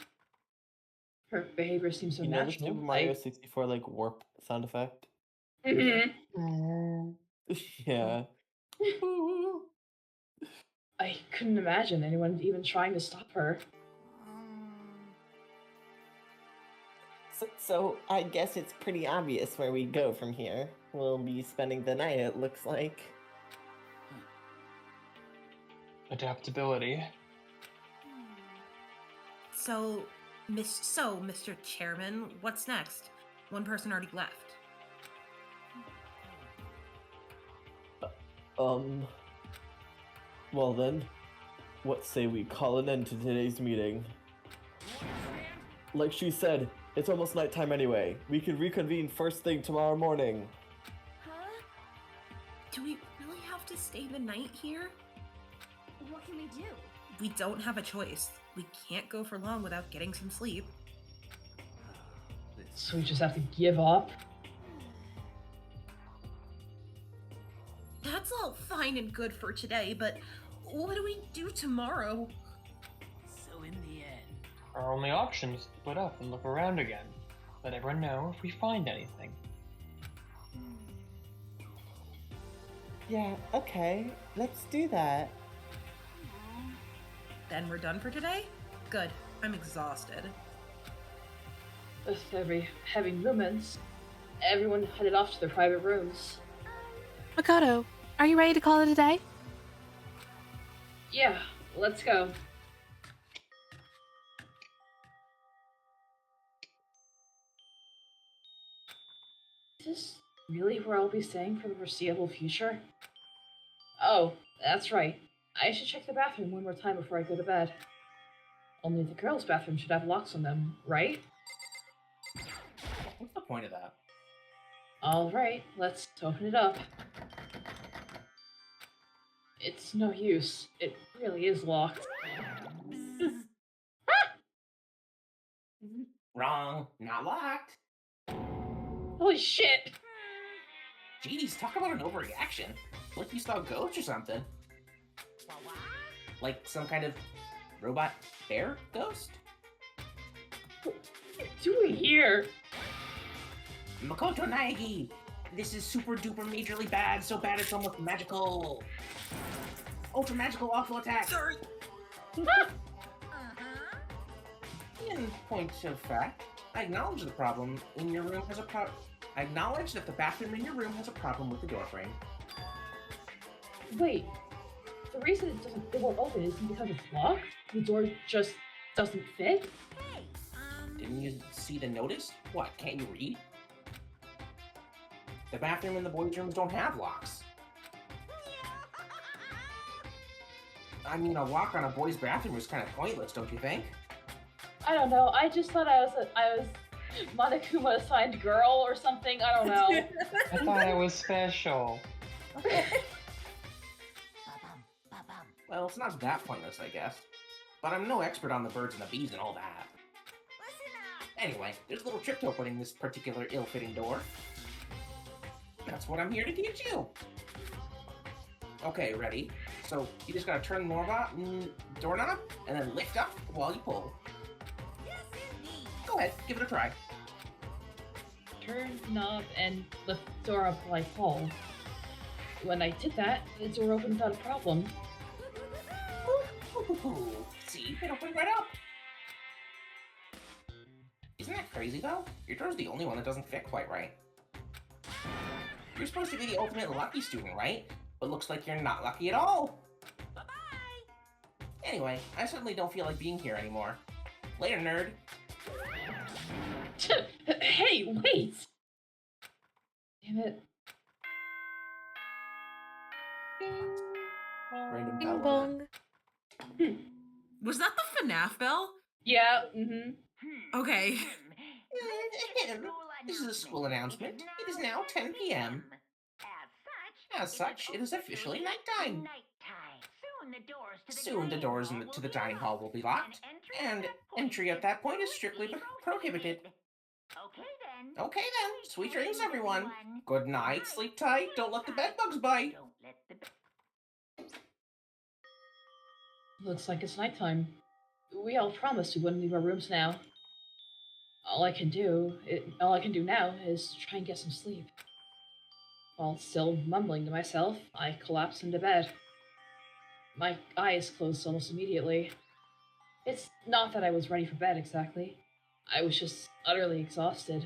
Her behavior seems so You know the natural. Super Mario 64 like warp sound effect? Mhm. Yeah. I couldn't imagine anyone even trying to stop her. So I guess it's pretty obvious where we go from here. We'll be spending the night, it looks like. Adaptability. So, Mr. Chairman, what's next? One person already left. Well then, what say we call an end to today's meeting? Like she said, it's almost nighttime anyway. We can reconvene first thing tomorrow morning. Huh? Do we really have to stay the night here? What can we do? We don't have a choice. We can't go for long without getting some sleep. So we just have to give up? That's all fine and good for today, but what do we do tomorrow? So in the end, Our only option is to split up and look around again. Let everyone know if we find anything. Yeah, okay. Let's do that. Then we're done for today? Good. I'm exhausted. With every heavy movements, everyone headed off to their private rooms. Makoto, are you ready to call it a day? Yeah, let's go. Is this really where I'll be staying for the foreseeable future? Oh, that's right. I should check the bathroom one more time before I go to bed. Only the girls' bathroom should have locks on them, right? What's the point of that? Alright, let's open it up. It's no use. It really is locked. Wrong. Not locked. Holy shit! Jeez, talk about an overreaction. Like you saw a ghost or something. Like some kind of robot bear ghost? What are you doing here? Makoto Naegi! This is super duper majorly bad, so bad it's almost magical. Ultra magical awful attack! Sorry! In point of fact, I acknowledge the problem in your room has a I acknowledge that the bathroom in your room has a problem with the door frame. Wait, the reason it won't open isn't because it's locked? The door just doesn't fit? Hey, Didn't you see the notice? What, can't you read? The bathroom and the boys' rooms don't have locks. I mean, a lock on a boy's bathroom is kind of pointless, don't you think? I don't know, I just thought I was Monokuma assigned girl or something, I don't know. I thought it was special. Well, it's not that pointless, I guess. But I'm no expert on the birds and the bees and all that. Anyway, there's a little trick to opening this particular ill-fitting door. That's what I'm here to teach you. Okay, ready? So, you just gotta turn the doorknob, and then lift up while you pull. Go ahead, give it a try. Turn knob and lift the door up while I pull. When I did that, the door opened without a problem. See, it opened right up. Isn't that crazy, though? Your door's the only one that doesn't fit quite right. You're supposed to be the ultimate lucky student, right? But looks like you're not lucky at all. Bye-bye! Anyway, I certainly don't feel like being here anymore. Later, nerd. Hey, wait! Damn it. Random Bing bell bong. Was that the FNAF bell? Yeah, mm-hmm. Okay. This is a school announcement. It is now 10 p.m. As such, it is officially nighttime. Soon the doors to the dining hall will be locked, and entry at that point is strictly prohibited. Okay then, sweet dreams everyone. Good night, sleep tight, don't let the bedbugs bite. Looks like it's nighttime. We all promised we wouldn't leave our rooms now. All I can do now is try and get some sleep. While still mumbling to myself, I collapsed into bed. My eyes closed almost immediately. It's not that I was ready for bed exactly. I was just utterly exhausted.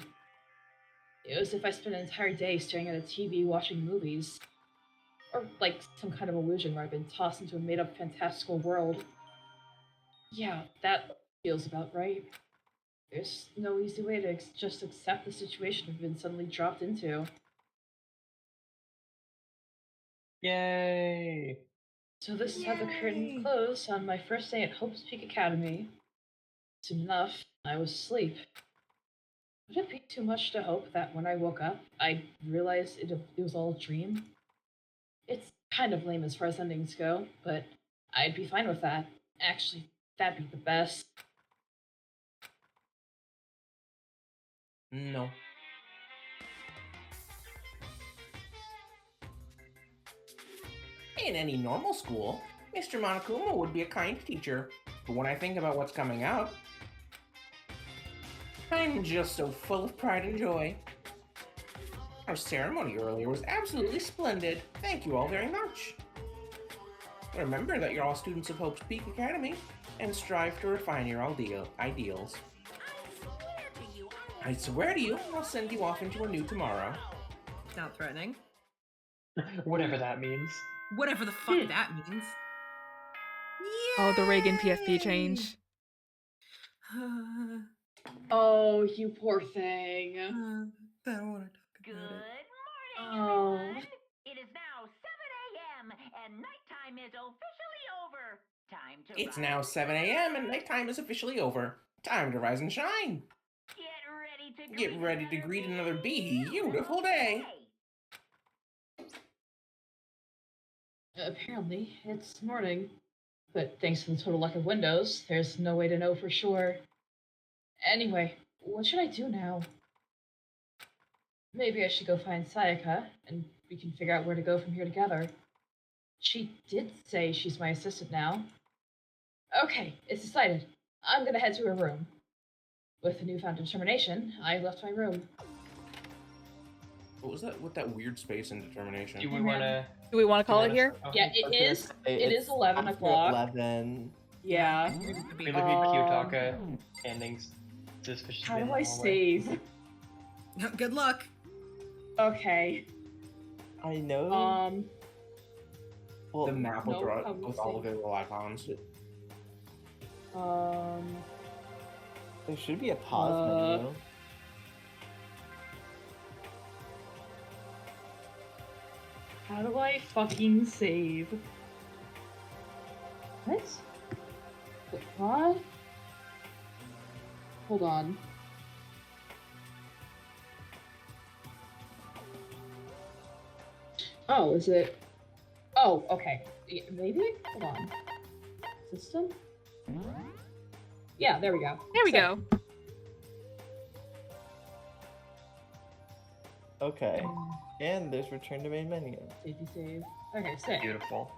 It was as if I spent an entire day staring at a TV watching movies. Or like some kind of illusion where I've been tossed into a made-up fantastical world. Yeah, that feels about right. There's no easy way to just accept the situation I've been suddenly dropped into. Yay! So this is how the curtain closed on my first day at Hope's Peak Academy. Soon enough, I was asleep. Would it be too much to hope that when I woke up, I realized it was all a dream? It's kind of lame as far as endings go, but I'd be fine with that. Actually, that'd be the best. No. In any normal school, Mr. Monokuma would be a kind teacher, but when I think about what's coming out, I'm just so full of pride and joy. Our ceremony earlier was absolutely splendid. Thank you all very much. Remember that you're all students of Hope's Peak Academy, and strive to refine your ideals. I swear to you, I'll send you off into a new tomorrow. Not threatening. Whatever that means. Whatever the fuck that means. Oh, the Reagan PFP change. Oh, you poor thing. I don't want to talk about it. Oh. It is now 7 a.m. and nighttime is officially over. Time to It's now 7 a.m. and nighttime is officially over. Time to rise and shine. Get ready to greet another beautiful day. Apparently, it's morning. But thanks to the total lack of windows, there's no way to know for sure. Anyway, what should I do now? Maybe I should go find Sayaka, and we can figure out where to go from here together. She did say she's my assistant now. Okay, it's decided. I'm gonna head to her room. With a newfound determination, I left my room. What was that with that weird space and determination? Do we want to... Do we want to call it here? Yeah, it is 11 o'clock. 11. Yeah. We look at Kiyotaka standing suspiciously. How in do the I hallway. save? Good luck. Okay. I know. The map will no, draw I'm with all saying- available icons. There should be a pause menu. How do I fucking save? What? What? Hold on. Oh, is it? Oh, okay. Maybe? Hold on. System? Yeah, there we go. There we go. Okay. And there's return to main menu. Save. Okay, save. Beautiful.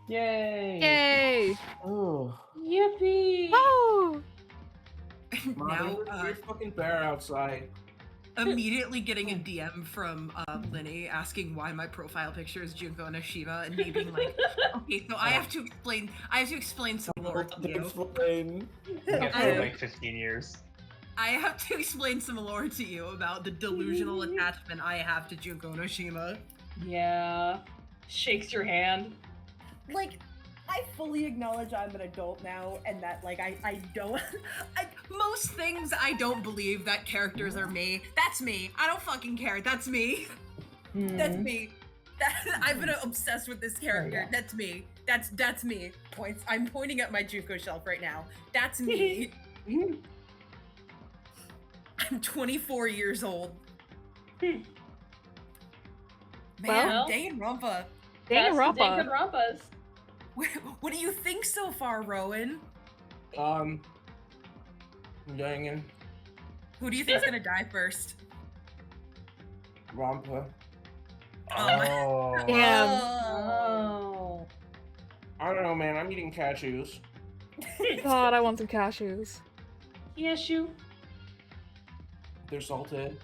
Yay! Yay! Oh. Yippee! Oh! Now, There's fucking bear outside. immediately getting a DM from Linny asking why my profile picture is Junko Nishima and me being like, okay, so I have to explain some lore to you. Explain. For like 15 years. I have to explain some lore to you about the delusional attachment I have to Junko Nishima. Yeah. Shakes your hand. Like, I fully acknowledge I'm an adult now, and that like I don't. Most things I don't believe that characters are me. That's me. I don't fucking care. That's me. That's me. I've been obsessed with this character. yeah. That's me. That's me. Points. I'm pointing at my JUCO shelf right now. That's me. I'm 24 years old. Man, Well, Danganronpa. Danganronpa. Danganronpas. What do you think so far, Rowan? Dangan. Who do you think's gonna die first? Rampa. Oh. Damn. Oh. I don't know, man. I'm eating cashews. God, I want some cashews. Cashew. They're salted.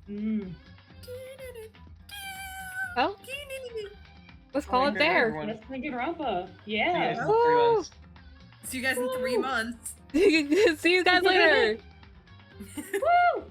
Mmm. Well, let's call it there. Everyone. That's Danganronpa. See you guys Yeah. in 3 months. See you guys in 3 months. See you guys later. Woo!